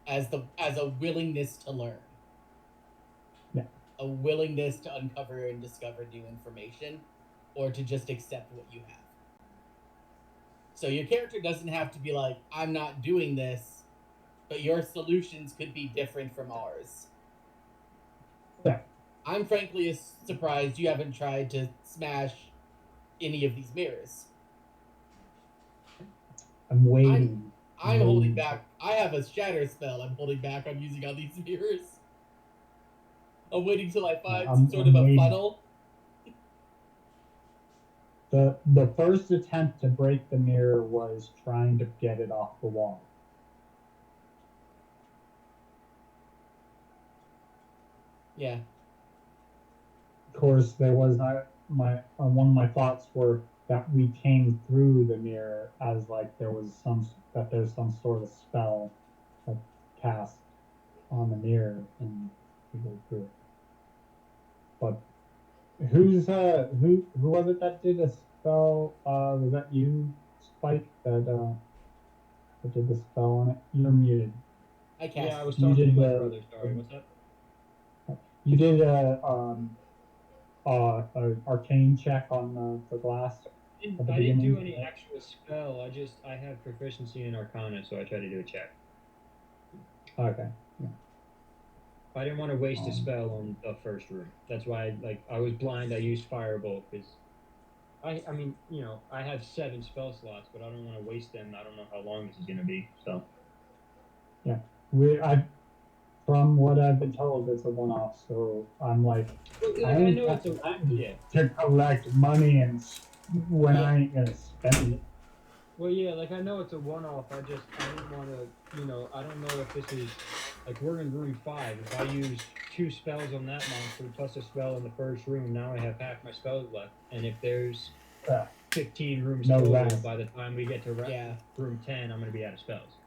D: as a willingness to learn.
B: Yeah.
D: A willingness to uncover and discover new information, or to just accept what you have. So your character doesn't have to be like, I'm not doing this, but your solutions could be different from ours.
B: Yeah.
D: I'm frankly surprised you haven't tried to smash any of these mirrors.
B: I'm waiting.
D: I'm holding back. I have a shatter spell I'm holding back on using on these mirrors. I'm waiting till I find some sort of a funnel.
B: The first attempt to break the mirror was trying to get it off the wall.
D: Yeah.
B: Of course, there was one of my thoughts were that we came through the mirror as like there's some sort of spell that's cast on the mirror and we go through it. But who was it that did a spell? Was that you, Spike, that did the spell on it? You're muted.
D: I cast.
E: Yeah, I was talking to my brother. Sorry, what's up?
B: You did a arcane check on the glass.
E: I didn't do any actual spell. I have proficiency in Arcana, so I tried to do a check.
B: Okay. Yeah.
E: I didn't want to waste a spell on the first room. That's why, I was blind. I used Firebolt because, I mean, I have 7 spell slots, but I don't want to waste them. I don't know how long this is going to be. So.
B: Yeah, from what I've been told, it's a one-off. So I'm like,
E: I know it's
B: to collect money and when I ain't gonna spend it.
E: Well, yeah, I know it's a one-off. I didn't want to, I don't know if this is, we're in room 5. If I use 2 spells on that monster plus a spell in the first room, now I have half my spells left. And if there's 15 rooms total, by the time we get to room 10, I'm going to be out of spells.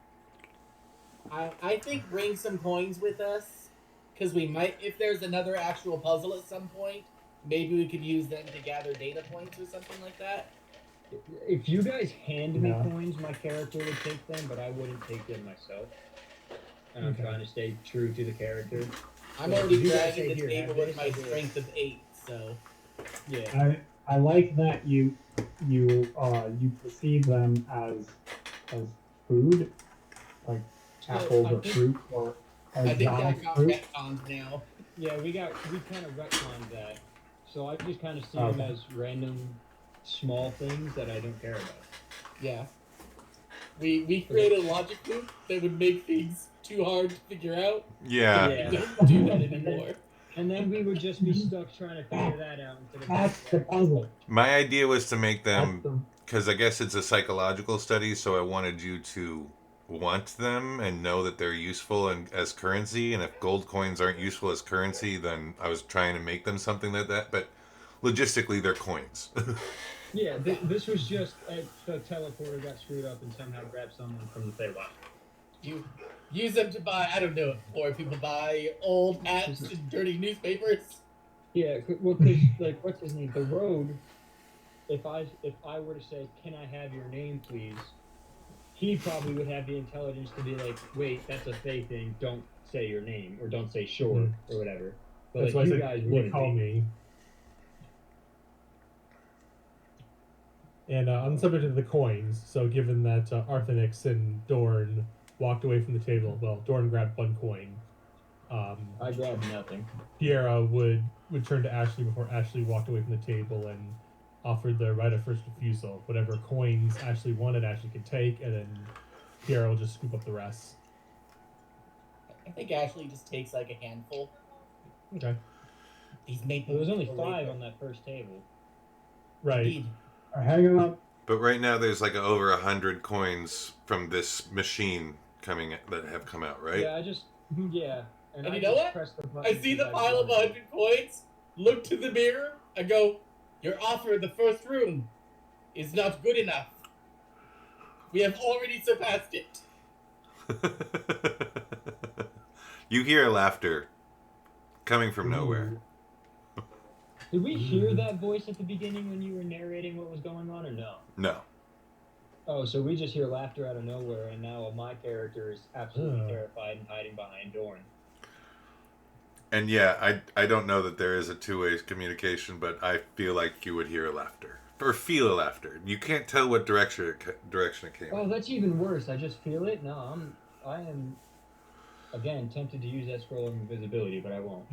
D: I think bring some coins with us, because we might, if there's another actual puzzle at some point, maybe we could use them to gather data points or something like that.
E: If you guys hand me
C: Yeah.
E: coins, my character would take them, but I wouldn't take them myself. And I'm
C: Okay.
E: trying to stay true to the character.
D: I'm
E: So
D: already
E: you guys
D: dragging
E: say,
D: the
E: "Here,
D: table
E: have
D: with
E: this,"
D: my
E: I do it.
D: strength of 8, so
E: Yeah.
B: I like that you perceive them as food, like
D: So,
B: apples
D: I
B: or
D: think-
B: fruit or
D: I think
B: exotic
D: that got
B: fruit.
D: retconned now.
E: Yeah, we kind of retconned that. So I just kind of see them
B: Okay.
E: as random small things that I don't care about.
D: Yeah. We created a logic loop that would make things too hard to figure out.
A: Yeah.
E: Yeah.
D: We don't do that anymore.
E: And then we would just be stuck trying to figure that out instead of
B: That's the puzzle.
A: My idea was to make
B: That's
A: them,
B: the
A: because I guess it's a psychological study, so I wanted you to want them and know that they're useful and as currency. And if gold coins aren't useful as currency, then I was trying to make them something like that. But logistically, they're coins.
E: Yeah, this was just the teleporter got screwed up and somehow grabbed someone from the Feywild.
D: You use them to buy, I don't know, or people buy old hats and dirty newspapers.
E: Yeah, well, because like, what's his name? The Road. If I were to say, "Can I have your name, please?" He probably would have the intelligence to be like, "Wait, that's a Fey thing. Don't say your name, or don't say sure, or whatever." But
C: That's
E: like,
C: why
E: you
C: I
E: guys
C: said you
E: wouldn't
C: call
E: be.
C: me. And on the subject of the coins, so given that Arthenix and Dorn walked away from the table, well, Dorn grabbed one coin.
E: I grabbed nothing.
C: Piera would turn to Ashley before Ashley walked away from the table and offered the right of first refusal. Whatever coins Ashley wanted, Ashley could take, and then Piera will just scoop up the rest.
D: I think Ashley just takes like a handful.
C: Okay.
D: He's making.
E: Well, there was only 5 on that first table.
C: Right.
D: Indeed.
B: hang on.
A: But right now, there's like over 100 coins from this machine that have come out, right?
E: Yeah, yeah.
D: And
E: I
D: you know
E: just
D: what?
E: pressed the button
D: I see the
E: because
D: pile of
E: wanted
D: 100 coins, look to the mirror, and go, your offer in the first room is not good enough. We have already surpassed it.
A: You hear laughter coming from nowhere.
E: Did we hear that voice at the beginning when you were narrating what was going on, or no?
A: No.
E: Oh, so we just hear laughter out of nowhere, and now my character is absolutely terrified and hiding behind Dorn.
A: And yeah, I don't know that there is a two-way communication, but I feel like you would hear laughter. Or feel laughter. You can't tell what direction it came.
E: Oh, that's even worse. I just feel it? No, I am, again, tempted to use that scroll of invisibility, but I won't.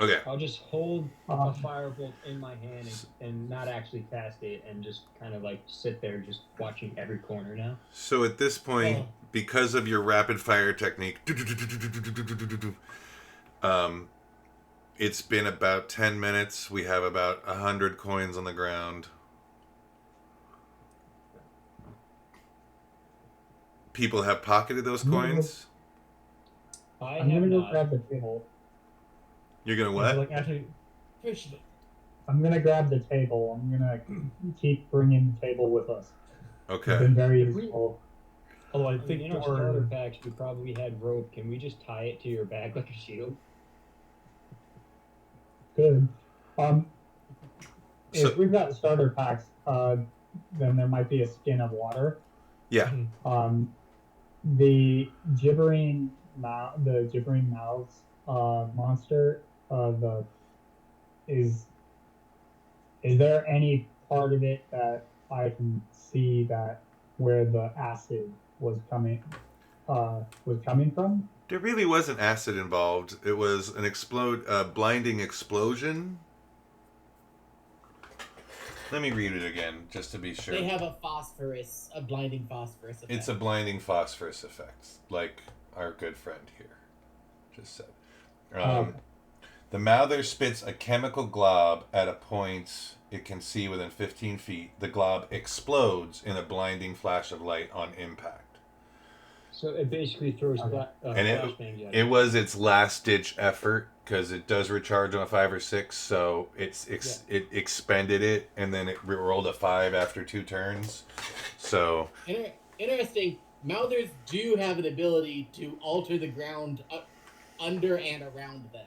A: Okay.
E: I'll just hold a firebolt in my hand and not actually cast it, and just kind of like sit there just watching every corner now.
A: So at this point, because of your rapid fire technique, it's been about 10 minutes. We have about 100 coins on the ground. People have pocketed those coins.
B: I'm gonna go grab the table.
A: You're gonna what?
C: Like Ashley,
B: I'm gonna grab the table. I'm gonna keep bringing the table with us. It's
A: Okay.
B: been very useful.
C: although I
E: I
C: think
E: mean, in our starter
C: Dorn,
E: packs, we probably had rope. Can we just tie it to your back like a shield?
B: Good.
A: So-
B: If we've got starter packs, then there might be a skin of water.
A: Yeah.
B: The gibbering mouths monster. Is there any part of it that I can see that where the acid was coming from?
A: There really wasn't acid involved. It was an blinding explosion. Let me read it again, just to be sure.
D: They have a blinding phosphorus effect.
A: It's a blinding phosphorus effect, like our good friend here just said. The mouther spits a chemical glob at a point it can see within 15 feet. The glob explodes in a blinding flash of light on impact.
E: So it basically throws
A: And
E: flashbangs at
A: it was its last-ditch effort, because it does recharge on a 5 or 6, so it expended it, and then it rolled a 5 after 2 turns. So
D: Interesting. Mouthers do have an ability to alter the ground under and around them.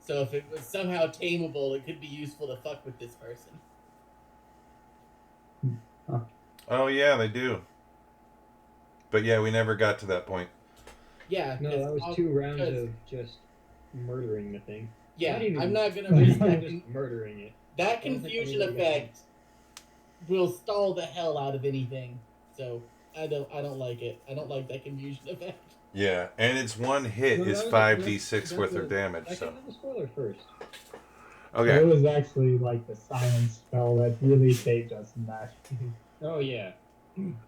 D: So if it was somehow tameable, it could be useful to fuck with this person.
A: Oh yeah, they do. But yeah, we never got to that point.
D: Yeah.
E: No,
D: 'cause
E: that was
D: I'll-
E: 2 rounds
D: 'cause-
E: of just murdering the thing.
D: Yeah,
E: Not even
D: I'm not gonna risk that.
E: just murdering it.
D: That
E: I don't think
D: confusion
E: anybody got
D: effect will stall the hell out of anything. So I don't like it. I don't like that confusion effect.
A: Yeah, and it's one hit
E: No,
A: is
E: that was-
A: 5d6
E: that's
A: worth
E: a-
A: of damage.
E: I
A: So
E: can have a spoiler first.
B: It
A: okay,
B: was actually like the silence spell that really saved us in that.
E: Oh yeah.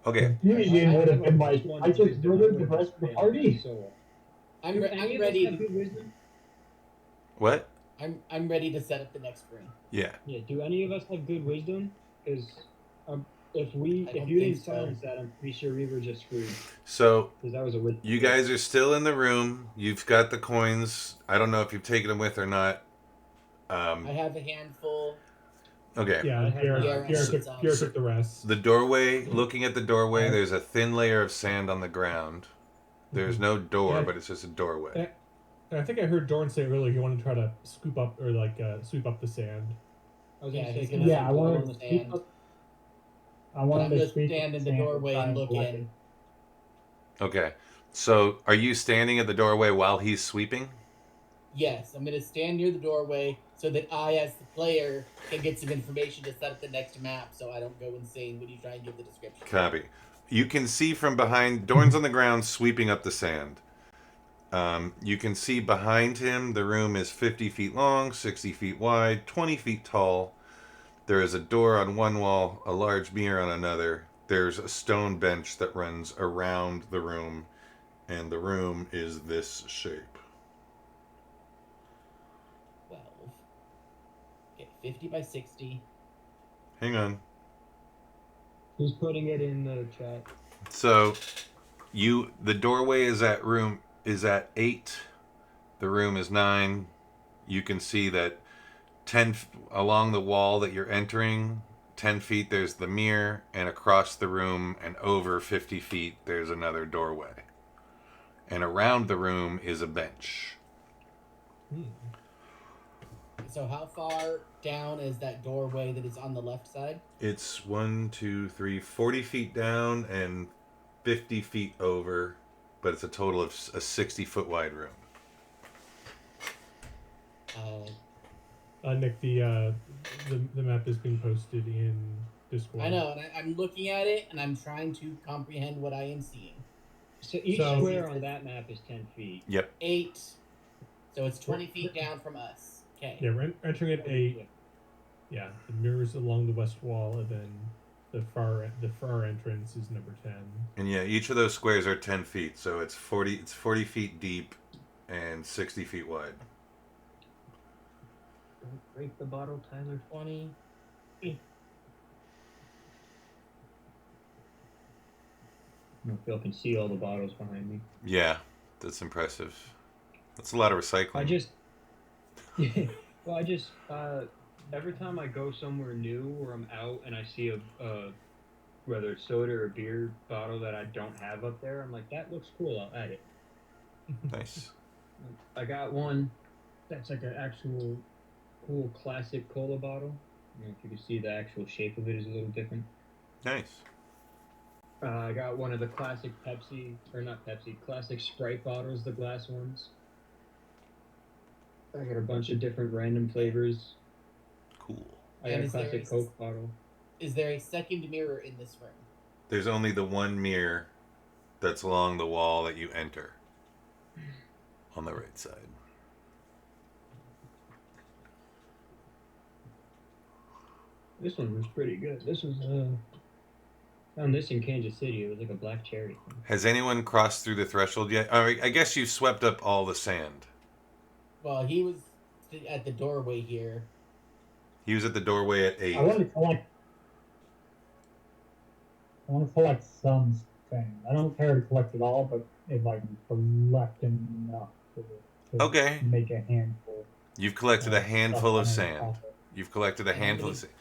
A: okay.
B: Fusion would have been
E: I
B: like,
E: just
B: I just
E: wisdom,
B: murdered the
E: would've
B: rest of the
E: been
B: party.
E: soul.
D: I'm
E: Do any of us
D: ready.
E: have good wisdom?
A: What?
D: I'm ready to set up the next room.
A: Yeah.
E: Yeah. Do any of us have good wisdom? Because if
D: I
E: you
D: don't
E: didn't
D: think so.
E: silence that, I'm pretty sure we were just screwed.
A: So
E: Because that was a wisdom.
A: you guys are still in the room. You've got the coins. I don't know if you've taken them with or not.
D: I have a handful.
A: Okay.
C: Yeah,
E: I have
C: Pierre,
E: not.
C: Pierre took the rest.
A: The doorway. Looking at the doorway, there's a thin layer of sand on the ground. There's no door,
C: Yeah.
A: but it's just a doorway.
C: And I think I heard Dorn say earlier he wanted to try to scoop up or sweep up the sand.
E: I was
D: Yeah,
E: gonna say,
D: he's
E: can
D: gonna
B: Yeah, I
E: go
B: wanted
E: on the
B: to
E: stand?
B: sweep up. I
D: I'm
B: wanted
D: gonna
B: to sweep
D: stand
B: up
D: in the
B: sand
D: doorway
B: try
D: and look
B: collect
D: in.
B: it.
A: Okay. So are you standing at the doorway while he's sweeping?
D: Yes, I'm gonna stand near the doorway so that I, as the player, can get some information to set up the next map, so I don't go insane when you try and give the description.
A: Copy. You can see from behind. Dorn's on the ground sweeping up the sand. You can see behind him the room is 50 feet long, 60 feet wide, 20 feet tall. There is a door on one wall, a large mirror on another. There's a stone bench that runs around the room, and the room is this shape.
D: 12. Okay, 50 by 60.
A: Hang on.
E: Who's putting it in the chat?
A: So, the doorway is at 8. The room is 9. You can see that 10 along the wall that you're entering, 10 feet there's the mirror, and across the room and over 50 feet there's another doorway. And around the room is a bench.
D: So how far down is that doorway that is on the left side?
A: It's 40 feet down and 50 feet over, but it's a total of a 60-foot wide room.
C: Nick, the map is being posted in Discord.
D: I know, and I'm looking at it, and I'm trying to comprehend what I am seeing.
E: So each
C: So-
E: square on that map is 10 feet.
A: Yep.
D: 8. So it's 20 feet down from us. Okay.
C: Yeah, we're entering at 8. Yeah, the mirrors along the west wall, and then the far entrance is number 10.
A: And yeah, each of those squares are 10 feet, so it's 40 feet deep and 60 feet wide.
E: Don't break the bottle, Tyler.
D: 20.
E: I don't know if y'all can see all the bottles behind me.
A: Yeah, that's impressive. That's a lot of recycling.
E: Every time I go somewhere new or I'm out and I see a whether it's soda or beer bottle that I don't have up there, I'm like, that looks cool, I'll add it.
A: Nice.
E: I got one that's like an actual cool classic cola bottle. I don't know if you can see the actual shape of it is a little different.
A: Nice.
E: I got one of the classic classic Sprite bottles, the glass ones. I got a bunch of different random flavors.
A: Cool.
E: I got
D: And
E: a
D: is there
E: classic
D: a-
E: Coke bottle.
D: Is there a second mirror in this room?
A: There's only the one mirror that's along the wall that you enter on the right side.
E: This one was pretty good. This was found this in Kansas City. It was like a black cherry thing.
A: Has anyone crossed through the threshold yet? I guess you swept up all the sand.
D: Well, he was at the doorway here.
A: He was at the doorway at 8.
B: I want to collect some things. I don't care to collect it all, but if I can collect enough to
A: Okay.
B: make a handful.
A: You've collected a handful of
B: stuff in my
A: sand.
B: pocket.
A: You've collected a
D: And how
A: handful
D: many-
A: of sand.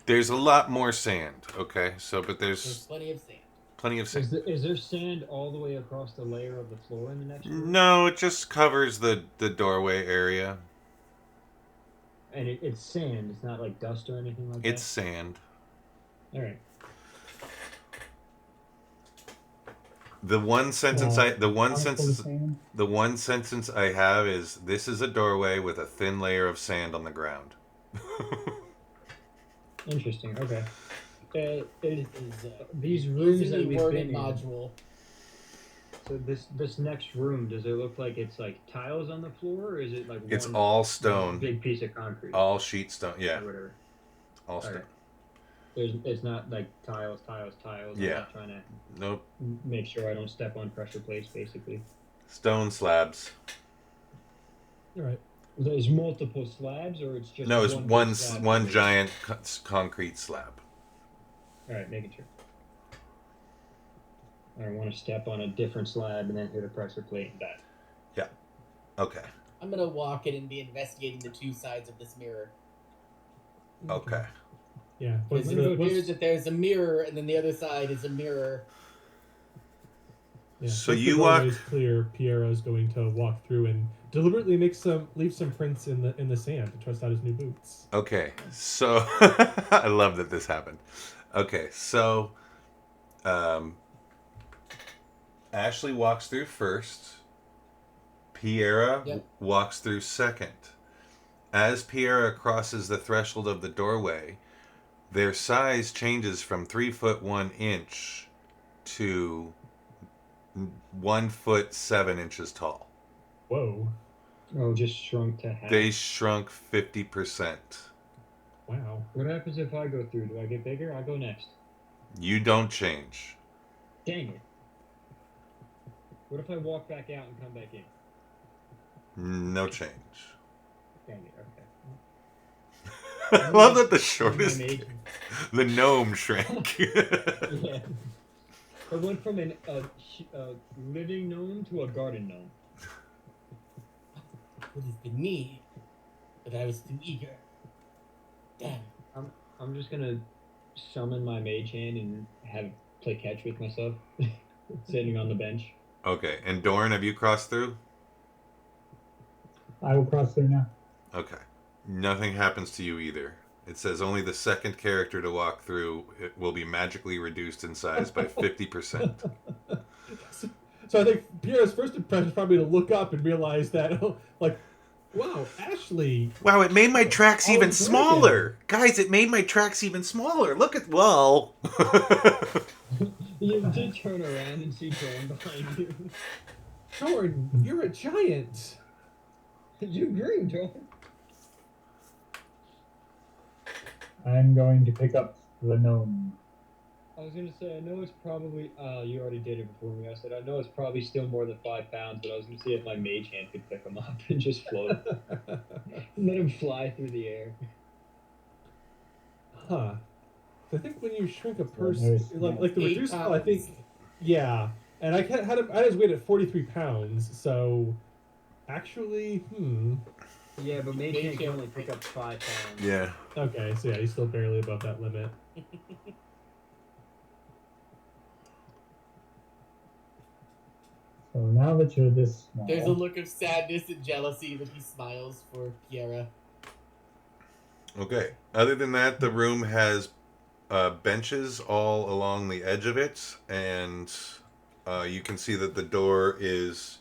A: There's a lot more sand, okay? But
D: There's
A: there's
D: plenty of sand.
A: plenty of sand.
E: Is there sand all the way across the layer of the floor in the next room?
A: No, it just covers the doorway area.
E: And it's sand. It's not like dust or anything like
A: It's sand.
E: that. All right.
A: The one sentence
B: Same.
A: the one sentence I have is, "This is a doorway with a thin layer of sand on the ground."
E: Interesting. Okay.
D: This is
E: These rooms that
D: easily
E: we've
D: worded
E: been in.
D: module.
E: So this next room, does it look like it's like tiles on the floor, or is it like
A: It's
E: one
A: all stone,
E: big piece of concrete
A: all sheet stone. Yeah,
E: or whatever?
A: all stone.
E: Alright. It's not like tiles. I'm
A: Yeah.
E: not trying to
A: Nope,
E: make sure I don't step on pressure plates, basically.
A: stone slabs.
C: All right.
E: There's multiple slabs, or it's just
A: No, it's
E: big
A: one
E: slab?
A: one giant concrete slab.
E: All right, making sure. I don't want to step on a different slab and then hit a pressure plate and die.
A: Okay.
D: I'm gonna walk in and be investigating the two sides of this mirror.
A: Okay.
C: Yeah.
D: Because it appears that there's a mirror, and then the other side is a mirror.
C: Yeah.
A: So
C: once
A: you
C: the
A: walk-
C: doorway is clear, Piero's going to walk through and deliberately leave some prints in the sand to test out his new boots.
A: Okay. So I love that this happened. Okay. So Ashley walks through first. Piera
D: Yep.
A: walks through second. As Piera crosses the threshold of the doorway, their size changes from 3 foot 1 inch to 1 foot 7 inches tall.
C: Whoa.
E: Oh, just shrunk to half.
A: They shrunk 50%.
C: Wow.
E: What happens if I go through? Do I get bigger? I go next.
A: You don't change.
E: Dang it. What if I walk back out and come back in?
A: No change.
E: Dang it, okay.
A: I love that the
E: My
A: shortest,
E: mage-
A: the gnome shrank.
E: Yeah. I went from a living gnome to a garden gnome.
D: Would have been me, but I was too eager. Damn.
E: I'm just gonna summon my mage hand and have play catch with myself, sitting on the bench.
A: Okay, and Doran, have you crossed through?
B: I will cross through now.
A: Okay. Nothing happens to you either. It says only the second character to walk through it will be magically reduced in size by 50%.
C: So I think Piero's first impression is probably to look up and realize that, like, wow, Ashley.
A: Wow, it made my tracks
C: Oh,
A: even
C: dragon.
A: smaller. Guys, it made my tracks even smaller. Look at, well.
E: You did turn around and see Doran behind you.
C: Doran, you're a giant.
E: You agree, Doran?
B: I'm going to pick up the gnome.
E: I was gonna say, I know it's probably. You already did it before me. I said I know it's probably still more than 5 pounds, but I was gonna see if my mage hand could pick him up and just float, let him fly through the air.
C: Huh. I think when you shrink a person,
B: very
C: like the
D: 8
C: reduced scale, I think,
D: pounds.
C: yeah. And I had him. I had his weight at 43 pounds. So, actually,
E: Yeah, but mage
D: Mage
E: hand can
D: hand.
E: only pick up 5 pounds.
A: Yeah.
C: Okay, so yeah, he's still barely above that limit.
B: So now that you're this small,
D: There's a look of sadness and jealousy that he smiles for Piera.
A: Okay. Other than that, the room has benches all along the edge of it, and you can see that the door is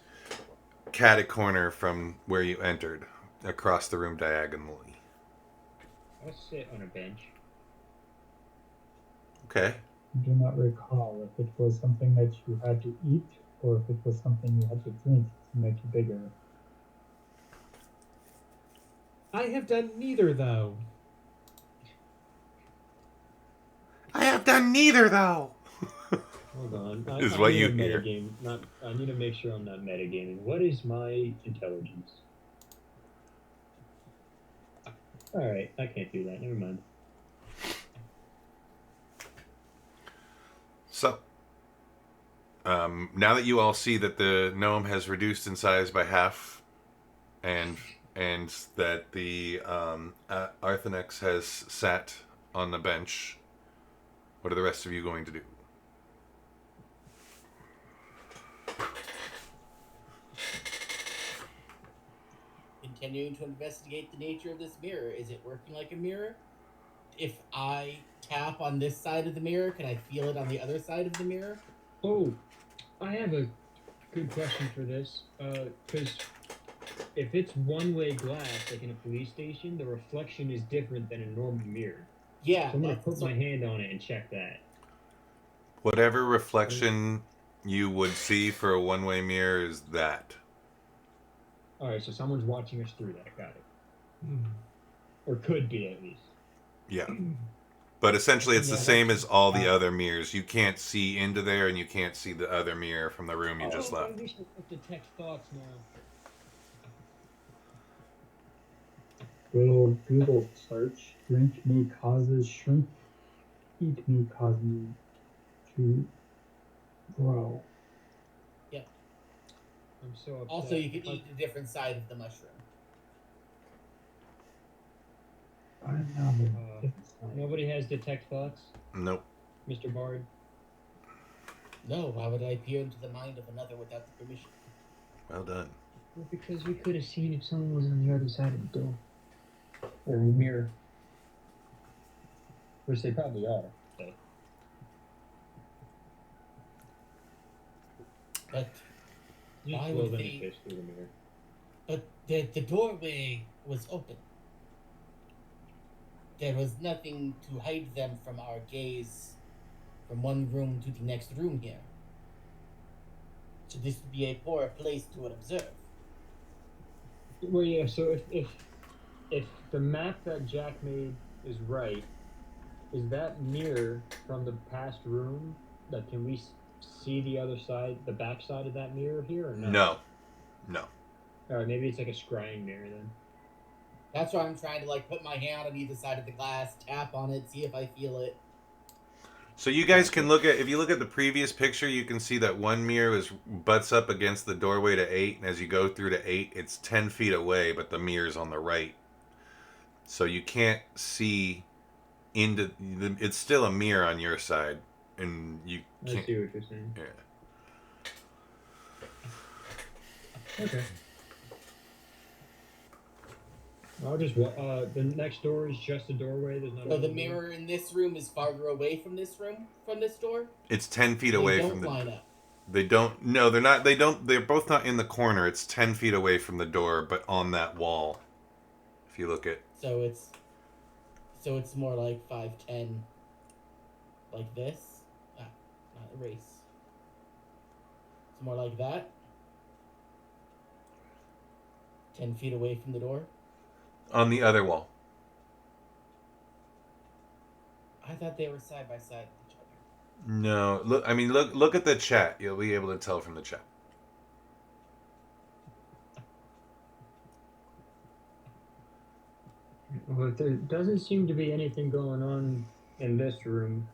A: cat-a-corner from where you entered, across the room diagonally.
E: I'll sit on a bench.
A: Okay.
B: I do not recall if it was something that you had to eat or if it was something you had to drink to make you bigger.
C: I have done neither, though.
A: I have done neither, though.
E: Hold on.
A: Is
E: I
A: what
E: need
A: you
E: to
A: hear.
E: metagame. I need to make sure I'm not metagaming. What is my intelligence? Alright, I can't do that. Never mind.
A: So, now that you all see that the gnome has reduced in size by half, and that the Arthenex has sat on the bench, what are the rest of you going to do?
D: Continuing to investigate the nature of this mirror. Is it working like a mirror? If I tap on this side of the mirror, can I feel it on the other side of the mirror?
E: Oh, I have a good question for this. Because if it's one-way glass, like in a police station, the reflection is different than a normal mirror.
D: Yeah,
E: So I'm gonna
D: that's
E: put my hand on it and check that.
A: Whatever reflection you would see for a one-way mirror is that.
E: All right, so someone's watching us through that. Got it.
C: Hmm.
E: Or could be at least.
A: Yeah. But essentially, it's the
E: Yeah,
A: same as all the
C: wow.
A: other mirrors. You can't see into there, and you can't see the other mirror from the room you just left.
E: At least I detect thoughts now.
B: Google search. Drink me causes shrink. Eat me cause me to grow.
E: I'm so upset.
D: also you can eat a different side of the mushroom.
B: I know.
E: Nobody has detect thoughts,
A: Nope.
E: Mr. Bard.
D: No, why would I peer into the mind of another without the permission?
A: Well done.
E: Well, because we could have seen if someone was on the other side of the door. Or a mirror. Which they probably are. So.
D: But
E: You
D: Why
E: blow
D: would
E: them
D: they-
E: fish through the mirror.
D: the doorway was open. There was nothing to hide them from our gaze from one room to the next room here. So this would be a poor place to observe.
E: Well, yeah. So if the map that Jack made is right, is that mirror from the past room? Like, can we see the other side, the back side of that mirror here, or no?
A: No. No.
E: All right, maybe it's like a scrying mirror then.
D: That's why I'm trying to like put my hand on either side of the glass, tap on it, see if I feel it.
A: So you guys can look at, if you look at the previous picture, you can see that one mirror butts up against the doorway to 8, and as you go through to 8, it's 10 feet away, but the mirror's on the right. So you can't see into, it's still a mirror on your side, and you
E: I
A: can't.
E: see what you're saying.
A: Yeah.
E: Okay. I'll just the next door is just a doorway. There's not.
D: So the mirror in this room is farther away from this room, from this door.
A: It's 10 feet
D: They
A: away
D: don't
A: from the.
D: line up.
A: They don't. No, they're not. They don't. They're both not in the corner. It's 10 feet away from the door, but on that wall. If you look at.
D: So it's more like 5'10", like this. Not erase. It's more like that. 10 feet away from the door.
A: On the other wall.
D: I thought they were side by side with each other.
A: No, look. I mean, look at the chat. You'll be able to tell from the chat.
E: Well, if there doesn't seem to be anything going on in this room,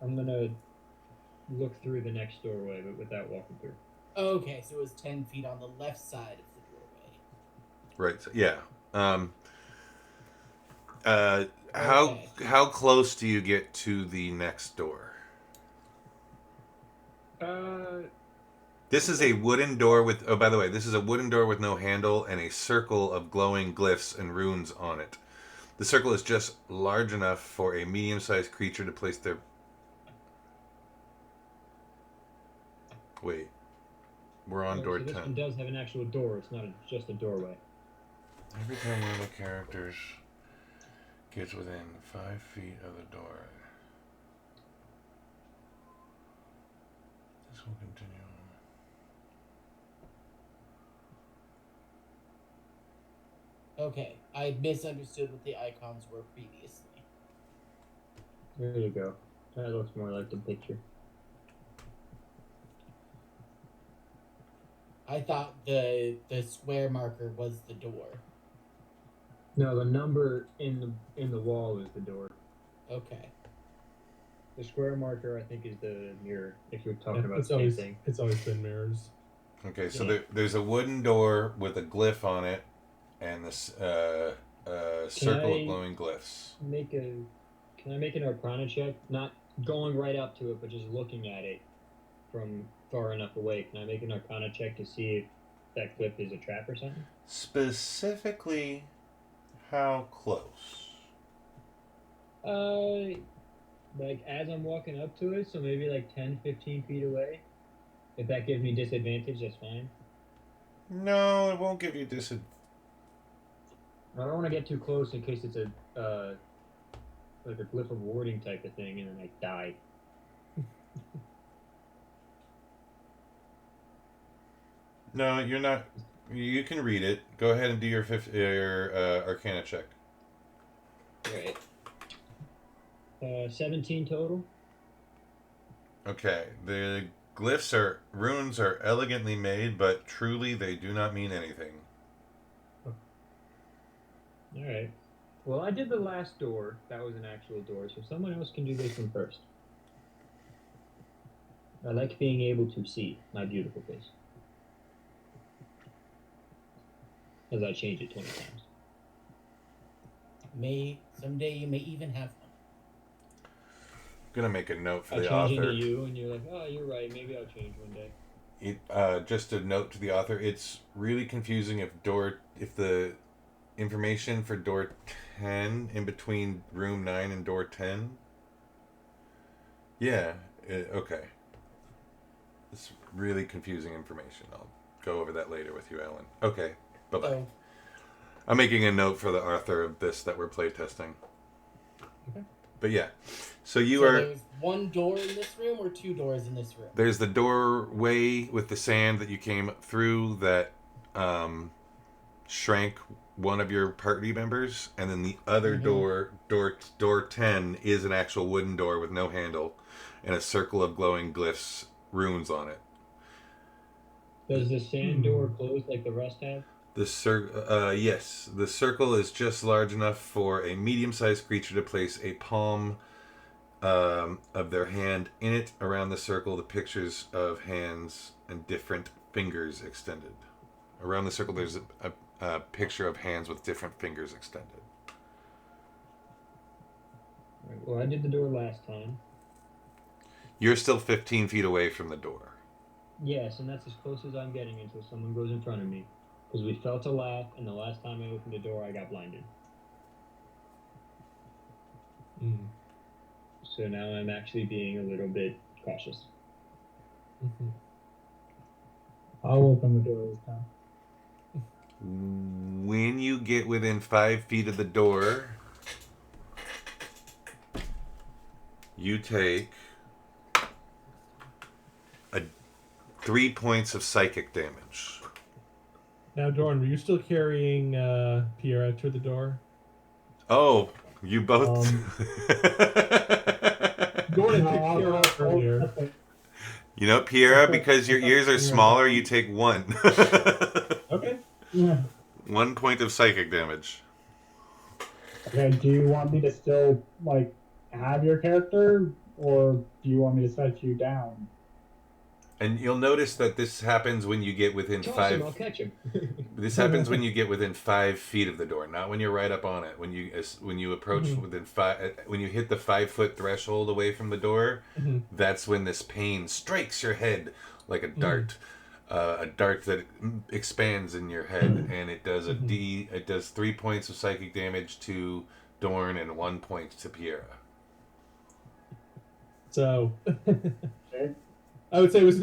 E: I'm gonna look through the next doorway, but without walking through.
D: Okay, so it was 10 feet on the left side of the doorway.
A: Right. So, yeah.
D: Okay.
A: How close do you get to the next door? This is a wooden door with. Oh, by the way, this is a wooden door with no handle and a circle of glowing glyphs and runes on it. The circle is just large enough for a medium-sized creature to place their. Wait, we're on door
E: so this
A: 10.
E: one does have an actual door. It's not just a doorway.
A: Every time one of the characters gets within 5 feet of the door, this will continue.
D: Okay, I misunderstood what the icons were previously.
E: There you go. That looks more like the picture.
D: I thought the square marker was the door.
E: No, the number in the wall is the door.
D: Okay.
E: The square marker, I think, is the mirror. If you're talking about
C: It's
E: the same
C: always
E: thing.
C: it's always been mirrors.
A: Okay, so
D: Yeah.
A: there's a wooden door with a glyph on it, and this circle of glowing glyphs.
E: Can I make an Arcana check? Not going right up to it, but just looking at it from far enough away. Can I make an Arcana check to see if that glyph is a trap or something?
A: Specifically, how close?
E: Like as I'm walking up to it, so maybe like 10, 15 feet away. If that gives me disadvantage, that's fine.
A: No, it won't give you disadvantage.
E: I don't want to get too close in case it's a like a glyph of warding type of thing, and then I die.
A: No, you're not. You can read it. Go ahead and do your Arcana check.
E: Right. 17 total.
A: Okay. The runes are elegantly made, but truly they do not mean anything.
E: All right. Well, I did the last door. That was an actual door, so someone else can do this one first. I like being able to see my beautiful face. As I change it 20 times.
D: Someday you may even have one.
A: I'm gonna make a note for
E: I
A: the
E: change
A: author.
E: into you, and you're like, oh, you're right. Maybe I'll change one day.
A: Just a note to the author. It's really confusing if the information for door 10 in between room 9 and door 10. Yeah. Okay. It's really confusing information. I'll go over that later with you, Alan. Okay. Bye-bye.
D: So,
A: I'm making a note for the author of this that we're playtesting.
C: Okay.
A: But yeah. So
D: there's one door in this room or two doors in this room?
A: There's the doorway with the sand that you came through that shrank one of your party members, and then the other door 10 is an actual wooden door with no handle and a circle of glowing glyphs, runes on it.
E: Does the sand door close like the rest have?
A: Yes, the circle is just large enough for a medium-sized creature to place a palm of their hand in it. Around the circle, the pictures of hands and different fingers extended. Around the circle, there's a picture of hands with different fingers extended.
E: Right, well, I did the door last time.
A: You're still 15 feet away from the door.
E: Yes, and that's as close as I'm getting until someone goes in front of me. Because we felt a laugh, and the last time I opened the door, I got blinded.
C: Mm.
E: So now I'm actually being a little bit cautious.
C: Mm-hmm.
G: I'll open the door this time.
A: When you get within 5 feet of the door, you take 3 points of psychic damage.
C: Now, Doran, were you still carrying Piera to the door?
A: Oh, you both.
C: Doran picked Piera up earlier.
A: You know, Piera, because your ears are smaller, you take 1.
C: Okay.
G: Yeah.
A: 1 point of psychic damage.
G: Okay, do you want me to still, like, have your character, or do you want me to set you down?
A: And you'll notice that this happens when you get within
E: Toss
A: 5.
E: him, I'll catch him.
A: This happens when you get within 5 feet of the door, not when you're right up on it. When you approach within 5, when you hit the 5-foot threshold away from the door, that's when this pain strikes your head like a dart, a dart that expands in your head, and it does It does 3 points of psychic damage to Dorn and 1 point to Piera.
C: So,
G: Okay.
C: I would say it would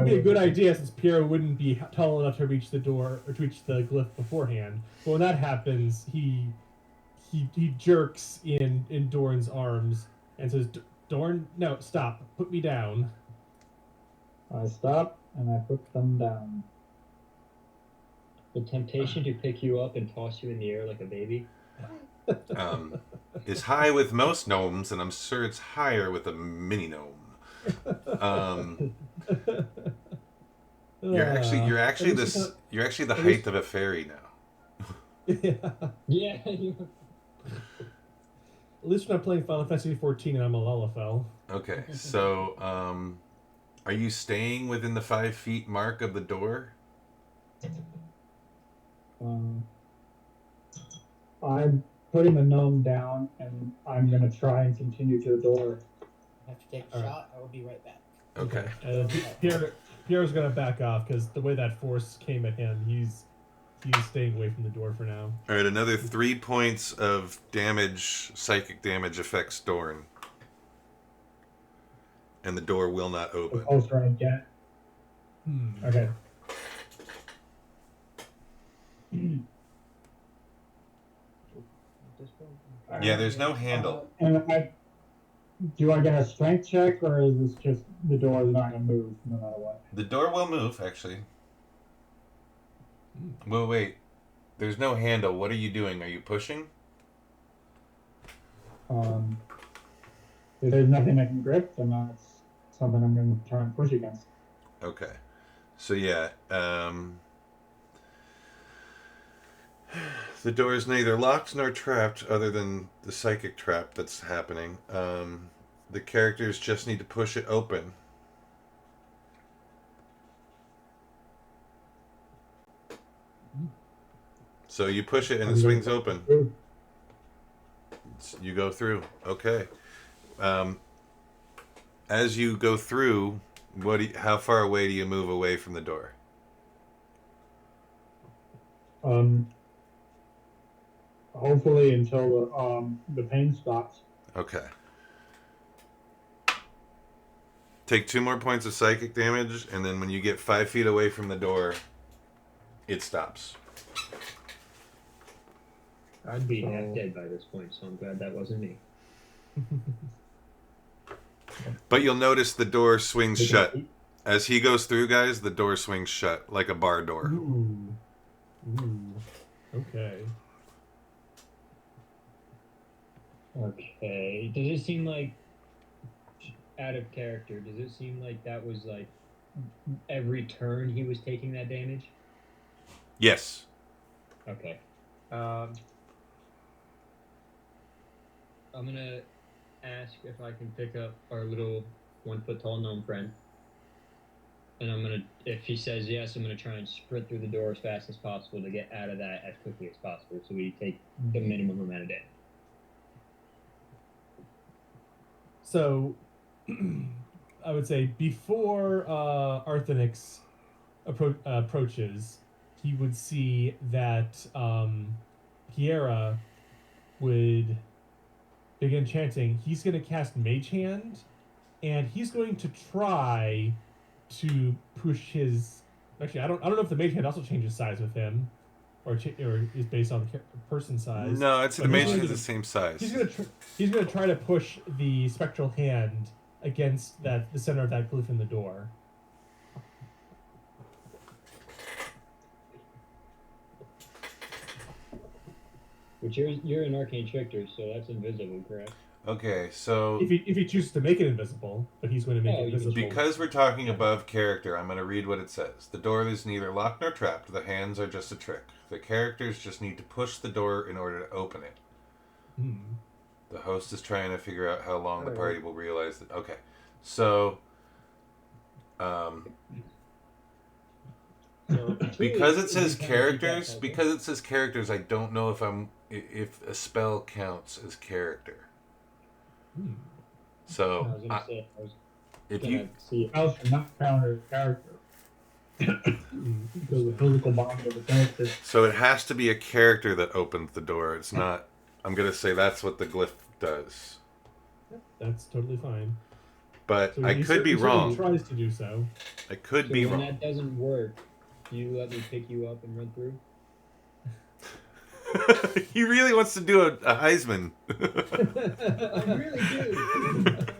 C: be a good idea since Piera wouldn't be tall enough to reach the door or to reach the glyph beforehand. But when that happens, he jerks in Dorn's arms and says, "Dorn, no, stop! Put me down."
G: I stop and I put them down.
E: The temptation to pick you up and toss you in the air like a baby.
A: Is high with most gnomes, and I'm sure it's higher with a mini gnome. You're actually the height of a fairy now.
C: Yeah.
E: Yeah.
C: At least when I'm playing Final Fantasy XIV and I'm a Lalafell.
A: Okay, so are you staying within the 5 feet mark of the door?
G: I'm putting the gnome down, and I'm gonna try and continue to the door.
D: I have to take a shot. I will be right back.
A: Okay.
C: Pierre's gonna back off because the way that force came at him, he's staying away from the door for now.
A: All right, another 3 points of damage, psychic damage affects Dorn. And the door will not
G: The
A: open.
G: closer I get, Okay.
A: Yeah, there's no handle.
G: Do I get a strength check, or is this just the door is not going to move no matter what?
A: The door will move, actually. Well, wait. There's no handle. What are you doing? Are you pushing?
G: If there's nothing I can grip, then that's something I'm going to try and push against.
A: Okay. So, yeah. The door is neither locked nor trapped, other than the psychic trap that's happening. The characters just need to push it open. So you push it and it swings open. You go through. Okay. As you go through, how far away do you move away from the door?
G: Hopefully until the pain stops.
A: Okay. Take 2 more points of psychic damage, and then when you get 5 feet away from the door, it stops.
E: I'd be half dead by this point, so I'm glad that wasn't me.
A: But you'll notice the door swings shut. As he goes through, guys, the door swings shut, like a bar door.
C: Ooh. Okay.
E: Okay. Does it seem like, out of character, does it seem like that was like every turn he was taking that damage?
A: Yes.
E: Okay. I'm gonna ask if I can pick up our little 1-foot-tall gnome friend. And if he says yes, I'm gonna try and sprint through the door as fast as possible to get out of that as quickly as possible, so we take the minimum amount of damage.
C: So, I would say before Arthenix approaches, he would see that Kiera would begin chanting. He's going to cast Mage Hand, and he's going to try to push his. Actually, I don't know if the Mage Hand also changes size with him, or is based on the person size.
A: No, I'd say the
C: But
A: mage
C: he's
A: is
C: gonna-
A: the same size.
C: He's gonna try to push the spectral hand against the center of that glyph in the door.
E: Which you're an arcane trickster, so that's invisible, correct?
A: Okay, so
C: If he chooses to make it invisible, but he's going to make
E: Oh,
C: it
E: you can-
C: visible.
A: because we're talking above character, I'm going to read what it says. The door is neither locked nor trapped. The hands are just a trick. The characters just need to push the door in order to open it. The host is trying to figure out how long the party will realize that. Okay, so because it says characters, I don't know if a spell counts as character. So
E: I was gonna say, I was
A: if
E: gonna
A: you
E: see.
G: Spells are not counted as character. Because the physical bond of the character.
A: so it has to be a character that opens the door. It's not. I'm gonna say that's what the glyph does,
C: That's totally fine.
A: but
C: So
A: I
C: he
A: could be
C: certainly
A: wrong.
C: Tries to do so.
A: I could
E: So
A: be
E: when
A: wrong.
E: that doesn't work, do you let me pick you up and run through?
A: He really wants to do a Heisman.
E: I really do.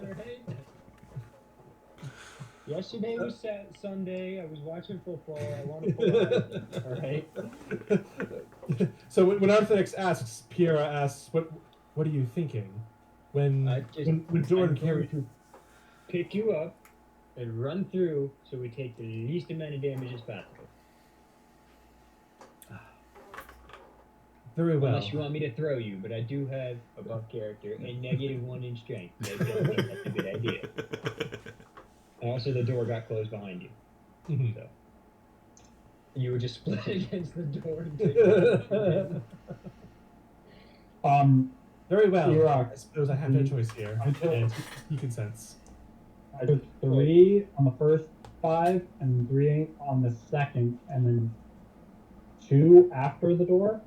E: Alright. Yesterday was Sunday. I was watching football. I want to pull out. All right.
C: So when Arthenix asks, Piera asks, "What are you thinking?" When Jordan
E: I'm
C: carried
E: going to pick you up and run through, so we take the least amount of damage as possible.
C: very well.
E: Unless you want me to throw you, but I do have above character and -1 in strength. I don't think that's a good idea. And also, the door got closed behind you.
C: Mhm.
E: So you were just split against the door. And take
C: Very well.
G: Erok.
C: I suppose I have no choice here,
G: Until-
C: and he consents.
G: I took 3 on the first 5 and 3 on the second, and then 2 after the door?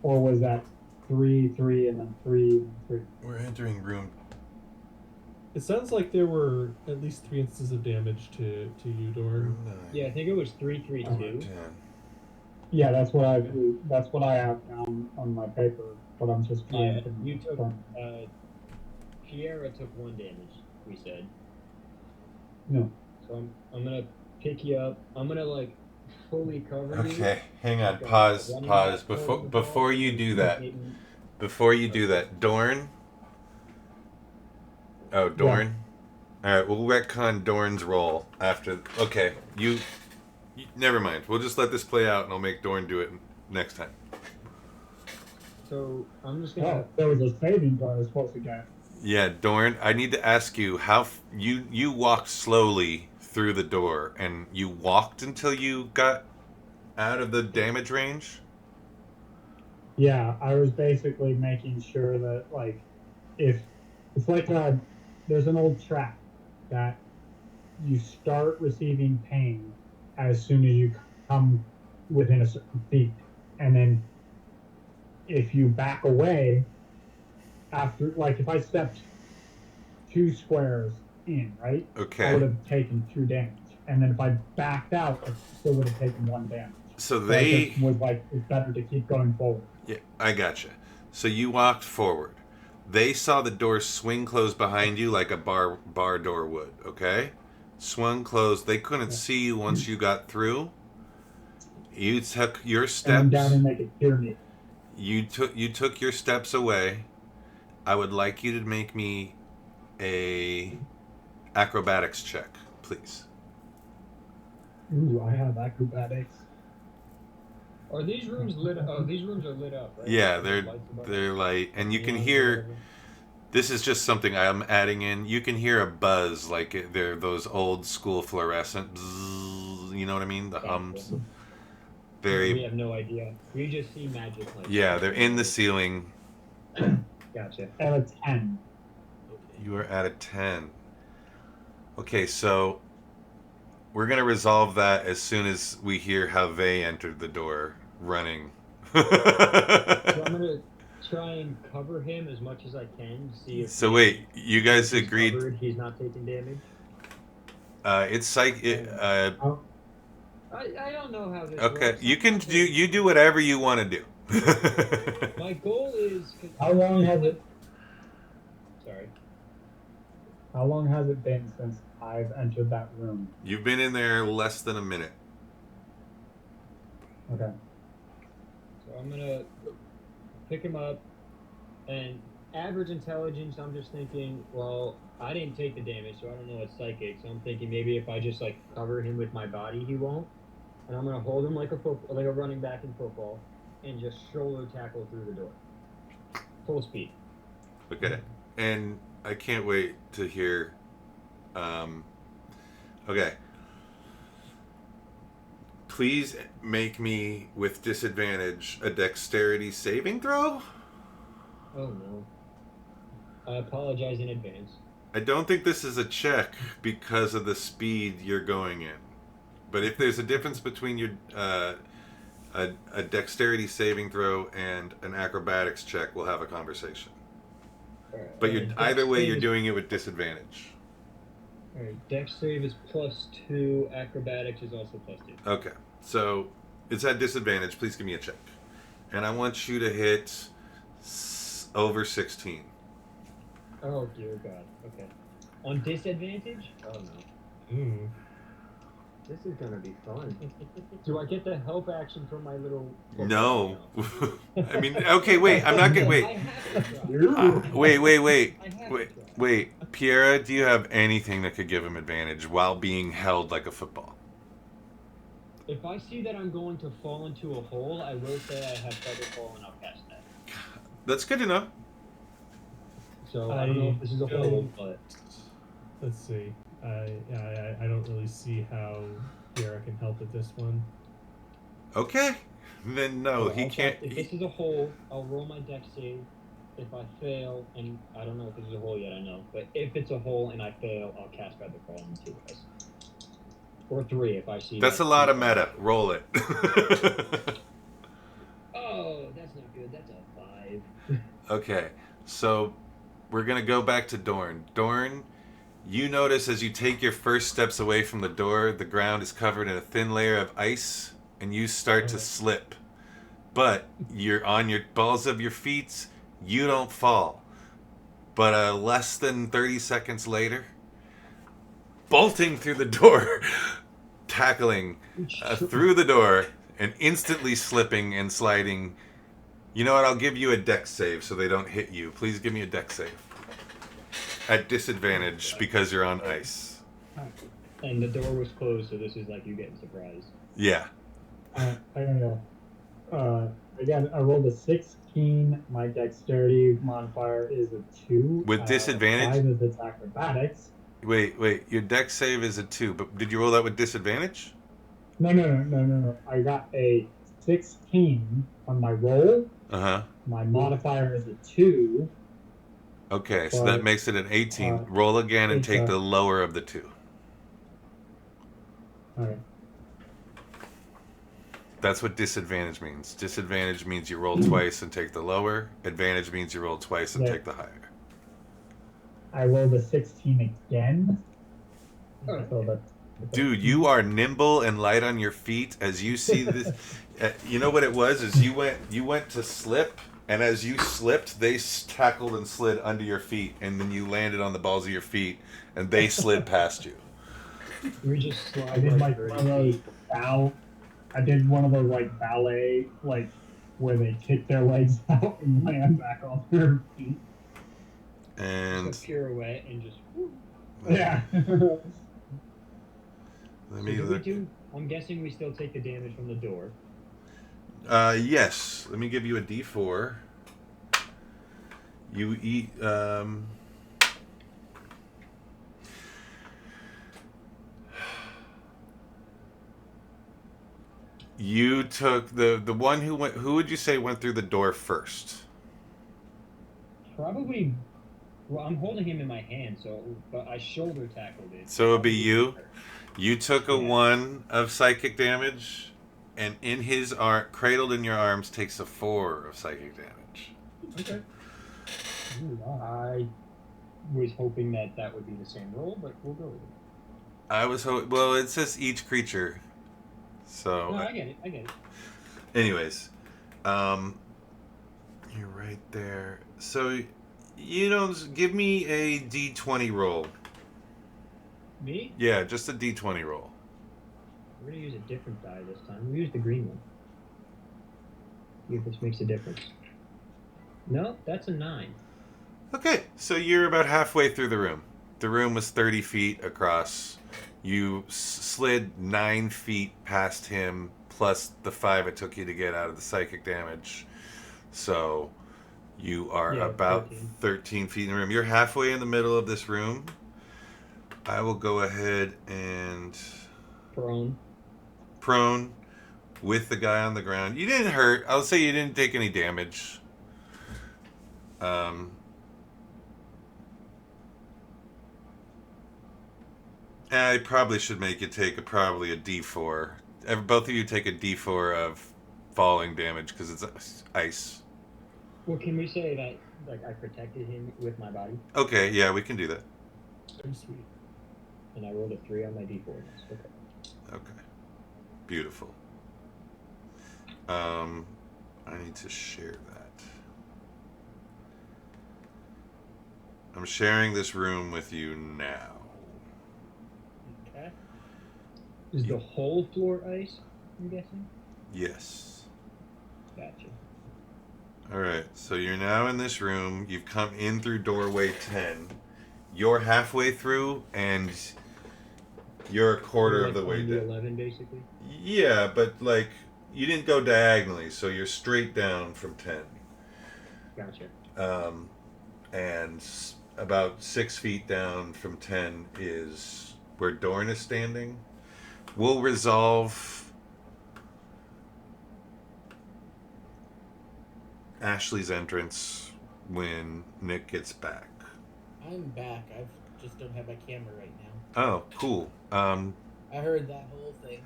G: Or was that 3, 3, and then 3, and 3?
A: We're entering room
C: It sounds like there were at least 3 instances of damage to you, Dorn.
A: Room 9.
E: Yeah, I think it was 332.
A: 10.
G: Yeah, that's what I have down on my paper, but I'm just trying
E: Yeah,
G: to
E: you took.
G: confirm.
E: Kiera took 1 damage. We said.
G: No.
E: So I'm gonna pick you up. I'm gonna like fully cover you.
A: Okay, hang on.
E: Okay,
A: Pause.
E: running
A: Pause.
E: back
A: Before
E: over the
A: before
E: ball,
A: you do that.
E: hitting-
A: Before you do that, Dorn. Oh, Dorn. All right, we'll retcon Dorn's role after. Okay, you. Never mind. We'll just let this play out, and I'll make Dorn do it next time.
E: So I'm just gonna.
G: Oh, there was a saving throw I was supposed to get.
A: Yeah, Dorn. I need to ask you how you walked slowly through the door, and you walked until you got out of the damage range.
G: Yeah, I was basically making sure that, like, if it's like there's an old trap that you start receiving pain as soon as you come within a certain feet, and then if you back away after, like, if I stepped 2 squares in, right, I
A: Okay.
G: would have taken 2 damage, and then if I backed out, I still would have taken 1 damage.
A: So
G: So I
A: they.
G: just was like, it's better to keep going forward.
A: Yeah, I gotcha. So you walked forward. They saw the door swing closed behind you like a bar door would. Okay, swung closed. They couldn't see you once you got through. You took your
G: And
A: steps.
G: down and make it hear me.
A: You took your steps away. I would like you to make me a acrobatics check, please.
G: Ooh, I have acrobatics.
E: Are these rooms lit? Oh, these rooms are lit up, right?
A: Yeah,
E: There's lights above.
A: they're light, and you can
E: Neons or
A: hear.
E: whatever.
A: This is just something I'm adding in. You can hear a buzz, like they're those old school fluorescent. Bzzz, you know what I mean? The hums.
E: We
A: Very.
E: have no idea. We just see magic. Like
A: Yeah, they're in the ceiling.
E: Gotcha.
G: And a 10.
A: You are at a 10. Okay, so we're gonna resolve that as soon as we hear how they entered the door running.
E: So I'm gonna try and cover him as much as I can to see if.
A: So wait, you guys
E: he's
A: agreed?
E: covered, he's not taking damage.
A: It's psych.
E: I don't know how this
A: Okay,
E: works.
A: you can do whatever you want to do.
E: My goal is.
G: How long has it?
E: Sorry.
G: How long has it been since I've entered that room?
A: You've been in there less than a minute.
G: Okay.
E: So I'm gonna pick him up, and average intelligence. I'm just thinking, well, I didn't take the damage, so I don't know what's psychic. So I'm thinking maybe if I just like cover him with my body, he won't. And I'm gonna hold him like like a running back in football, and just shoulder tackle through the door, full speed.
A: Okay, and I can't wait to hear. Okay. Please make me, with disadvantage, a dexterity saving throw?
E: Oh no. I apologize in advance.
A: I don't think this is a check because of the speed you're going in. But if there's a difference between your a dexterity saving throw and an acrobatics check, we'll have a conversation.
E: Alright,
A: But you're,
E: dex
A: either way,
E: save
A: you're
E: is-
A: doing it with disadvantage.
E: Alright, dex save is +2. Acrobatics is also +2.
A: Okay, so it's at disadvantage. Please give me a check. And I want you to hit over 16.
E: Oh dear God. Okay. On disadvantage? Oh no.
C: Ooh.
E: This is gonna be fun. Do I get the help action from my little?
A: No. I mean, okay, wait. I'm not gonna
E: I
A: wait.
E: have to try.
A: Wait.
E: I have
A: Wait,
E: to try.
A: wait. Piera, do you have anything that could give him advantage while being held like a football?
E: If I see that I'm going to fall into a hole, I will say I have feather fall and I'll catch that.
A: That's good to know.
E: So I don't know if this is a hole, but
C: Let's see. I don't really see how Erik can help with this one.
A: Okay. Then no,
E: so
A: he
E: I'll
A: can't.
E: try- If this is a hole, I'll roll my dex save. If I fail, and I don't know if this is a hole yet, I know, but if it's a hole and I fail, I'll cast feather fall on 2 guys. Or 3 if I see.
A: That's a
E: that.
A: lot of meta. Roll it.
E: Oh, that's not good. That's a 5.
A: Okay, so we're gonna go back to Dorn. Dorn, You notice as you take your first steps away from the door, the ground is covered in a thin layer of ice, and you start to slip. But you're on your balls of your feet. You don't fall. But less than 30 seconds later, bolting through the door, tackling through the door, and instantly slipping and sliding. You know what? I'll give you a dex save so they don't hit you. Please give me a dex save. At disadvantage because you're on ice.
E: And the door was closed, so this is like you getting surprised.
A: Yeah.
G: I don't know. I rolled a 16. My dexterity modifier is a 2.
A: With disadvantage?
G: 5 is its acrobatics.
A: Wait. Your dex save is a 2, but did you roll that with disadvantage?
G: No. I got a 16 on my roll.
A: Uh-huh.
G: My modifier is a 2.
A: Okay, so that makes it an 18. Roll again and take the lower of the 2.
G: Alright.
A: That's what disadvantage means. Disadvantage means you roll twice and take the lower. Advantage means you roll twice and take the higher.
G: I rolled a 16 again. So that's
A: Dude, you are nimble and light on your feet as you see this. You know what it was? Is you went to slip, and as you slipped, they tackled and slid under your feet, and then you landed on the balls of your feet, and they slid past you.
E: We just
G: I did like one of those I did one of those like ballet, like where they kick their legs out and land back on their feet.
A: And
E: a pirouette and just. Whoo.
G: Yeah.
A: Let me
E: So
A: look.
E: I'm guessing we still take the damage from the door.
A: Yes. Let me give you a D4. You eat. You took the one who went. Who would you say went through the door first?
E: Probably. Well, I'm holding him in my hand, but I shoulder tackled it.
A: So it'd be you. You took a 1 of psychic damage, and in his cradled in your arms, takes a 4 of psychic damage.
E: Okay. I was hoping that would be the same roll, but we'll go with it.
A: I was well, it says each creature. So
E: No, I get it.
A: Anyways, you're right there. So you don't give me a D20 roll.
E: Me?
A: Yeah, just a D20 roll.
E: We're gonna use a different die this time. We use the green one. See if this makes a difference. No, that's a 9.
A: Okay, so you're about halfway through the room. The room was 30 feet across. You slid 9 feet past him, plus the 5 it took you to get out of the psychic damage. So you are about 13 feet in the room. You're halfway in the middle of this room. I will go ahead and... Prone with the guy on the ground. You didn't hurt. I'll say you didn't take any damage. I probably should make you take probably a D4. Both of you take a D4 of falling damage because it's ice.
E: Well, can we say that like I protected him with my body?
A: Okay, yeah, we can do that.
C: Very sweet.
E: And I rolled a 3 on my D4. Okay.
A: Okay. Beautiful. I need to share that. I'm sharing this room with you now.
D: Okay.
E: Is the whole floor ice, I'm guessing?
A: Yes.
E: Gotcha.
A: Alright, so you're now in this room. You've come in through doorway 10. You're halfway through, and you're a quarter of the way down.
E: 11, basically?
A: Yeah, but like, you didn't go diagonally, so you're straight down from 10.
E: Gotcha.
A: And about 6 feet down from 10 is where Dorn is standing. We'll resolve Ashley's entrance when Nick gets back.
D: I'm back. I just don't have my camera right now.
A: Oh, cool.
D: I heard that whole thing.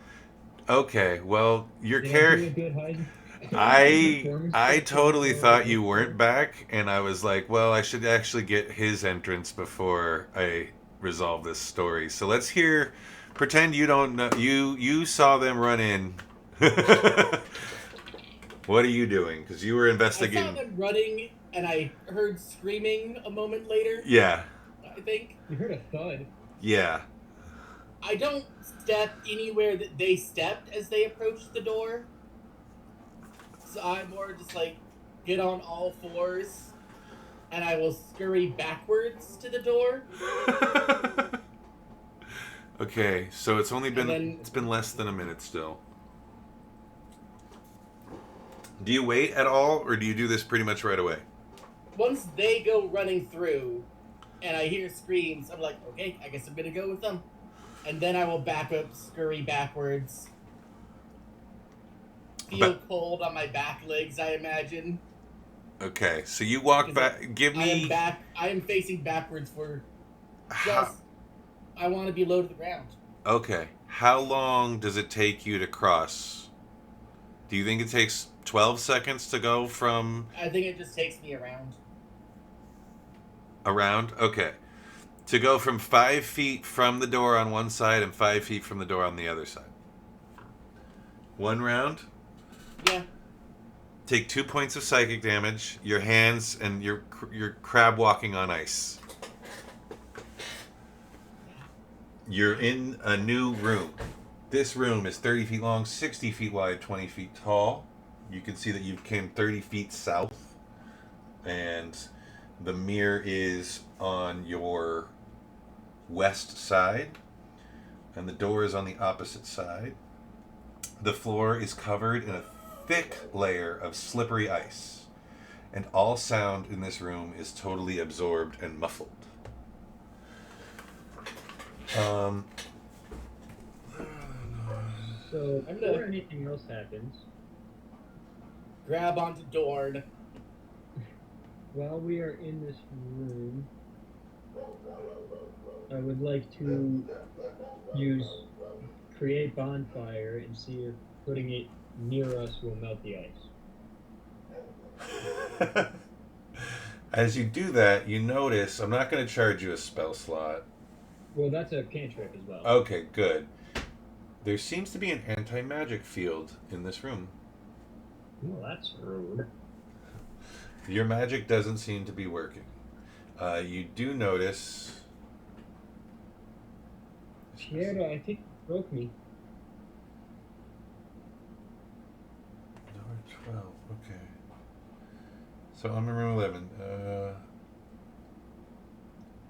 A: Okay, well, your
E: Did
A: character... I totally thought you weren't back, and I was like, well, I should actually get his entrance before I resolve this story. So let's hear. Pretend you don't know. You saw them run in. What are you doing? Because you were
D: I
A: investigating.
D: saw them running, and I heard screaming a moment later.
A: Yeah.
D: I think.
E: You heard a thud.
A: Yeah.
D: I don't step anywhere that they stepped as they approached the door. So I'm more just like, get on all fours, and I will scurry backwards to the door.
A: Okay, so it's only been
D: then-
A: it's been less than a minute still. Do you wait at all, or do you do this pretty much right away?
D: Once they go running through, and I hear screams, I'm like, okay, I guess I'm gonna go with them. And then I will back up, scurry backwards. Feel cold on my back legs, I imagine.
A: Okay, so you walk back. Give me.
D: I am facing backwards for
A: How,
D: just. I want to be low to the ground.
A: okay, how long does it take you to cross? Do you think it takes 12 seconds to go from
D: I think it just takes me around.
A: around? Okay, to go from 5 feet from the door on one side and 5 feet from the door on the other side. One round.
D: Yeah.
A: Take 2 points of psychic damage. Your hands and you're crab walking on ice. You're in a new room. This room is 30 feet long, 60 feet wide, 20 feet tall. You can see that you came 30 feet south. And the mirror is on your west side. And the door is on the opposite side. The floor is covered in a thick layer of slippery ice. And all sound in this room is totally absorbed and muffled.
E: So
D: I'm
E: before
D: gonna-
E: anything else happens,
D: Grab onto Dorn.
E: while we are in this room, I would like to create bonfire and see if putting it near us will melt the ice.
A: As you do that, you notice, I'm not going to charge you a spell slot.
E: Well, that's a cantrip as well.
A: Okay, good. There seems to be an anti-magic field in this room.
E: Well, that's rude.
A: Your magic doesn't seem to be working. You do notice...
E: Sierra, I think you broke me.
A: Number 12, okay. So I'm in room 11.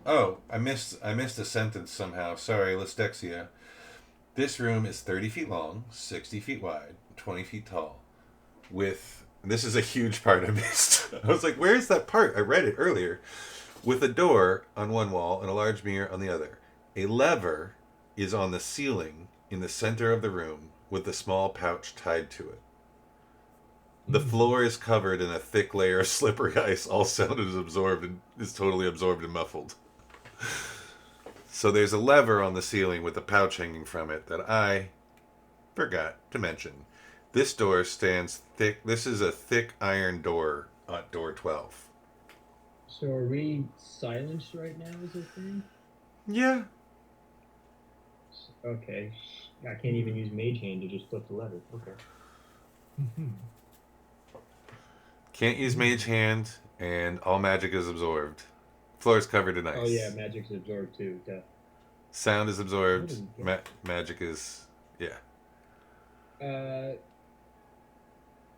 A: Oh, I missed a sentence somehow. Sorry, Lystexia. This room is 30 feet long, 60 feet wide, 20 feet tall. This is a huge part I missed. I was like, where's that part? I read it earlier. With a door on one wall and a large mirror on the other. A lever is on the ceiling in the center of the room with a small pouch tied to it. The floor is covered in a thick layer of slippery ice. All sound is totally absorbed and muffled. So there's a lever on the ceiling with a pouch hanging from it that I forgot to mention. This door stands thick. This is a thick iron door at door 12.
E: So are we silenced right now as a thing?
A: Yeah.
E: Okay. I can't even use Mage Hand to just flip the lever. Okay.
C: Mhm.
A: Can't use Mage Hand, and all magic is absorbed. Floor is covered in ice.
E: Oh yeah, magic's absorbed too. Duh.
A: Sound is absorbed.
E: I didn't
A: Magic is... Yeah.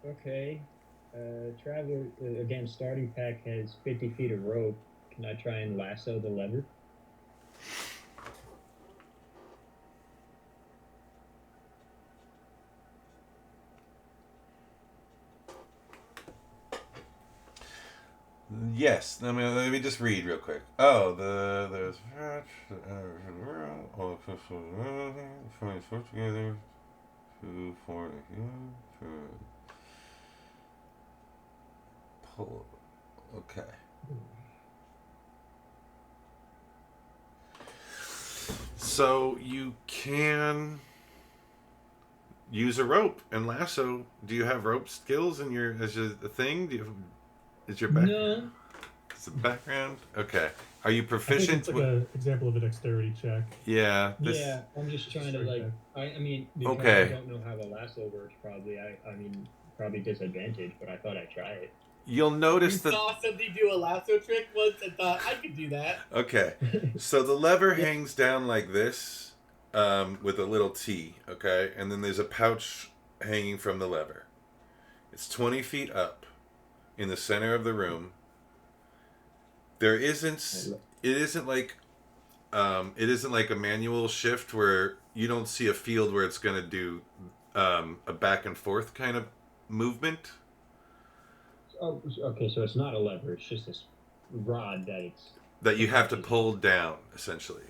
E: Okay. Traveler, again, starting pack has 50 feet of rope. Can I try and lasso the lever?
A: Yes. Let me just read real quick. Oh, there's together. 2, 4, pull. Okay. So you can use a rope and lasso. Do you have rope skills in your as a thing? Is your back?
E: No.
A: Is it background? Okay. Are you
C: I think
A: proficient?
C: it's like an example of a dexterity check.
A: Yeah.
E: Yeah, I'm just trying to like. I mean, because
A: Okay.
E: I don't know how the lasso works. Probably, I mean, probably disadvantage, but I thought I'd try it.
A: You'll
D: You
A: notice that.
D: saw somebody do a lasso trick once and thought, I could do that.
A: Okay. So the lever hangs down like this, with a little T. Okay, and then there's a pouch hanging from the lever. It's 20 feet up, in the center of the room. There isn't. It isn't like. It isn't like a manual shift where you don't see a field where it's going to do a back and forth kind of movement.
E: Oh, okay. So it's not a lever. It's just this rod
A: That you have to pull down, essentially.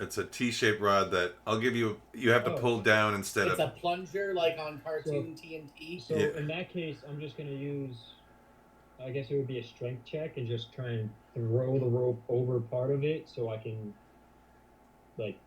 A: It's a T-shaped rod that I'll give you. You have to pull down instead
D: It's
A: of.
D: a plunger like on cartoon TNT.
E: So in that case, I'm just gonna use. I guess it would be a strength check and just try and throw the rope over part of it so I can. Like,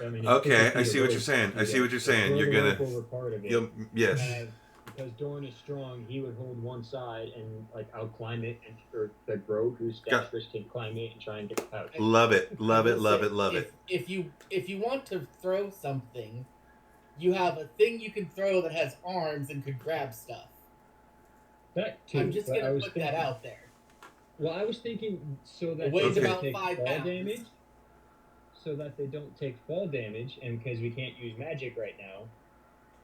E: I mean.
A: Okay, I see what you're saying. I see what you're saying. You're gonna.
E: Over part of it.
A: Yes.
E: Because Dorn is strong, he would hold one side and like I'll climb it, and or the rogue who's dexterous can climb it and try and get the pouch.
A: Love it, love it, love it, love it.
D: If you want to throw something, you have a thing you can throw that has arms and could grab stuff.
E: That too.
D: I'm just
E: but
D: gonna put that out there.
E: Well, I was thinking so that
D: It weighs
E: they don't
D: about
E: take
D: 5
E: fall
D: pounds.
E: damage. So that they don't take fall damage, and because we can't use magic right now,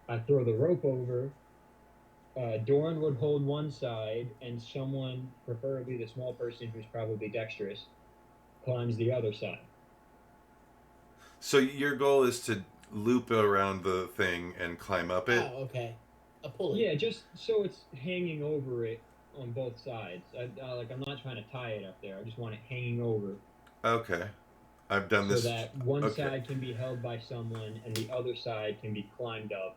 E: I throw the rope over. Doran would hold one side, and someone, preferably the small person who's probably dexterous, climbs the other side.
A: So your goal is to loop around the thing and climb up it?
D: Oh, okay. A pulley.
E: Yeah, just so it's hanging over it on both sides. I'm not trying to tie it up there. I just want it hanging over.
A: Okay. I've done this.
E: So that one side can be held by someone, and the other side can be climbed up.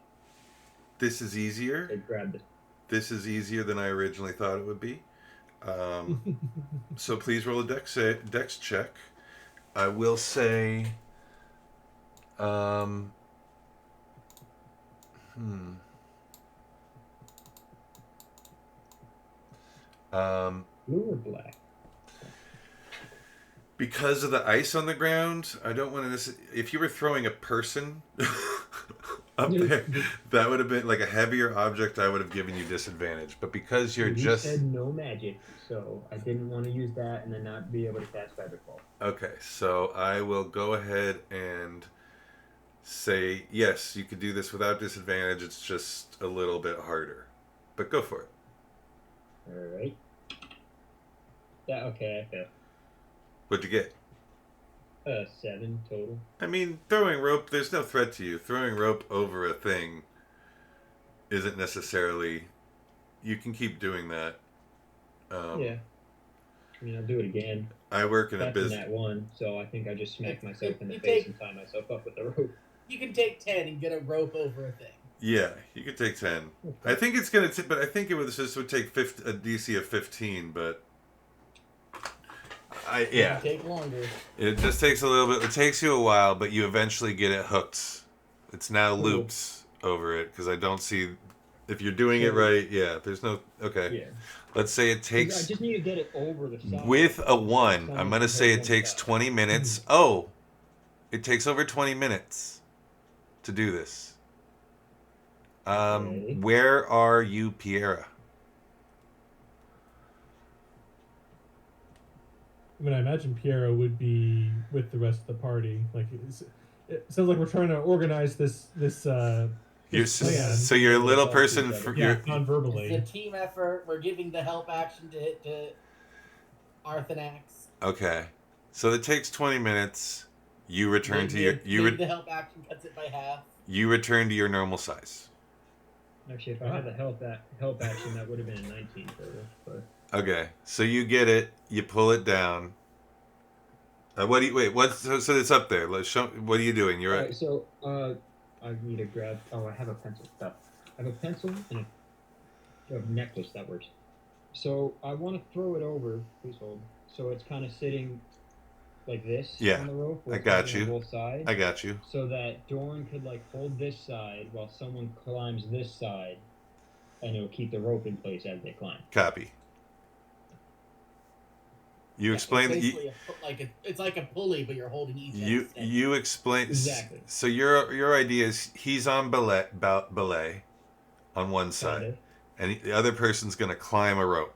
A: This is easier.
E: To grab it.
A: This is easier than I originally thought it would be. So please roll a dex check. I will say... Blue
E: or black?
A: Because of the ice on the ground, I don't want to... If you were throwing a person... up there, that would have been like a heavier object. I would have given you disadvantage, but because you
E: said no magic, so I didn't want to use that and then not be able to cast Featherfall.
A: Okay, so I will go ahead and say yes, you could do this without disadvantage. It's just a little bit harder, but go for it.
E: All right. Yeah. Okay. I failed.
A: What'd you get?
E: 7 total.
A: I mean, throwing rope, there's no threat to you. Throwing rope over a thing isn't necessarily... You can keep doing that.
E: Yeah. I mean, I'll do it again.
A: I work in a
E: That's
A: business...
E: that one, so I think I just smacked myself in the face and tie myself up with the rope.
D: You can take 10 and get a rope over a thing.
A: Yeah, you could take 10. Okay. I think it's going to... But I think this would take a DC of 15, but... Yeah.
D: It'll take longer.
A: It just takes a little bit. It takes you a while, but you eventually get it hooked. It's now loops over it because I don't see if you're doing it right. Yeah, there's no. Okay. Yeah. Let's say it takes.
E: I just need to get it over the side.
A: With a 1, I'm gonna say it takes 20 minutes. Oh, it takes over 20 minutes to do this.
E: Okay.
A: Where are you, Piera?
C: I mean, I imagine Piero would be with the rest of the party. Like, it sounds like we're trying to organize this plan.
A: So you're a little person for
C: non-verbally.
D: It's a team effort. We're giving the help action to Arthanax.
A: Okay, so it takes 20 minutes. You return to your
D: the help action cuts it by half.
A: You return to your normal size.
E: Actually, if I had the help action, that would have been a 19 total. But.
A: Okay, so you get it. You pull it down. What do you wait? So it's up there. Let's show. What are you doing? You're
E: right. So I need to grab. Oh, I have a pencil. I have a pencil and a necklace that works. So I want to throw it over. Please hold. So it's kind of sitting like this on the rope.
A: I got you.
E: On both sides.
A: I got you.
E: So that Dorn could like hold this side while someone climbs this side, and it'll keep the rope in place as they climb.
A: Copy. You explain.
D: It's basically it's like a pulley, but you're holding each end. steady.
A: You explain.
E: Exactly.
A: So your idea is he's on belay on one side,
E: Kinda.
A: and the other person's gonna climb a rope,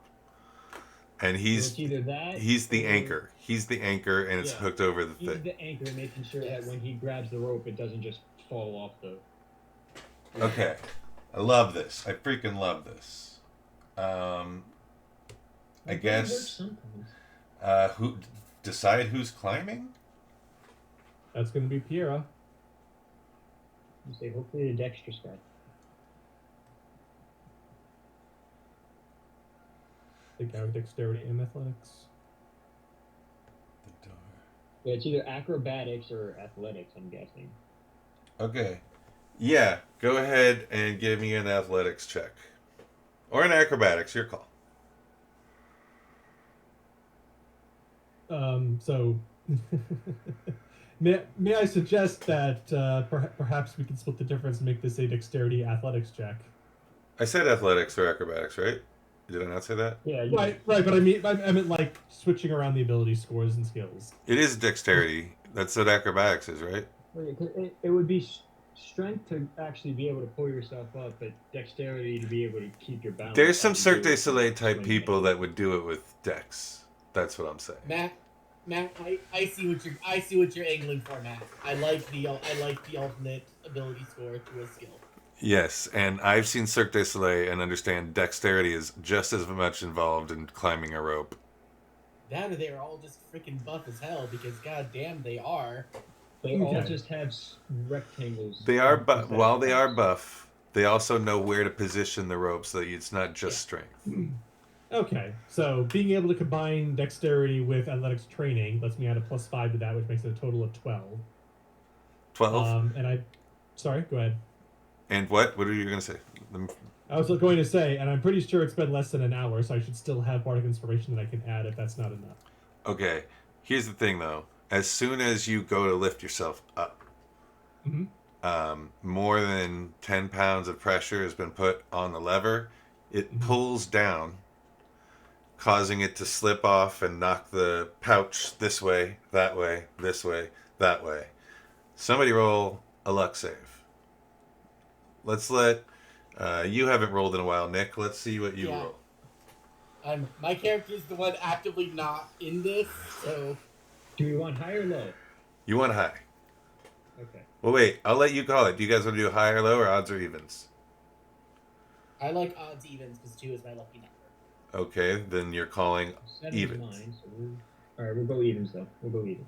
A: and
E: So
A: he's
E: it's either that.
A: he's the
E: or-
A: anchor. He's the anchor, and it's
E: Yeah.
A: hooked over the
E: He's
A: thing.
E: the anchor, making sure
D: Yes.
E: that when he grabs the rope, it doesn't just fall off the.
A: Okay, I love this. I freaking love this. I
E: It
A: guess
E: works sometimes.
A: who decide who's climbing?
C: That's going to be Piera.
E: You say hopefully the dexterous guy.
C: The guy with dexterity and athletics.
A: The door.
E: Yeah, it's either acrobatics or athletics, I'm guessing.
A: Okay. Yeah, go ahead and give me an athletics check. Or an acrobatics, your call.
C: So, may I suggest that perhaps we can split the difference and make this a dexterity athletics check?
A: I said athletics or acrobatics, right? Did I not say that?
E: Yeah,
C: Right, but I meant like switching around the ability scores and skills.
A: It is dexterity. That's what acrobatics is, right?
E: It would be strength to actually be able to pull yourself up, but dexterity to be able to keep your balance.
A: There's some
E: as you
A: Cirque
E: do
A: du
E: it.
A: Soleil type
E: When you
A: people
E: make
A: that would do it with dex. That's what I'm saying.
D: Matt, I see what you're angling for, Matt. I like the ultimate ability score to a skill.
A: Yes, and I've seen Cirque du Soleil and understand dexterity is just as much involved in climbing a rope.
D: That or they are all just freaking buff as hell because goddamn they are.
E: They all
C: Okay.
E: just have rectangles.
A: They are
E: instead of
A: while they are
E: boxes.
A: buff, they also know where to position the rope so that it's not just strength.
C: Okay, so being able to combine dexterity with athletics training lets me add a +5 to that, which makes it a total of 12.
A: 12?
C: Sorry, go ahead.
A: And what? What are you going to say?
C: I was going to say, and I'm pretty sure it's been less than an hour, so I should still have bardic inspiration that I can add if that's not enough.
A: Okay, here's the thing though. As soon as you go to lift yourself up, more than 10 pounds of pressure has been put on the lever. It pulls down, causing it to slip off and knock the pouch this way, that way, this way, that way. Somebody roll a luck save. Let's let... you haven't rolled in a while, Nick. Let's see what you
D: Yeah.
A: roll.
D: My character's the one actively not in this, so
E: Do we want high or low?
A: You want high.
E: Okay.
A: Well, wait. I'll let you call it. Do you guys want to do high or low or odds or evens?
D: I like odds evens because 2 is my lucky number.
A: Okay, then you're calling
E: 7's
A: evens.
E: mine, so alright, we'll go evens though. We'll go evens.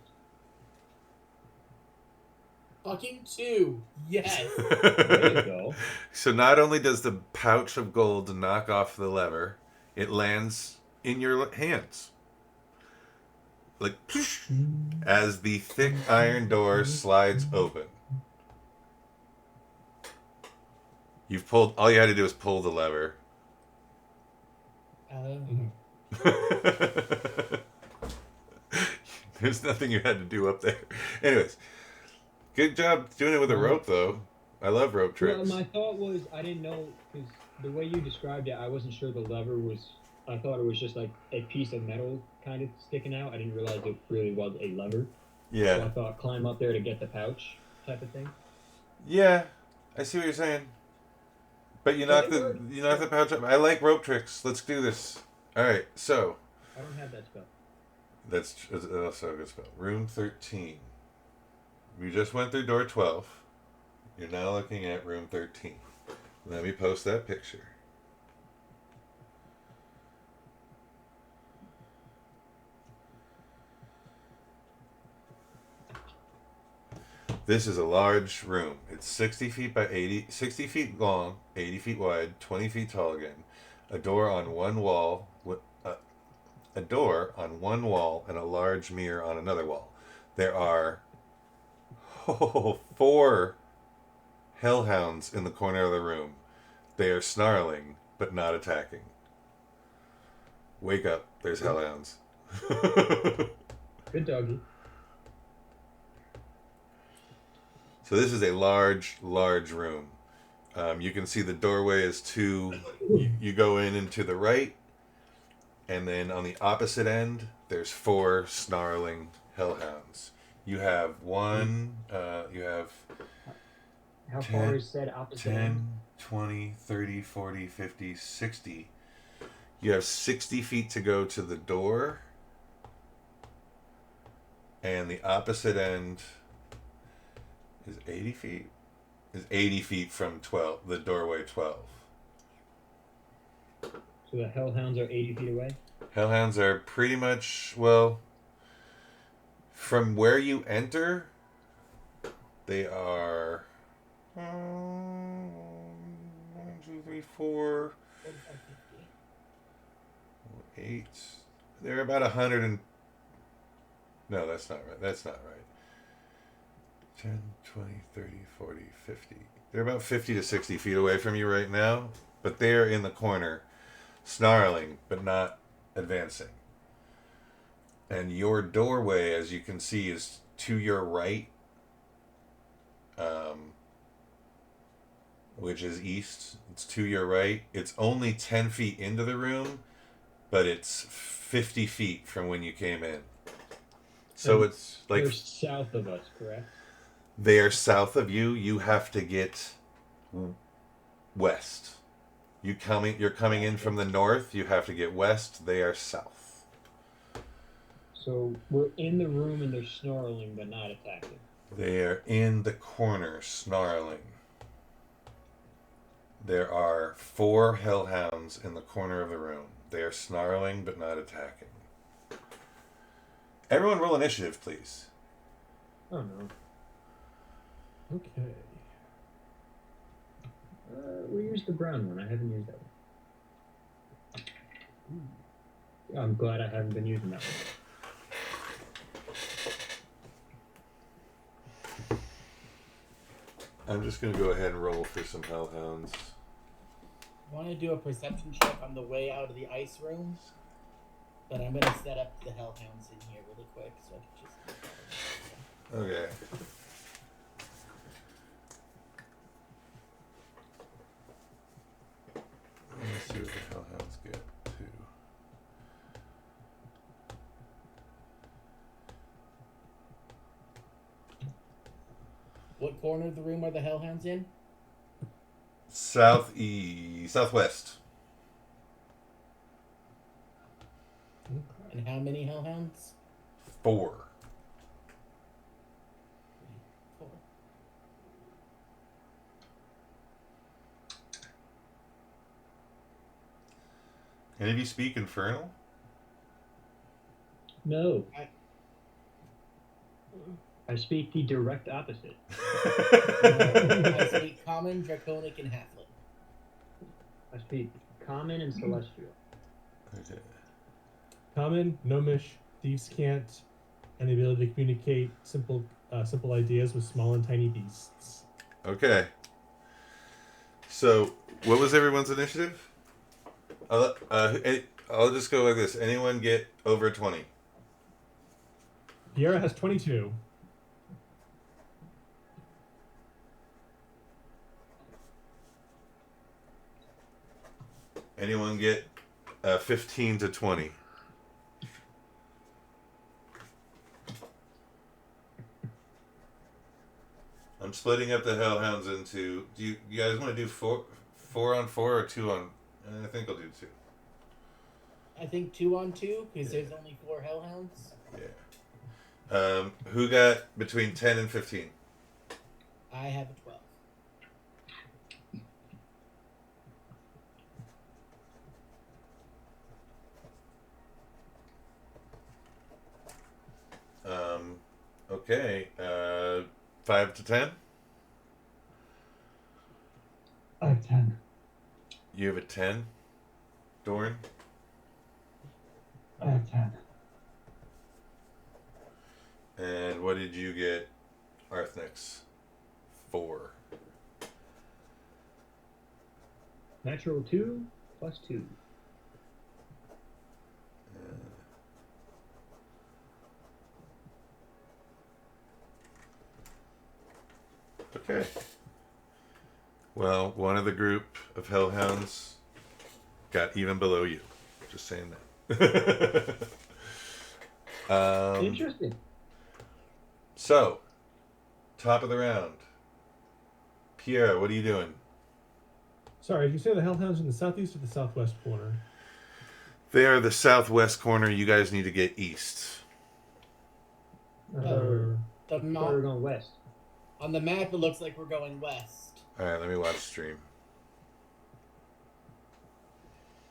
D: Fucking 2, yes.
E: There you go.
A: So not only does the pouch of gold knock off the lever, it lands in your hands. Like, as the thick iron door slides open. You've pulled, all you had to do is pull the lever. There's nothing you had to do up there. Anyways, good job doing it with a rope, though. I love rope tricks.
E: Well, my thought was I didn't know because the way you described it, I wasn't sure the lever was. I thought it was just like a piece of metal kind of sticking out. I didn't realize it really was a lever. So I
A: Yeah.
E: thought climb up there to get the pouch type of thing.
A: Yeah, I see what you're saying. But you knock the pouch up. I like rope tricks. Let's do this. All right, so
E: I don't have that spell.
A: that's also a good spell. Room 13. We just went through door 12. You're now looking at room 13. Let me post that picture. This is a large room. It's 60 feet by 60 feet long, 80 feet wide, 20 feet tall again. A door on one wall, a door on one wall, and a large mirror on another wall. There are 4 hellhounds in the corner of the room. They are snarling, but not attacking. Wake up, there's hellhounds.
E: Good doggy.
A: So this is a large, large room. You can see the doorway is you go in and to the right. And then on the opposite end, there's 4 snarling hellhounds. You have one, you have
E: How
A: 10,
E: far is said opposite
A: 10,
E: end?
A: 20, 30, 40, 50, 60. You have 60 feet to go to the door. And the opposite end is 80 feet? Is 80 feet from 12, the doorway 12.
E: So the hellhounds are 80 feet away?
A: Hellhounds are pretty much, well, from where you enter, they are 1, 2, 3, 4, 8. They're about 100 and... No, that's not right. That's not right. 10, 20, 30, 40, 50. They're about 50 to 60 feet away from you right now, but they're in the corner, snarling, but not advancing. And your doorway, as you can see, is to your right, which is east. It's to your right. It's only 10 feet into the room, but it's 50 feet from when you came in. So
E: And
A: it's like...
E: They're south of us, correct?
A: They are south of you. You have to get west. You're coming in from the north. You have to get west. They are south.
E: So we're in the room and they're snarling but not attacking.
A: They are in the corner, snarling. There are 4 hellhounds in the corner of the room. They are snarling but not attacking. Everyone roll initiative, please.
E: Oh no.
C: Okay.
E: We used the brown one. I haven't used that one. I'm glad I haven't been using that one.
A: I'm just going to go ahead and roll for some hellhounds.
D: Want to do a perception check on the way out of the ice room? But I'm going to set up the hellhounds in here really quick so I can just...
A: Okay. Let's see what the hellhounds get to.
D: What corner of the room are the hellhounds in?
A: Southwest.
D: And how many hellhounds?
A: 4.
D: 4.
A: Any of you speak Infernal?
E: No. I speak the direct opposite.
D: I speak Common, Draconic, and Halfling.
E: I speak Common and Celestial.
A: Okay.
C: Common, Gnomish, Thieves' Cant, and the ability to communicate simple ideas with small and tiny beasts.
A: Okay. So, what was everyone's initiative? I'll just go like this. Anyone get over 20?
C: Piera has 22.
A: Anyone get 15 to 20? I'm splitting up the hellhounds into... Do you guys want to do 4 on 4 or 2 on... I think I'll do 2.
D: I think 2 on 2, because there's only 4 hellhounds.
A: Yeah. Who got between 10 and 15?
D: I have a 12.
A: Okay. 5 to 10?
G: I have 10.
A: You have a 10? Doran?
G: I have 10.
A: And what did you get, Arthnix? 4.
E: Natural 2 plus 2.
A: Okay. Well, one of the group of hellhounds got even below you. Just saying that.
E: Interesting.
A: So, top of the round. Pierre, what are you doing?
C: Sorry, did you say the hellhounds in the southeast or the southwest corner?
A: They are the southwest corner. You guys need to get east.
E: I thought
C: Or
D: The
E: we
D: map,
E: were going west.
D: on the map, it looks like we're going west.
A: All right, let me watch stream.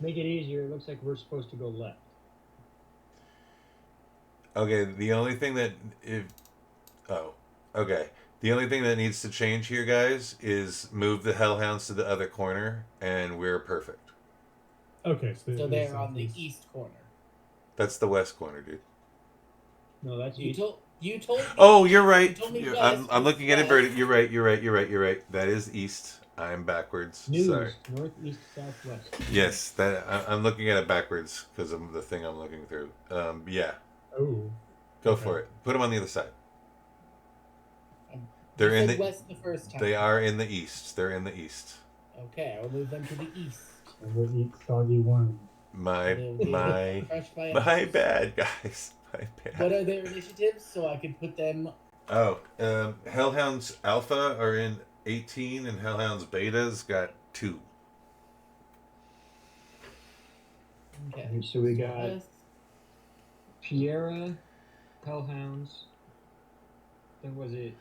E: Make it easier. It looks like we're supposed to go left.
A: Okay, the only thing that okay. The only thing that needs to change here, guys, is move the hellhounds to the other corner, and we're perfect.
C: okay,
D: So they're on the east corner.
A: That's the west corner, dude.
E: No, that's
D: You
E: east.
D: told me.
A: Oh, you're right.
D: You told me
A: I'm
D: west,
A: looking at
D: west.
A: inverted. You're right. That is east. I'm backwards.
E: News.
A: Sorry.
E: North, east, southwest.
A: Yes, I'm looking at it backwards because of the thing I'm looking through. Yeah,
C: Oh,
A: go
C: Okay.
A: for it. Put them on the other side.
D: You
A: They're in
D: said
A: the.
D: west the first time.
A: They are in the east. They're in the east.
D: Okay, I will move them to the east.
G: And we'll eat soggy worm.
A: My
D: They'll be
A: my
D: crushed by
A: my
D: ice.
A: bad, guys. My bad.
D: What are their initiatives so I can put them?
A: Oh, Hellhounds Alpha are in 18, and Hellhounds Beta's got 2.
D: Okay.
E: So we got
D: West.
E: Piera, Hellhounds. Then was it?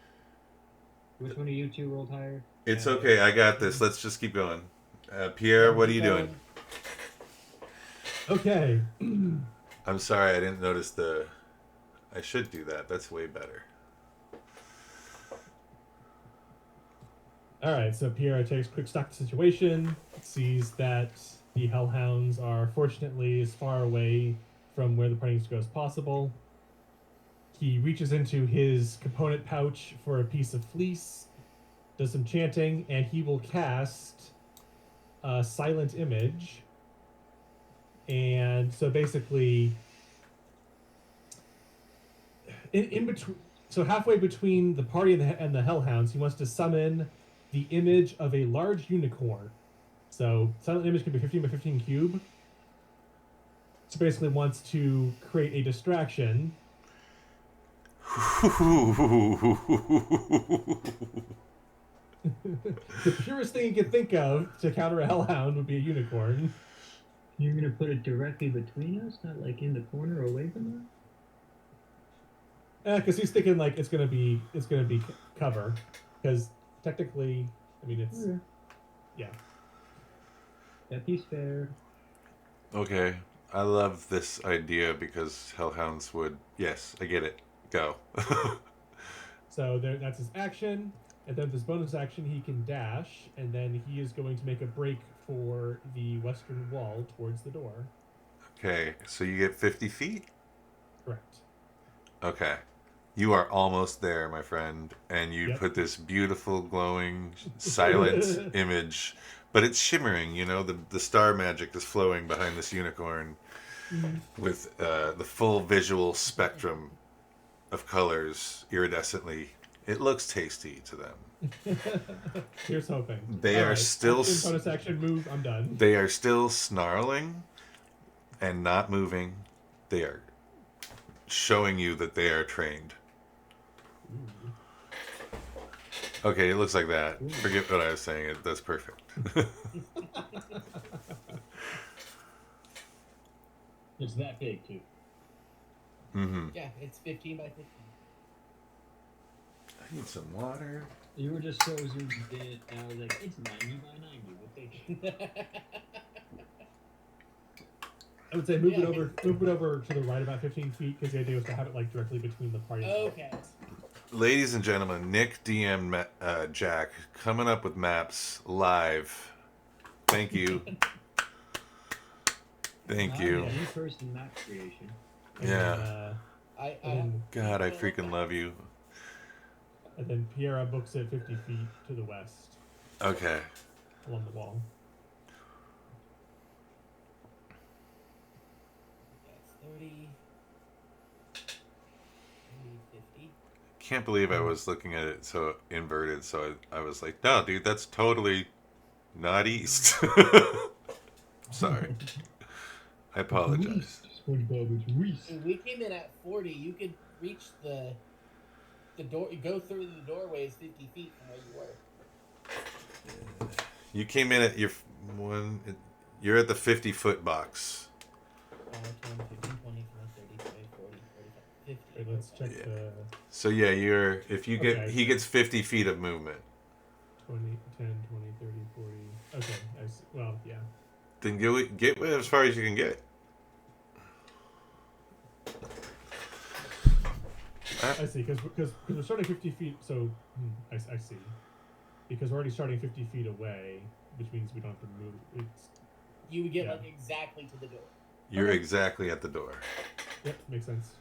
E: Which one of you two rolled higher?
A: It's okay. I got this. Let's just keep going. Pierre, what are you doing?
C: okay.
A: I'm sorry, I didn't notice the. I should do that. That's way better.
C: All right, so Pierre takes quick stock of the situation, sees that the hellhounds are fortunately as far away from where the party needs to go as possible. He reaches into his component pouch for a piece of fleece, does some chanting, and he will cast a silent image. And so basically, in between, so halfway between the party and the hellhounds, he wants to summon the image of a large unicorn. So silent image can be 15 by 15 cube. So basically wants to create a distraction. The purest thing you can think of to counter a hellhound would be a unicorn.
E: You're gonna put it directly between us, not like in the corner away from us.
C: Because he's thinking like it's gonna be cover. Because technically, I mean it's
E: Okay.
C: yeah.
E: That piece fair.
A: Okay, I love this idea because Hellhounds would. Yes, I get it. Go.
C: So there, that's his action, and then this bonus action he can dash, and then he is going to make a break for the western wall towards the door.
A: Okay, so you get 50 feet?
C: Correct.
A: Okay. You are almost there, my friend, and you
C: Yep.
A: put this beautiful, glowing, silent image, but it's shimmering, you know, the star magic is flowing behind this unicorn with the full visual spectrum of colors iridescently. It looks tasty to them.
C: Here's hoping.
A: They are still
C: action, bonus action move. I'm done.
A: They are still snarling and not moving. They are showing you that they are trained. Okay, it looks like that. Forget what I was saying. That's perfect.
E: It's that big too.
A: Mm-hmm.
D: Yeah, it's 15 by 15.
A: I need some water.
E: You were just so zoomed in, and I was like, it's 90 by 90. We'll take it.
C: I would say move it over to the right about 15 feet because the idea was to have it like directly between the party.
D: Okay.
A: Ladies and gentlemen, Nick DM Jack coming up with maps live. Thank you. Thank you.
E: In-person map creation.
C: And
A: Yeah.
C: then,
A: God, I freaking love you.
C: and then Piera books it 50 feet to the west
A: Okay.
C: along the wall.
D: That's 30. 50.
A: Can't believe I was looking at it so inverted, so I was like, no, dude, that's totally not east. Sorry. I apologize.
E: SpongeBob, it's Reese.
D: We came in at 40. You could reach the door. Go through the doorways 50 feet from where you were.
A: You came in at you're at the 50-foot box.
D: 5, 10, 15, 20, 30, 40, 45, 50.
C: Wait, let's check
A: Yeah.
C: the
A: So yeah,
C: Okay.
A: he gets 50 feet of movement.
C: 20, 10, 20, 30, 40. Okay, I see. Well, yeah.
A: Then get as far as you can get.
C: I see, because we're starting 50 feet, so I see. Because we're already starting 50 feet away, which means we don't have to move.
D: You would get
C: Yeah.
D: like exactly to the door.
A: You're
C: Okay.
A: exactly at the door.
C: Yep, makes sense.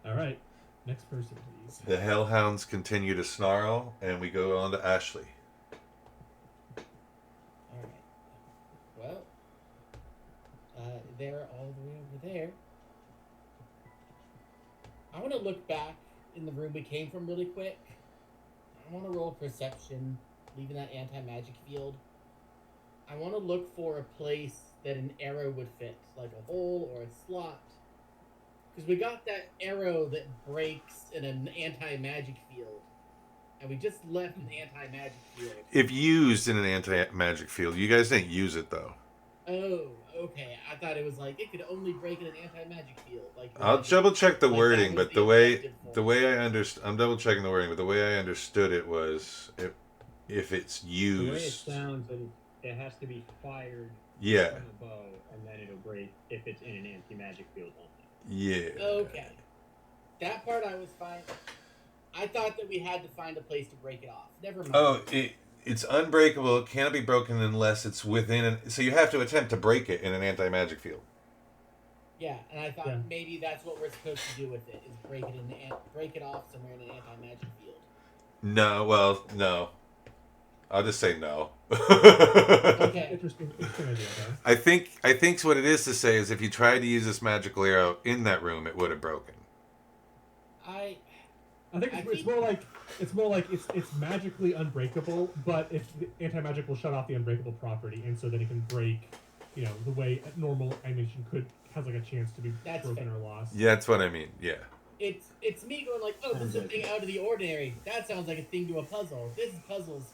C: All right, next person, please.
A: The hellhounds continue to snarl, and we go on to Ashley.
D: All right. Well, they're all the way over there. I want to look back in the room we came from really quick. I want to roll perception, leaving that anti-magic field. I want to look for a place that an arrow would fit, like a hole or a slot. Because we got that arrow that breaks in an anti-magic field. And we just left an anti-magic field.
A: If used in an anti-magic field, you guys didn't use it though.
D: Oh, okay. I thought it was like it could only break in an anti-magic field. Like
A: I'll double check the
D: like
A: wording,
D: that was
A: but the way
D: objective for
A: I'm double checking the wording, but the way I understood it was if it's
E: The way it
A: used,
E: sounds, it has to be fired
A: yeah,
E: from a bow, and then it'll break if it's in an anti-magic field only.
A: yeah.
D: Okay. That part I was fine. I thought that we had to find a place to break it off. Never mind.
A: Oh, it's unbreakable. It cannot be broken unless it's within so you have to attempt to break it in an anti-magic field.
D: Yeah, and I thought
C: Yeah.
D: maybe that's what we're supposed to do with it is break it off somewhere in an anti-magic field.
A: No, well, no. I'll just say no.
D: Okay.
C: Interesting idea, though.
A: I think what it is to say is if you tried to use this magical arrow in that room, it would have broken.
D: I
C: I think it's more like it's magically unbreakable, but if the anti-magic will shut off the unbreakable property, and so then it can break, the way normal animation has like a chance to be
D: That's
C: broken
D: fair.
C: or lost.
A: Yeah, that's what I mean. Yeah.
D: it's me going like, oh, this is something out of the ordinary. That sounds like a thing to a puzzle. This is puzzles.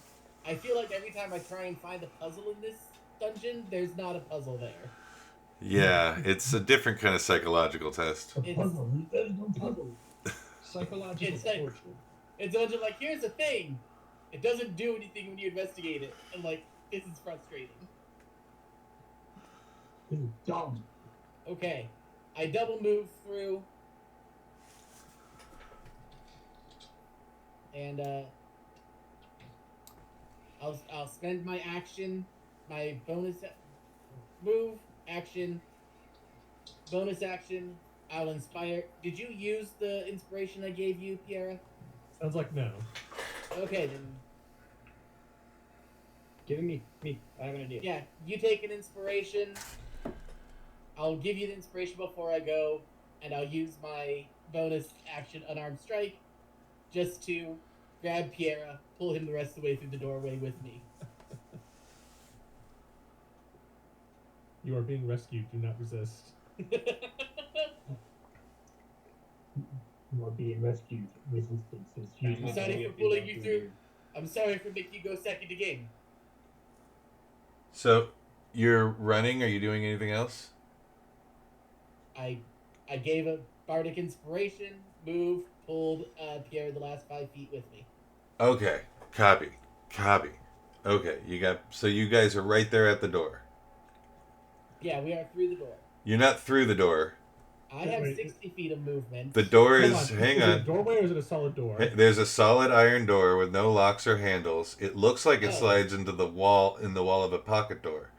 D: I feel like every time I try and find a puzzle in this dungeon, there's not a puzzle there.
A: Yeah, it's a different kind of psychological test.
B: A puzzle. There's no puzzle.
E: Psychological
D: It's like-
E: torture.
D: It's a bunch of like, here's the thing. It doesn't do anything when you investigate it. And like, this is frustrating.
B: This is dumb.
D: Okay. I double move through. And I'll spend my action, my bonus move, action, bonus action. I'll inspire. Did you use the inspiration I gave you, Piera?
C: Sounds like no.
D: Okay, then.
E: Give me. I have an idea.
D: Yeah, you take an inspiration. I'll give you the inspiration before I go, and I'll use my bonus action unarmed strike just to grab Piera, pull him the rest of the way through the doorway with me.
C: You are being rescued. Do not resist.
B: You are being rescued. Resistance is
E: I'm
B: useless.
D: Sorry for pulling you through. I'm sorry for making you go second to game.
A: So, you're running? Are you doing anything else?
D: I gave a bardic inspiration, moved, pulled Pierre the last 5 feet with me.
A: Okay. Copy. Okay, you guys are right there at the door.
D: Yeah, we are through the door.
A: You're not through the door.
D: I have
C: Wait.
D: 60 feet of movement.
A: The door
C: Hold
A: is,
C: on.
A: hang
C: Is it a
A: on.
C: doorway or is it a solid door?
A: There's a solid iron door with no locks or handles. It looks like it
D: Oh.
A: slides into the wall of a pocket door.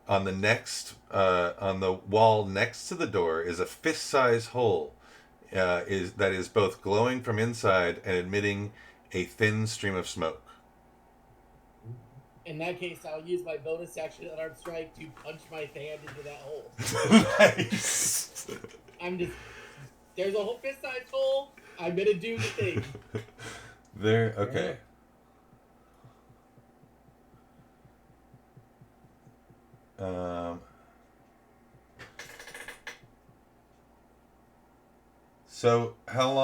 A: On the wall next to the door is a fist-sized hole. That is both glowing from inside and emitting a thin stream of smoke.
D: In that case, I'll use my bonus action unarmed strike to punch my hand into that hole.
A: Nice.
D: There's a whole fist-sized hole. I'm gonna do the thing.
A: There. Okay. So, how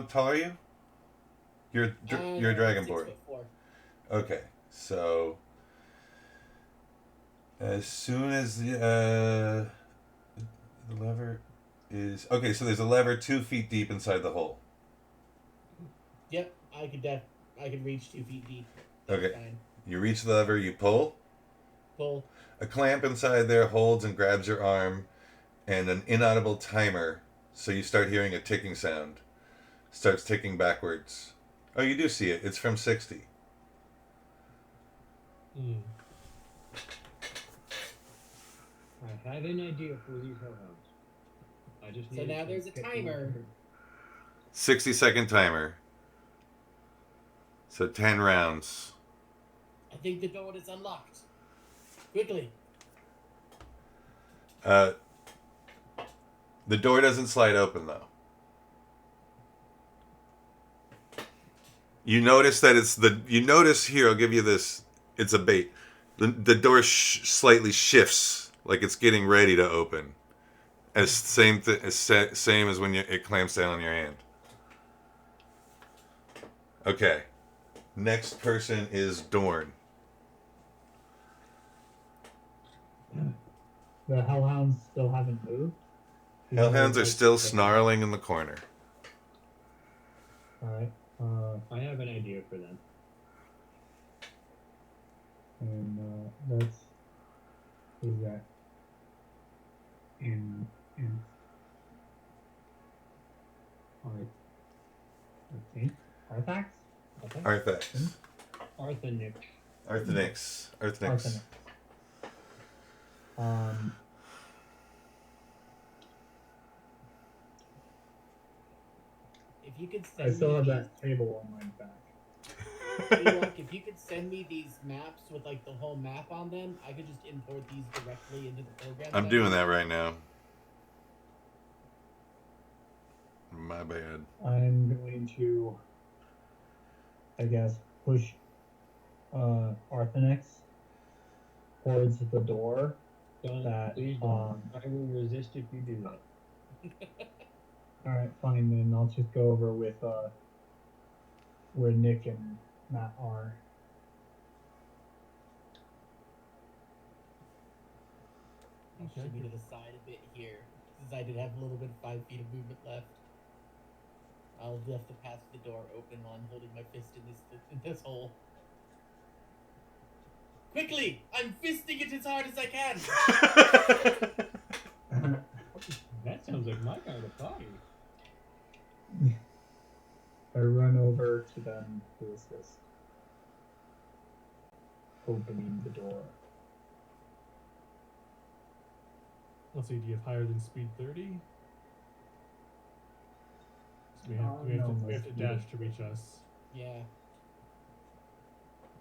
A: tall are you? You're a dragonborn.
D: 6'4".
A: Okay, so as soon as the lever is okay, so there's a lever 2 feet deep inside the hole.
D: Yep, I could reach 2 feet deep. That's
A: Okay,
D: fine.
A: you reach the lever, you pull.
D: Pull.
A: A clamp inside there holds and grabs your arm, and an inaudible timer. So you start hearing a ticking sound. Starts ticking backwards. Oh, you do see it. It's from 60.
E: I have an idea for these hellhounds. I just
D: So
E: need
D: now
E: to
D: there's a
E: get
D: timer.
A: 60-second timer. So 10 rounds.
D: I think the door is unlocked. Quickly.
A: The door doesn't slide open though. You notice that you notice here, I'll give you this, it's a bait. The door slightly shifts, like it's getting ready to open. Same as when it clamps down on your hand. Okay. Next person is Dorn.
G: The hellhounds still haven't moved.
A: Hellhounds are still snarling in the corner.
G: All right.
E: I have an idea for them.
G: And that's who's that? In all right. Okay. Arthax?
A: Arthax.
E: Arthanix.
A: Arthanix.
G: Arthanix.
D: If you could
G: I
D: send
G: still
D: me
G: have
D: these,
G: that table on my back.
D: Erok, if you could send me these maps with like the whole map on them, I could just import these directly into the program.
A: I'm doing that right now. My bad.
G: I'm going to, I guess, push Arthanix towards the door.
E: Please don't. I will resist if you do that.
G: All right, fine. Then I'll just go over with where Nick and Matt are.
D: I'll shimmy to the side a bit here, since I did have a little bit of 5 feet of movement left. I'll left the path to the door open while I'm holding my fist in this hole. Quickly! I'm fisting it as hard as I can!
E: That sounds like my kind of party.
G: I run over to them to assist. Opening the door.
C: Let's see, do you have higher than speed 30? So we have to dash to reach us.
D: Yeah.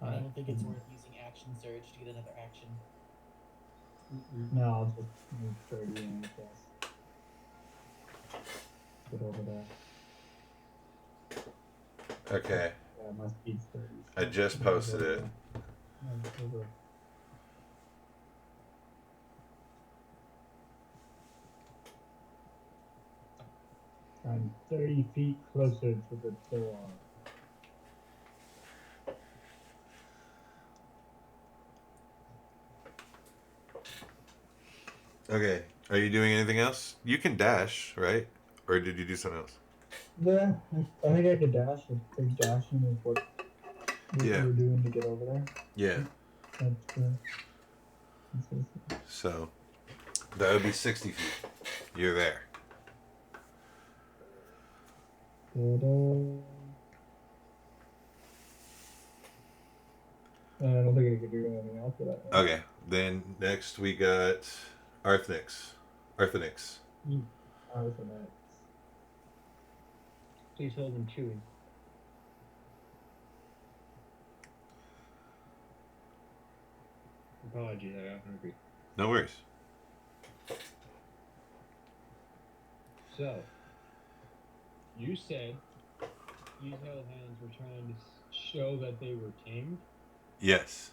D: I don't think it's worth using action surge to get another action.
G: No, I'll just move 30 and I guess. Get over there.
A: Okay.
G: Yeah, my speed's 30.
A: I just posted it.
G: Over. I'm 30 feet closer to the door.
A: Okay. Are you doing anything else? You can dash, right? Or did you do something else?
G: Yeah, I think I could dash. A big dashing is what
A: Yeah.
G: we're doing to get over there.
A: Yeah.
G: That's
A: So that would be 60 feet. You're there.
G: I don't think I could do anything else with that.
A: Okay. Then next we got Arthanix. Arthanix.
E: Please hold them chewing. Apologies, I got hungry.
A: No worries.
E: So, you said these hellhounds were trying to show that they were tamed?
A: Yes.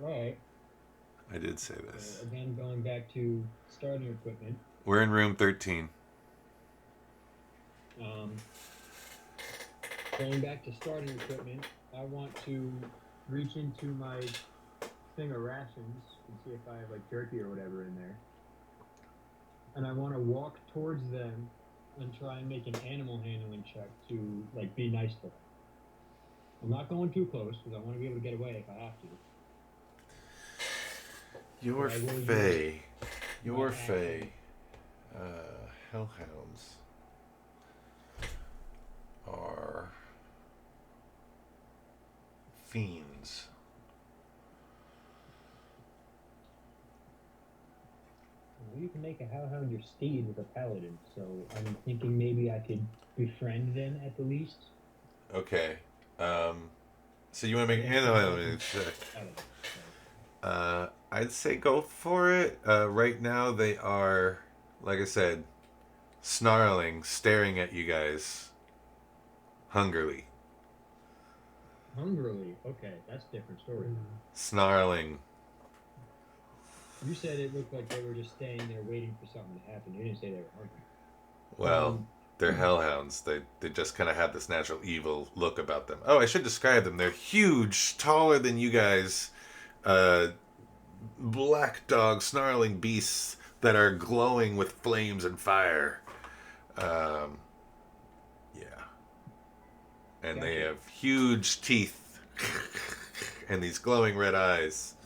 E: Right.
A: I did say this.
E: Again, going back to starting equipment.
A: We're in room 13.
E: Going back to starting equipment, I want to reach into my thing of rations and see if I have like jerky or whatever in there. And I want to walk towards them and try and make an animal handling check to like be nice to them. I'm not going too close because I want to be able to get away if I have to.
A: Your
E: I will
A: Fae.
E: use
A: Your
E: my
A: Fae. Hellhounds are fiends.
E: Well, you can make a hellhound your steed with a paladin, so I'm thinking maybe I could befriend them at the least.
A: Okay. So you want to make an animal check? I'd say go for it. Right now they are, like I said, snarling, staring at you guys hungrily.
E: Hungrily? Okay, that's a different story.
A: Snarling.
E: You said it looked like they were just staying there waiting for something to happen. You didn't say they were hungry.
A: Well, they're hellhounds. They just kind of have this natural evil look about them. Oh, I should describe them. They're huge, taller than you guys. Black dog, snarling beasts that are glowing with flames and fire. Yeah. And they have huge teeth and these glowing red eyes.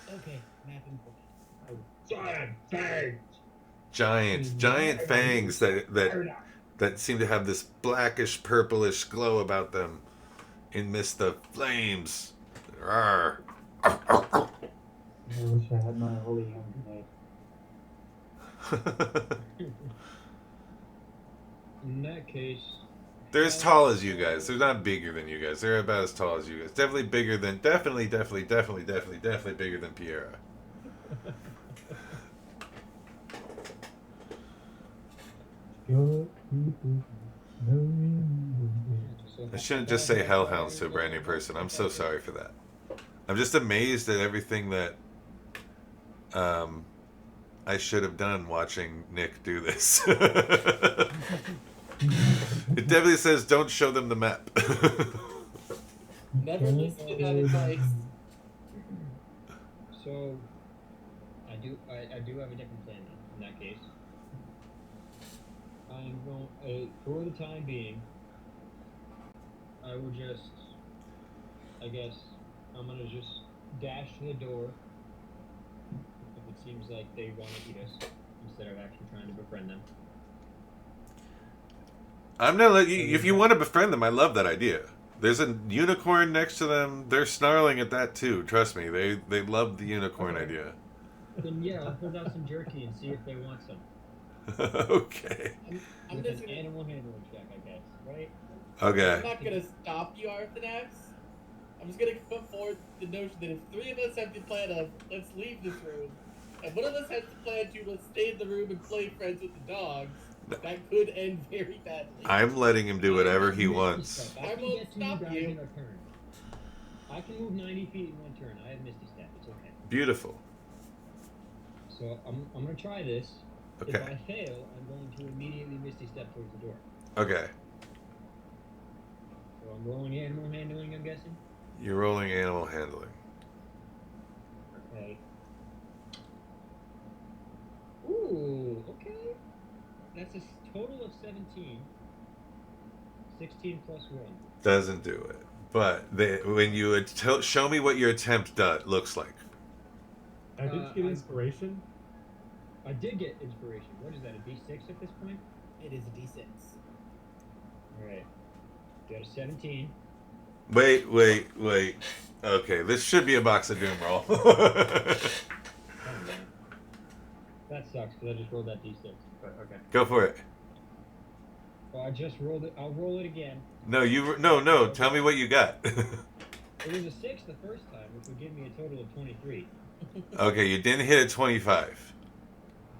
D: Okay, mapping point.
B: Giant fangs.
A: Giant fangs that seem to have this blackish, purplish glow about them amidst the flames. Rawr.
G: I wish I had my holy hand grenade.
E: In that case,
A: They're as tall as you guys. They're not bigger than you guys. They're about as tall as you guys. Definitely bigger than, definitely bigger than Piera. I shouldn't just say hellhounds to a brand new person. I'm so sorry for that. I'm just amazed at everything that I should have done watching Nick do this. It definitely says don't show them the map.
D: Never listen to that advice.
E: so I do have a different plan in that case. I'm going for the time being. I will just, I guess, I'm gonna just dash to the door if it seems like they want to eat us instead of actually trying to befriend them.
A: I'm gonna let you. If you want to befriend them, I love that idea. There's a unicorn next to them. They're snarling at that too. Trust me, they love the unicorn idea.
E: Then yeah, I'll hold out some jerky and see if they want some.
A: Okay.
D: I'm
E: With
D: just
E: an
D: gonna,
E: animal handling check, I guess, right?
A: Okay.
D: I'm not gonna stop you, Arthanax. I'm just gonna put forward the notion that if three of us have the plan of let's leave this room, and one of us has the plan to let's stay in the room and play friends with the dogs, that could end very badly.
A: I'm letting him do whatever he wants.
D: I
E: can
D: won't
E: get to
D: stop
E: guys
D: you.
E: in a turn. I can move 90 feet in one turn. I have Misty Step. It's okay.
A: Beautiful.
E: So I'm gonna try this.
A: Okay.
E: If I fail, I'm going to immediately Misty Step towards the door.
A: Okay.
E: So I'm rolling animal handling, I'm guessing?
A: You're rolling animal handling.
E: Okay. Ooh, okay. That's a total of 17. 16 plus 1.
A: Doesn't do it. But when you show me what your attempt looks like.
C: I did get inspiration.
E: I did get inspiration. What is that, a D6 at this point?
D: It is a D6.
E: Alright. Got a 17.
A: Wait. Okay, this should be a box of doom roll.
E: Oh, man. That sucks because I just rolled that D6. But okay.
A: Go for it.
E: Well, I just rolled it. I'll roll it again.
A: No. Tell me what you got.
E: It was a 6 the first time, which would give me a total of 23.
A: Okay, you didn't hit a 25.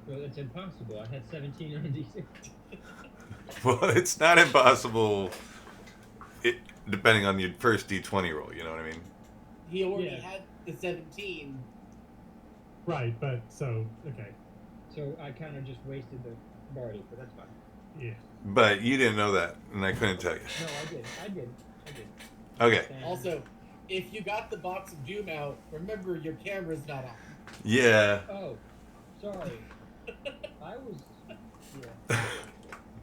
E: So it's impossible. I had 17 on a D6.
A: Well, it's not impossible. Depending on your first D20 roll, you know what I mean?
D: He already
E: Yeah.
D: had the 17.
C: Right, but so okay.
E: So I kind of just wasted the barley, but that's fine.
C: Yeah.
A: But you didn't know that, and I couldn't tell you.
E: No, I did.
A: Okay.
E: And
D: Also, if you got the box of Doom out, remember your camera's not on.
A: Yeah.
E: Oh, sorry. I was. Yeah.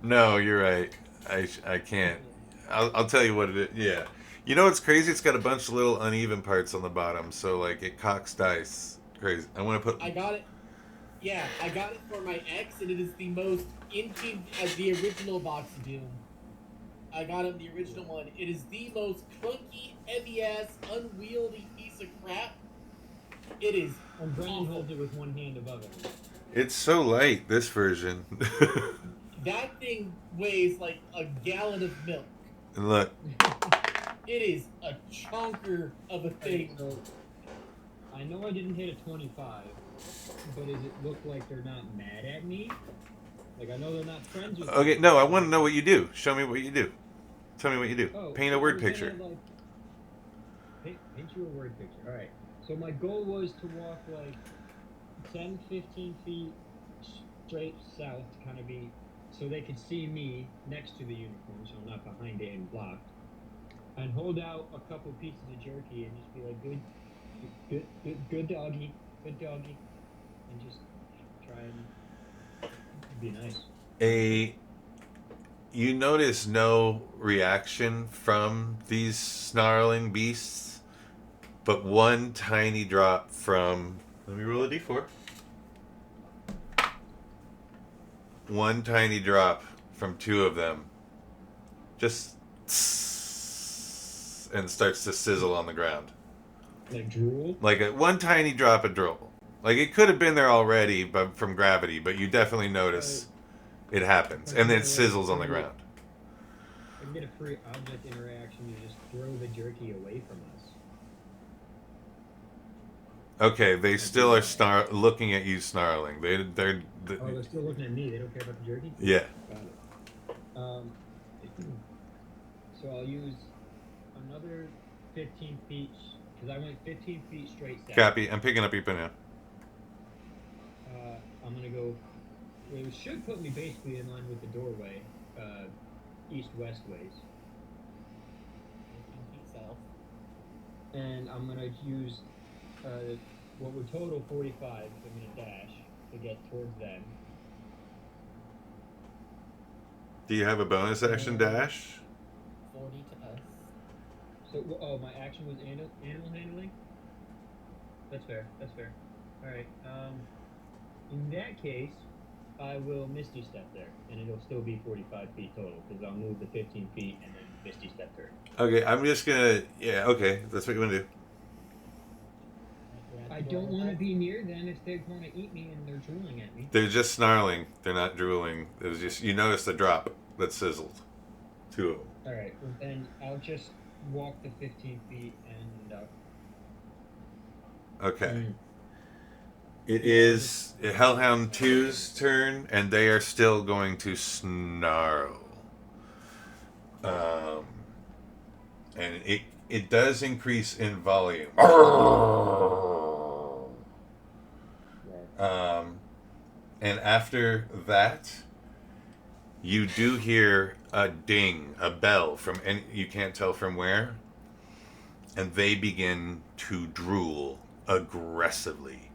A: No, you're right. I can't. I'll tell you what it is. Yeah. You know what's crazy? It's got a bunch of little uneven parts on the bottom, so like it cocks dice. Crazy. I want to put.
D: I got it. Yeah, I got it for my ex, and it is the most inching as the original box of Doom. I got him the original one. It is the most clunky, heavy-ass, unwieldy piece of crap. It is.
E: And Brendan
D: awful.
E: holds it with one hand above it.
A: It's so light, this version.
D: That thing weighs like a gallon of milk.
A: And look.
D: It is a chonker of a thing.
E: So, I know I didn't hit a 25, but does it look like they're not mad at me? Like, I know they're not friends with me.
A: Okay, no, I want to know what you do. Show me what you do. Tell me what you do.
E: Oh,
A: Paint a
E: I
A: word
E: was
A: picture.
E: gonna, like, paint you a word picture. Alright. So my goal was to walk like 10, 15 feet straight south to kind of be so they could see me next to the unicorn, so I'm not behind it and blocked. And hold out a couple pieces of jerky and just be like, good doggy, and just try and be nice.
A: You notice no reaction from these snarling beasts, but one tiny drop from. Let me roll a d4. One tiny drop from two of them just and starts to sizzle on the ground.
E: Like drool?
A: Like one tiny drop of drool. Like it could have been there already, but from gravity. But you definitely notice it happens, and then it sizzles on the ground.
E: I can get a free object interaction to just throw the jerky away from us.
A: Okay, they still are looking at you, snarling. They're
E: Oh, they're still looking at me. They don't care about the jerky.
A: yeah.
E: Got it. So I'll use another 15 feet because I went 15 feet straight south.
A: Copy. I'm picking up your banana.
E: I'm gonna go. It should put me basically in line with the doorway, east-west ways.
D: 15 feet south.
E: And I'm gonna use what would total 45. I'm gonna dash to get towards them.
A: Do you have a bonus action dash?
D: 40 to us.
E: So, my action was animal handling? That's fair. Alright, in that case, I will Misty Step there, and it'll still be 45 feet total, because I'll move the 15 feet and then Misty Step her.
A: Okay, I'm just gonna. Yeah, okay, that's what you want to do.
E: I don't want to be near them if they're going to eat me and they're drooling at me.
A: They're just snarling. They're not drooling. It was just you noticed the drop that sizzled. Two of them.
E: Alright, well then I'll just walk the 15 feet and
A: Okay. It is Hellhound 2's turn, and they are still going to snarl. And it does increase in volume. And after that, you do hear a ding, a bell from any, you can't tell from where, and they begin to drool aggressively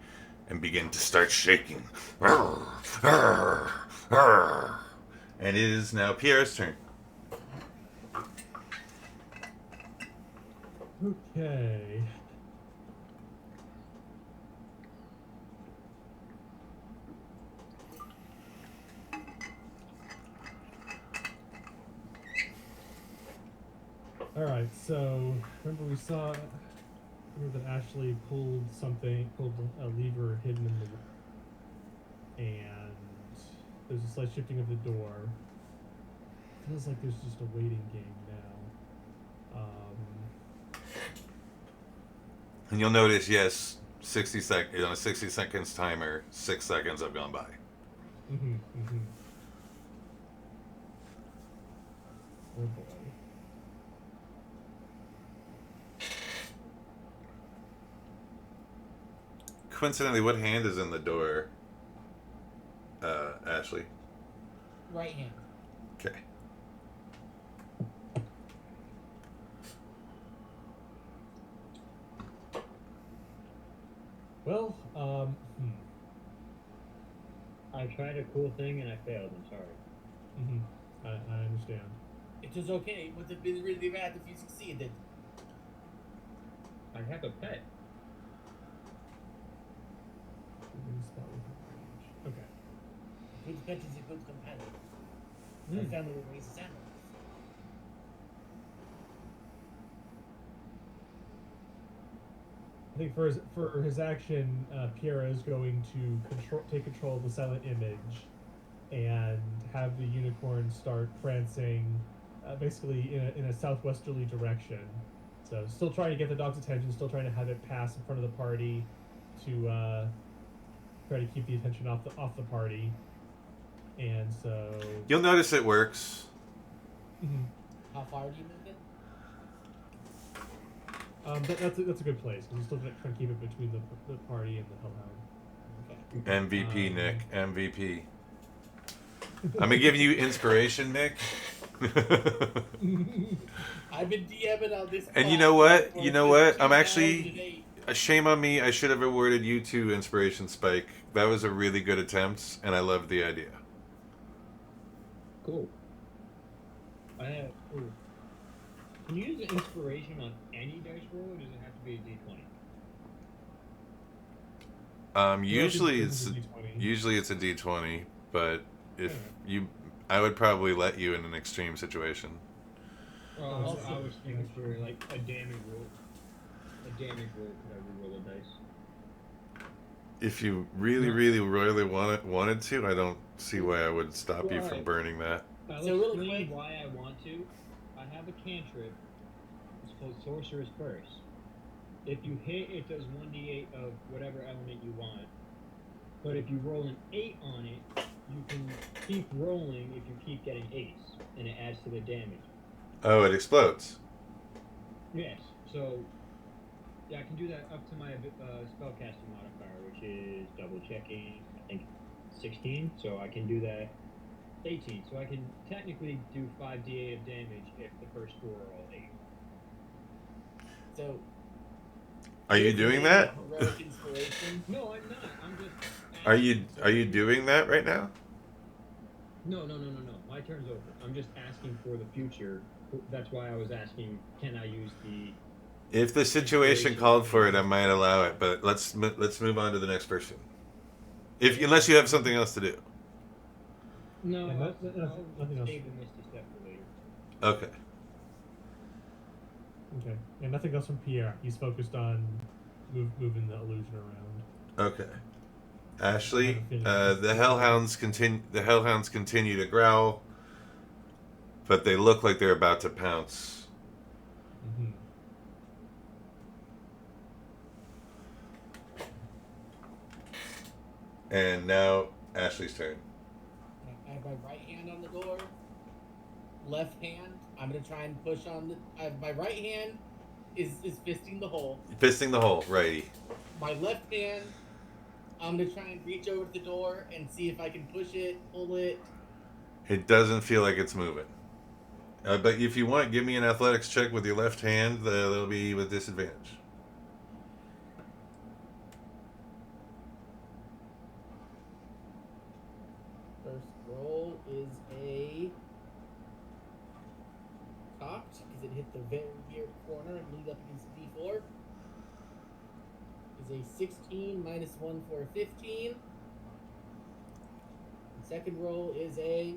A: and begin to start shaking. And it is now Pierre's turn.
C: Okay. Alright, so remember that Ashley pulled a lever hidden in the wall. And there's a slight shifting of the door. Feels like there's just a waiting game now.
A: And you'll notice, yes, 60 on a 60 seconds timer, 6 seconds have gone by.
C: Oh boy.
A: Coincidentally, what hand is in the door, Ashley?
D: Right hand.
A: Okay.
C: Well,
E: I tried a cool thing and I failed. I'm sorry.
C: I understand.
D: It was okay. It would have been really bad if you succeeded.
E: I have a pet.
C: Okay.
D: A good pet is a good companion.
C: Hmm.
D: My family raises animals.
C: I think for his action, Piera is going to take control of the silent image, and have the unicorn start prancing, basically in a southwesterly direction. So still trying to get the dog's attention, still trying to have it pass in front of the party, to try to keep the attention off the party. And so
A: You'll notice it works.
D: How far do you move it?
C: That's a good place, because you're still trying to keep it between the party and the hellhound.
D: Okay.
A: MVP, Nick. MVP. I'm gonna give you inspiration, Nick.
D: I've been DMing on this.
A: And you know what?
D: for
A: You know what?
D: 15
A: I'm
D: hours
A: actually...
D: today.
A: Shame on me. I should have awarded you 2 inspiration, Spike. That was a really good attempt, and I loved the idea.
E: Cool. I have. Ooh. Can you use inspiration on any dice roll, or does it have to be a D20?
A: Usually it's a D20, but if you... I would probably let you in an extreme situation.
E: Oh, I was thinking for like a damage roll. A damage roll, could I reroll a dice?
A: If you really wanted to, I don't see why I would stop you from burning that.
E: I'll
D: So real
E: explain
D: quick-
E: why I want to. I have a cantrip. It's called Sorcerer's Curse. If you hit, it does 1d8 of whatever element you want. But if you roll an 8 on it, you can keep rolling if you keep getting 8s, and it adds to the damage.
A: Oh, it explodes.
E: Yes, so yeah, I can do that up to my spellcasting modifier, which is double checking, I think 16, so I can do that 18, so I can technically do 5d8 of damage if the first 4 are all 8.
D: So.
A: Are you doing that?
D: Heroic inspiration.
E: No, I'm not. I'm just.
A: Are you doing that right now?
E: No. My turn's over. I'm just asking for the future. That's why I was asking, can I use the...
A: If the situation called for it, I might allow it, but let's move on to the next person. Unless you have something else to do.
E: No,
C: Yeah,
E: I'll
C: nothing else.
E: save the Misty Step for later.
A: Okay.
C: Okay, and nothing else from Pierre. He's focused on moving the illusion around.
A: Okay. Ashley, the hellhounds continue to growl, but they look like they're about to pounce.
C: Mm-hmm.
A: And now Ashley's turn.
D: I have my right hand on the door. Left hand, I'm gonna try and push on the. My right hand is fisting the hole.
A: Fisting the hole, righty.
D: My left hand, I'm gonna try and reach over to the door and see if I can push it, pull it.
A: It doesn't feel like it's moving. But if you want, give me an athletics check with your left hand. That'll be with disadvantage.
D: First roll is a cocked because it hit the very near corner and lead up against the D4. Is a 16 minus 1 for a 15. The second roll is a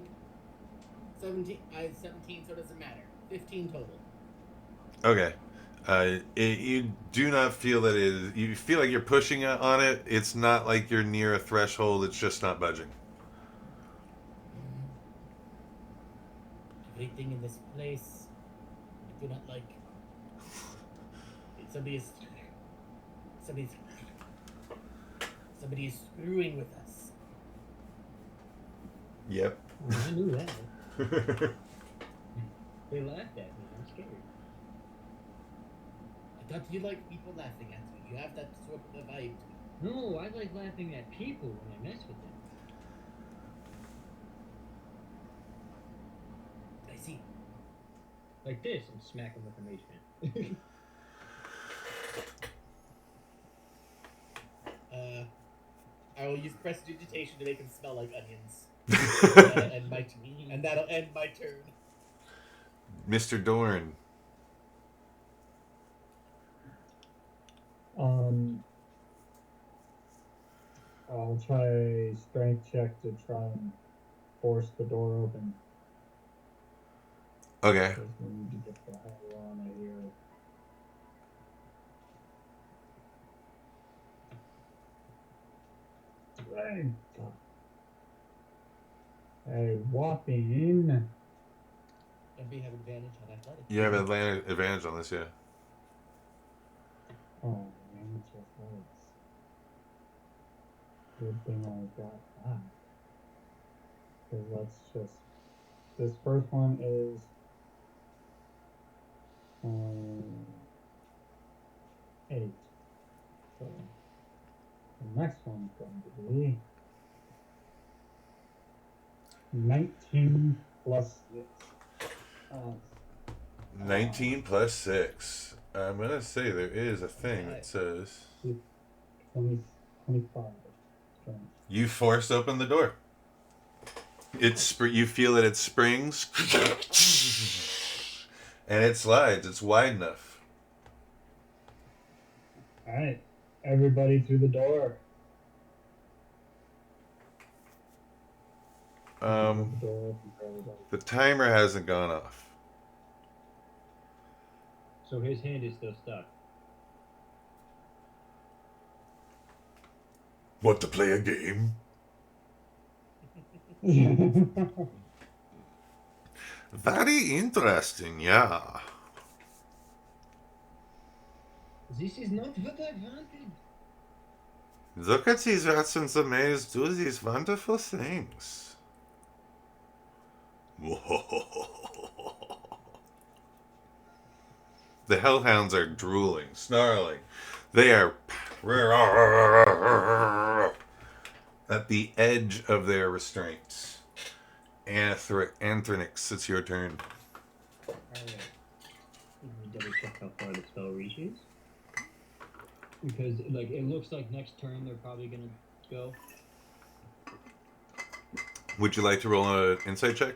D: 17. I had 17, so it doesn't matter. 15 total.
A: Okay. You do not feel that it is... You feel like you're pushing on it. It's not like you're near a threshold. It's just not budging.
D: Everything in this place, I do not like. Somebody is screwing with us.
A: Yep.
E: Well, I knew that. They laughed at me. I'm scared.
D: I thought you like people laughing at you. You have that sort of vibe.
E: No, I like laughing at people when I mess with them. like this and smack him with the mage hand.
D: I will use prestidigitation to make him smell like onions. And that'll end my turn.
A: Mr. Dorn.
G: I'll try a strength check to try and force the door open.
A: Okay.
G: Because we need to get the hell on out of here. Right. A whopping.
D: And we have advantage on athletics.
A: You have advantage on this, yeah.
G: Oh, man, it's just legs. Good thing I got that. Because let's just. This first one is. 8. So the next one's going to be 19 plus 6.
A: 19 plus 6. I'm going to say there is a thing that says
G: 20, 25. Strength.
A: you forced open the door. You feel that it springs and it slides. It's wide enough.
G: Alright, everybody through the door. The door open for everybody.
A: The timer hasn't gone off.
E: So his hand is still stuck.
A: Want to play a game? Very interesting, yeah.
E: This is not what I wanted.
A: Look at these rats in the maze do these wonderful things. The hellhounds are drooling, snarling. They are at the edge of their restraints. Anthronix, it's your turn.
E: Alright. Let me double check how far the spell reaches. Because, like, it looks like next turn they're probably gonna go.
A: Would you like to roll an insight check?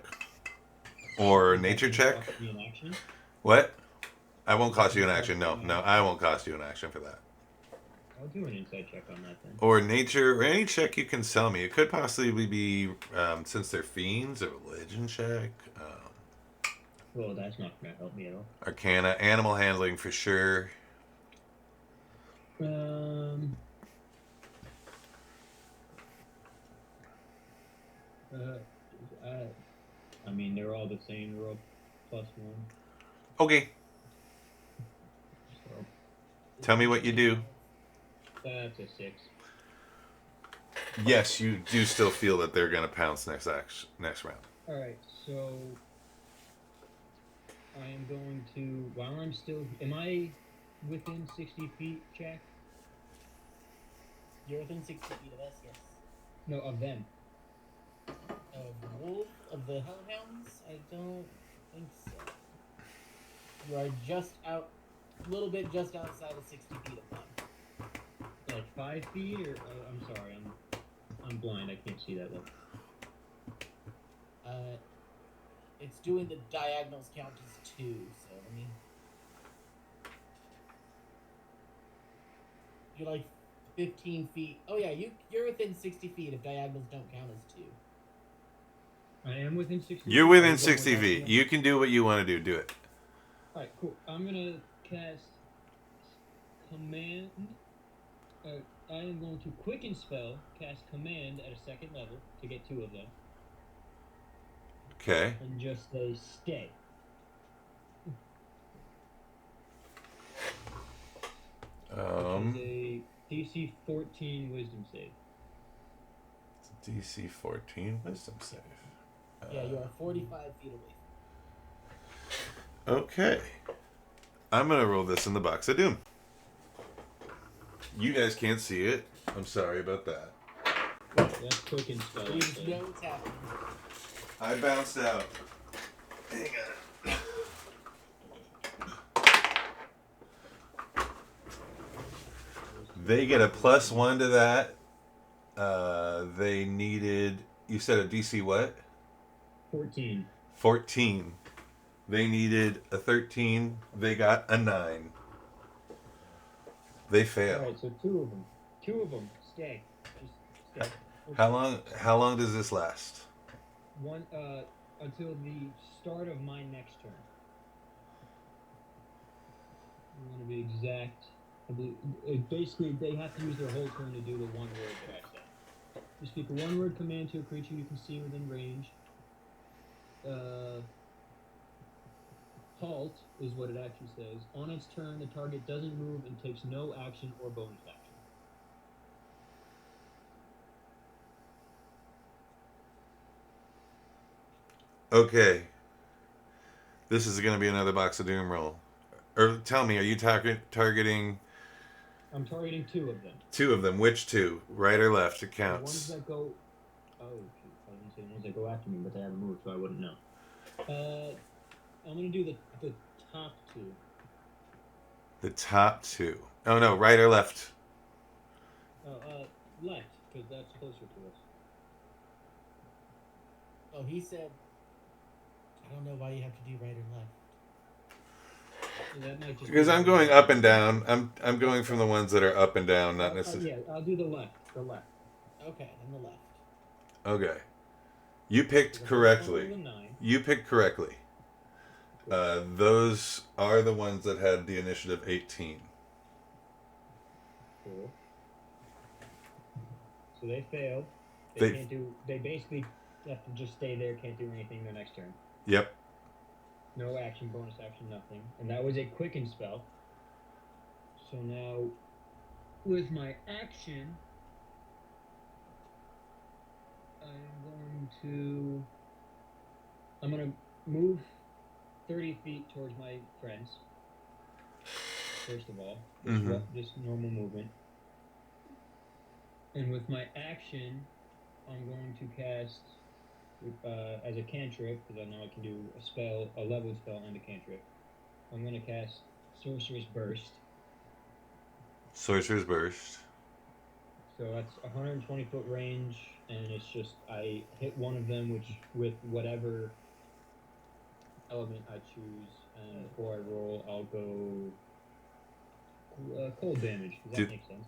A: Or nature check?
E: Be an action.
A: What? I won't cost you an action. No, I won't cost you an action for that.
E: I'll do an insight check on that then.
A: Or nature, or any check you can sell me. It could possibly be, since they're fiends, a religion check.
E: Well, that's not gonna help me at all.
A: Arcana, animal handling for sure.
E: I mean, they're all the same. They're all +1.
A: Okay,
E: So
A: tell me what you do.
E: that's a 6.
A: Yes, you do still feel that they're gonna pounce next round.
E: All right, so I am going to. While I'm still, am I within 60 feet, Jack?
D: You're within 60 feet of us, yes.
E: No, of them.
D: Of wolf of the hellhounds? I don't think so. You are just out, a little bit just outside of 60 feet of them.
E: Like 5 feet, or I'm sorry, I'm blind. I can't see that well.
D: It's doing the diagonals count as 2, so let me. You're like 15 feet. Oh yeah, you're within 60 feet if diagonals don't count as 2.
E: I am within 60.
A: You're within 60 feet. You can do what you want to do. Do it.
E: All right, cool. I'm gonna cast command. I am going to quicken spell, cast command at a 2nd level to get 2 of them,
A: Okay.
E: and just say stay. It's a DC 14 Wisdom save.
A: DC 14 wisdom save.
D: Yeah, you are 45 feet away.
A: Okay. I'm going to roll this in the box of doom. You guys can't see it. I'm sorry about that.
E: That's quicken spell.
D: You just know what's happening.
A: I bounced out. Hang on. They get a +1 to that. They needed. You said a DC what?
E: 14.
A: 14. They needed a 13. They got a 9. They fail.
E: All right, so 2 of them. 2 of them. Stay. Just stay.
A: How long does this last?
E: One until the start of my next turn. I want to be exact. I believe, basically, they have to use their whole turn to do the one word that I said. You speak a one-word command to a creature you can see within range. Halt is what it actually says. On its turn, the target doesn't move and takes no action or bonus action.
A: Okay. This is going to be another box of doom roll. Or tell me, are you targeting
E: I'm targeting 2 of them.
A: 2 of them? Which 2? Right or left? It
E: The ones
A: counts.
E: that go. Oh, shoot. I was going to say the ones that go after me, but they haven't moved, so I wouldn't know. I'm going to do the top 2.
A: The top 2. Oh no, right or left?
E: Left, because that's closer to us.
D: Oh, he said. I don't know why you have to do right or left.
E: That might just
A: Because I'm going up and down. I'm going from the ones that are up and down, not necessarily.
E: Yeah, I'll do the left. The left.
D: Okay, then the left.
A: Okay. You picked correctly. You picked correctly. Those are the ones that had the initiative 18.
E: Cool. So they failed.
A: They-
E: Can't do. They basically have to just stay there. Can't do anything their next turn.
A: Yep.
E: No action, bonus action, nothing. And that was a quicken spell. So now, with my action, I'm going to move 30 feet towards my friends. First of all, just normal movement. And with my action, I'm going to cast as a cantrip, because I know I can do a level spell and a cantrip. I'm going to cast Sorcerer's Burst.
A: Sorcerer's Burst.
E: So that's 120 foot range, and it's just I hit one of them, which with whatever element I choose, and before I roll, I'll go cold damage. Does that make sense?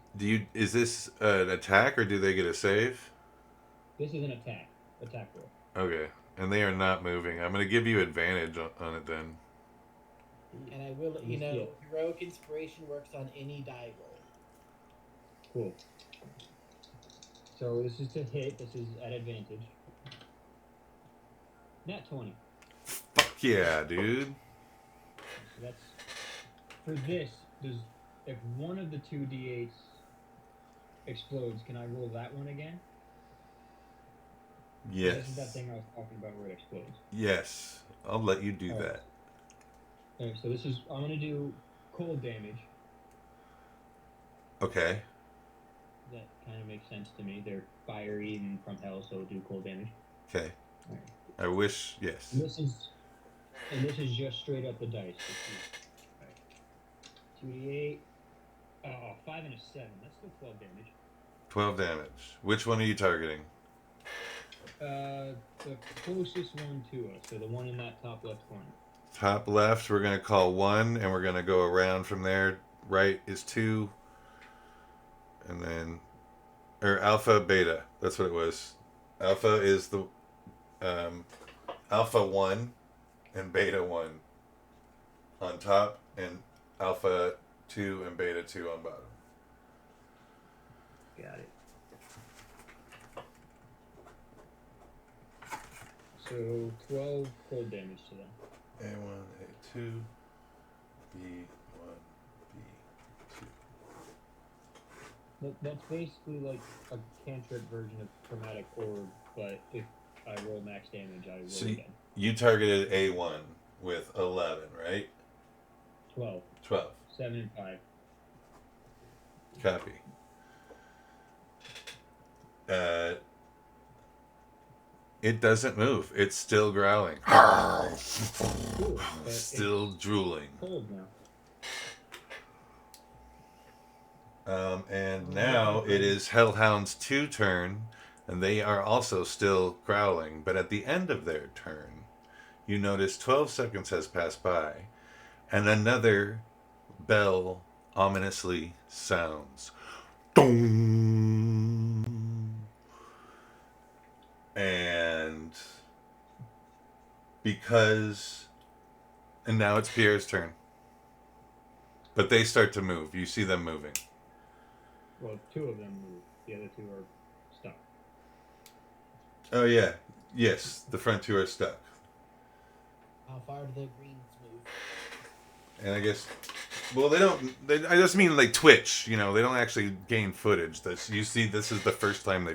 A: Is this an attack or do they get a save?
E: This is an attack roll.
A: Okay, and they are not moving. I'm going to give you advantage on it then.
D: And I will let you know, heroic inspiration works on any die roll.
E: Cool. So this is to hit. This is at advantage. Nat 20.
A: Fuck yeah, dude.
E: So that's for this. If one of the 2 d8s explodes, can I roll that one again?
A: Yes.
E: This is that thing I was talking about where it explodes.
A: Yes. I'll let you do that.
E: Alright, so I'm going to do cold damage.
A: Okay.
E: That kind of makes sense to me. They're fiery and from hell, so do cold damage.
A: Okay.
E: Right.
A: I wish, yes.
E: And this is just straight up the dice. 2d8. 5 and a 7. That's still 12 damage.
A: 12 damage. Which one are you targeting?
E: The closest one to us, so the one in that top left corner.
A: Top left, we're going to call 1, and we're going to go around from there. Right is 2. And then, or alpha, beta. That's what it was. Alpha is the, alpha 1 and beta 1 on top, and alpha 2 and beta 2 on bottom.
E: Got it. So 12 cold damage to them.
A: A1, A2, B1, B2.
E: That's basically like a cantrip version of Chromatic Orb, but if I roll max damage, I roll
A: So
E: again.
A: you targeted A1 with 11, right?
E: 12.
A: 12.
E: 7 and 5.
A: Copy. It doesn't move. It's still growling.
E: Cool.
A: Still drooling.
E: Cold now.
A: And now it is Hellhound's 2 turn, and they are also still growling. But at the end of their turn, you notice 12 seconds has passed by, and another bell ominously sounds. Dong! And and now it's Pierre's turn. But they start to move. You see them moving.
E: Well, 2 of them move. The other 2 are stuck.
A: Oh yeah. Yes, the front 2 are stuck.
D: How far do the greens move?
A: And I guess, well, they don't. I just mean like twitch. You know, they don't actually gain footage. You see, this is the first time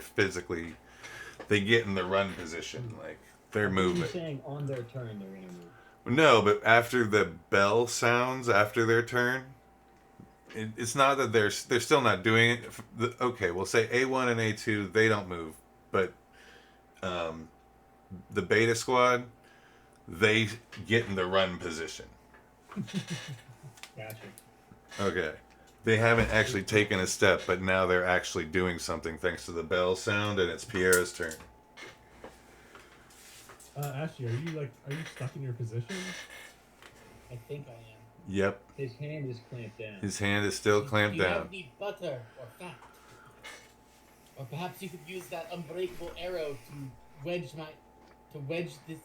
A: they get in the run position. Like they're moving.
E: You're saying on their turn they're gonna move.
A: No, but after the bell sounds after their turn, it's not that they're still not doing it. Okay, we'll say A1 and A2 they don't move, but the beta squad they get in the run position.
E: Gotcha.
A: Okay. They haven't actually taken a step, but now they're actually doing something thanks to the bell sound, and it's Pierre's turn.
C: Ashley, are you stuck in your position?
D: I think I am.
A: Yep.
E: His hand is clamped down.
A: His hand is still clamped
D: Do you
A: down.
D: have any butter or fat? Or perhaps you could use that unbreakable arrow to wedge this.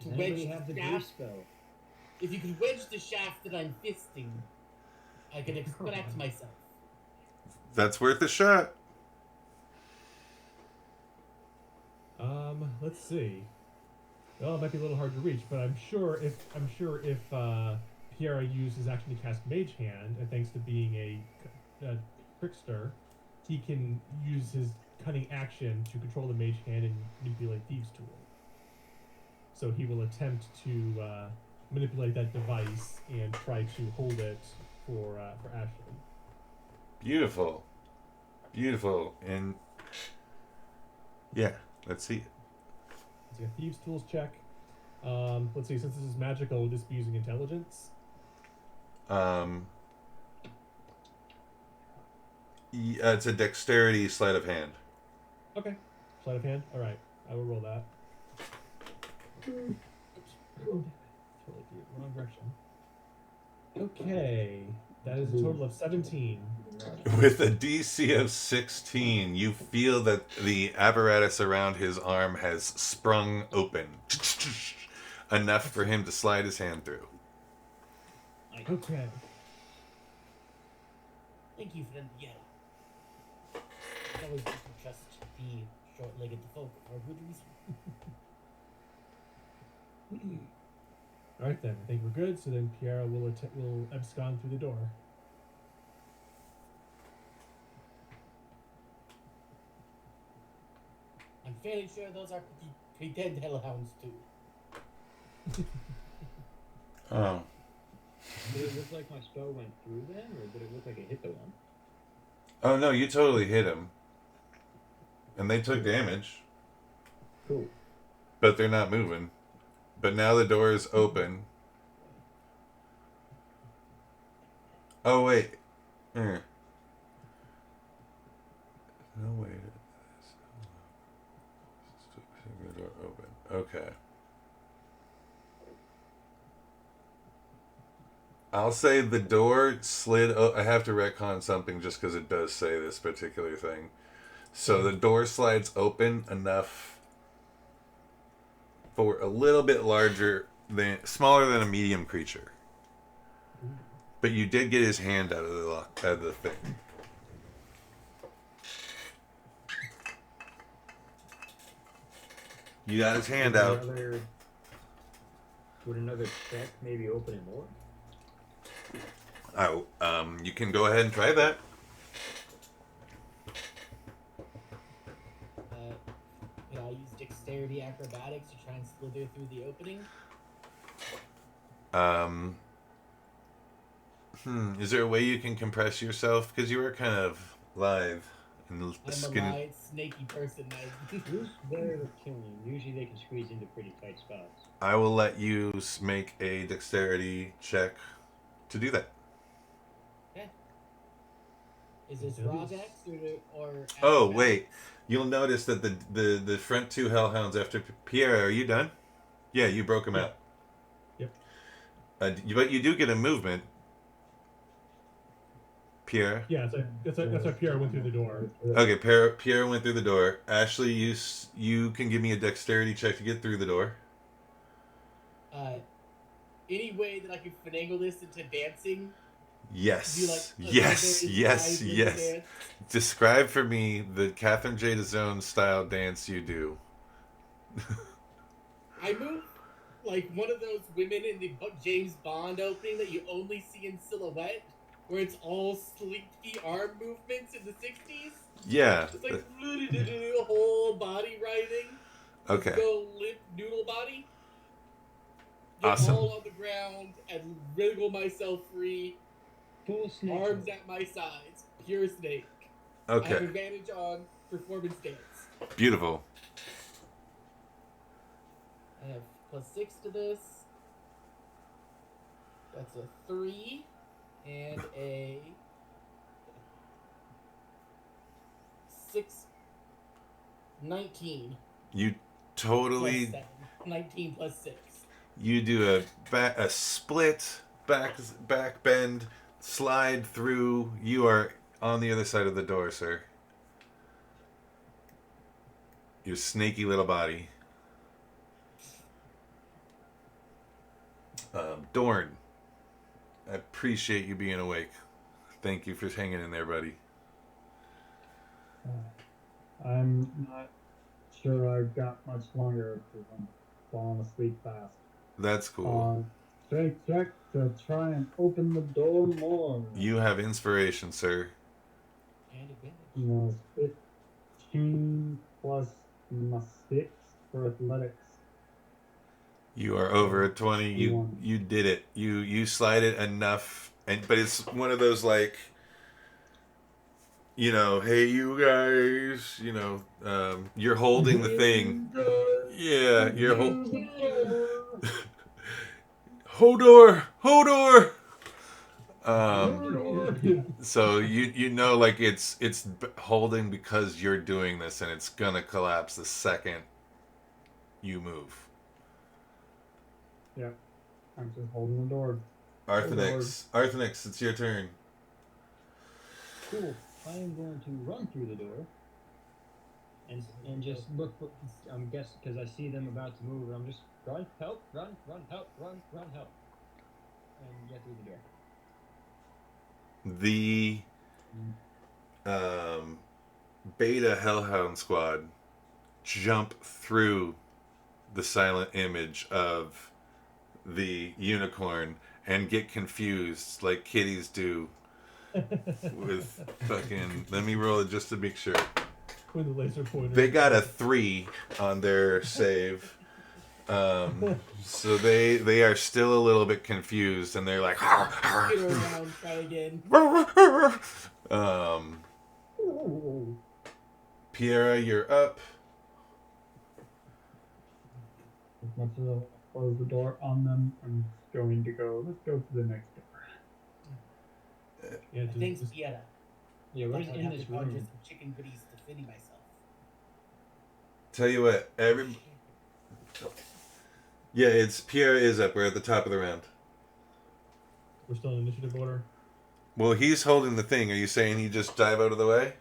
D: To
E: Does
D: wedge
E: anybody have the
D: the
E: grease
D: shaft.
E: spell?
D: If you could wedge the shaft that I'm fisting, I can extract myself.
A: That's worth a shot.
C: Let's see. Well, it might be a little hard to reach, but I'm sure if Pierre used his action to cast Mage Hand, and thanks to being a trickster, he can use his cunning action to control the Mage Hand and manipulate Thieves' Tool. So he will attempt to manipulate that device and try to hold it for Ashley.
A: Beautiful. Beautiful. And yeah, let's see it.
C: So a Thieves' Tools check. Let's see, since this is magical, we'll just be using intelligence.
A: It's a dexterity sleight of hand.
C: Okay. Sleight of hand? Alright. I will roll that. Oops. Totally did it wrong direction. Okay. That is a total of 17.
A: With a DC of 16, you feel that the apparatus around his arm has sprung open. Enough for him to slide his hand through.
C: Okay.
D: Thank you, friend. Yeah. It's always good to trust the short-legged folk for a good reason.
C: Alright then, I think we're good. So then Pierre will abscond through the door.
D: I'm fairly sure those are pretend hellhounds too.
A: Oh.
E: Did it look like my spell went through them, or did it look like it hit the one?
A: Oh no, you totally hit him. And they took damage.
E: Cool.
A: But they're not moving. But now the door is open. Oh wait. No way. The door open. Okay. I'll say the door slid. I have to retcon something just because it does say this particular thing. So the door slides open enough for a little bit smaller than a medium creature. But you did get his hand out of the thing. You got his hand out.
E: Would another check maybe open it more?
A: Oh, you can go ahead and try that.
D: I'll use dexterity acrobatics to try and slither through the opening.
A: Is there a way you can compress yourself? Because you are kind of lithe and
D: I'm a light, snaky person.
E: Who's there killing? Usually they can squeeze into pretty tight spots.
A: I will let you make a dexterity check to do that.
D: Okay. Is this
C: It
D: raw
C: is.
D: decks or
A: Oh,
D: acrobatics?
A: wait. You'll notice that the front two hellhounds after Pierre, are you done? Yeah, you broke them
C: Yeah.
A: out.
C: Yep.
A: But you do get a movement, Pierre.
C: Yeah, that's how Pierre went through the door.
A: Okay, Pierre went through the door. Ashley, you can give me a dexterity check to get through the door.
D: Any way that I can finagle this into dancing?
A: Yes.
D: Do like
A: Yes.
D: a
A: Yes.
D: slide
A: Yes.
D: dance?
A: Describe for me the Catherine Zeta-Jones style dance you do.
D: I move like one of those women in the James Bond opening that you only see in silhouette, where it's all sleepy arm movements in the 60s.
A: Yeah.
D: It's like whole body writhing. Let's
A: Okay.
D: go limp noodle body. Get
A: Awesome.
D: all on the ground and wriggle myself free.
E: Full snake.
D: Arms at my sides. Pure snake. I have
A: Okay.
D: advantage on performance dance.
A: Beautiful.
D: I have +6 to this. That's a 3 and a 6. 19.
A: You
D: Plus
A: totally
D: 7. 19 plus 6.
A: you do a split back bend slide through. You are on the other side of the door, sir. Your snaky little body. Dorn, I appreciate you being awake. Thank you for hanging in there, buddy.
G: I'm not sure I've got much longer because I'm falling asleep fast.
A: That's cool.
G: Check to try and open the door more.
A: You have inspiration, sir.
D: And advantage.
G: No, 15 plus my 6 for athletics.
A: You are over a 20. You did it. You slide it enough, but it's one of those like, hey you guys, you're holding the thing. Yeah, you're Hodor. So like it's holding because you're doing this, and it's gonna collapse the second you move.
G: Yeah, I'm just holding the door.
A: Arthenix, it's your turn.
E: Cool. I am going to run through the door and just look for. I'm guessing because I see them about to move. I'm just run, help, run, help, run, help, and get through the door.
A: The Beta Hellhound Squad jump through the silent image of the unicorn and get confused like kitties do with fucking. Let me roll it just to make sure.
C: With the laser pointer.
A: They got a 3 on their save. So they are still a little bit confused, and they're like,
D: Get around, try again.
A: Piera, you're up.
G: As much as I close the door on them, I'm going to go. Let's go to the next door.
C: Yeah,
D: Thanks, Pieta.
E: Yeah,
D: I
E: where's
D: would
E: in
D: have
E: this
D: to conjure
E: room?
D: some chicken goodies to fitting myself.
A: Tell you what, it's Piera is up. We're at the top of the round.
C: We're still in initiative order.
A: Well, he's holding the thing. Are you saying he just dive out of the way?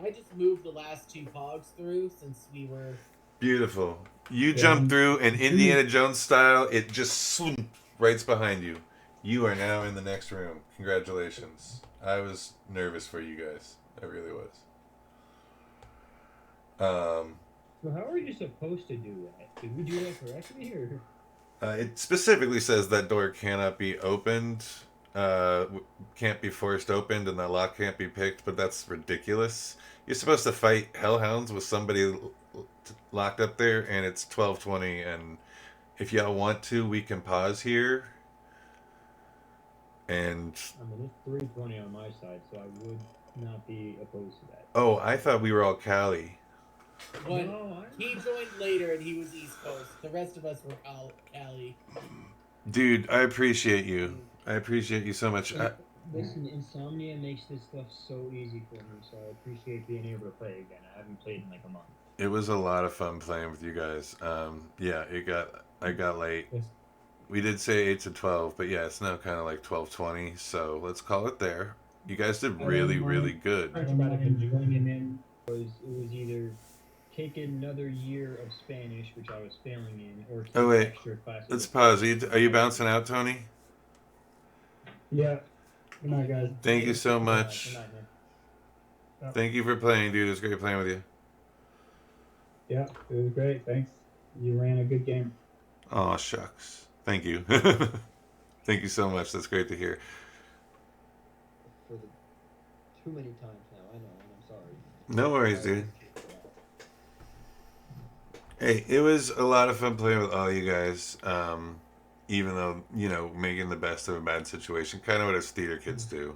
D: I just moved the last 2 pogs through since we were.
A: Beautiful. You jump through, and Indiana Jones style, it just swoop right behind you. You are now in the next room. Congratulations. I was nervous for you guys. I really was.
E: So how are you supposed to do that? Did we do that correctly, or?
A: It specifically says that door cannot be opened, can't be forced opened, and that lock can't be picked, but that's ridiculous. You're supposed to fight hellhounds with somebody locked up there, and it's 12:20, and if y'all want to, we can pause here. And
E: I mean, it's 3:20 on my side, so I would not be opposed to that.
A: oh, I thought we were all Cali.
D: When
E: No,
D: he joined later and he was East Coast. The rest of us were Cali.
A: Dude, I appreciate you. I appreciate you so much.
E: Listen, insomnia makes this stuff so easy for me, so I appreciate being able to play again. I haven't played in like a month.
A: It was a lot of fun playing with you guys. Yeah, I got late.
C: Yes.
A: We did say 8 to 12, but yeah, it's now kind of like 12:20, so let's call it there. You guys did really, really good.
G: I don't mind joining in.
E: It was either take another year of Spanish, which I was failing in, or take
A: Oh, wait.
E: extra classes.
A: Let's pause. Are you bouncing out, Tony?
G: Yeah. Good night, guys.
A: Thank you so
E: Good
A: much.
E: night, man.
A: Thank you for playing, dude. It was great playing with you.
G: Yeah, it was great. Thanks. You ran a good game.
A: Oh, shucks. Thank you. Thank you so much. That's great to hear.
E: For the too many times now, I know, and I'm sorry.
A: No worries, dude. Hey, it was a lot of fun playing with all you guys. Even though, making the best of a bad situation, kind of what us theater kids do.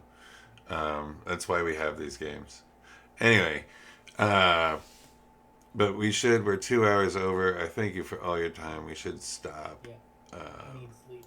A: That's why we have these games. Anyway, but we're 2 hours over. I thank you for all your time. We should stop.
D: Yeah. I need sleep.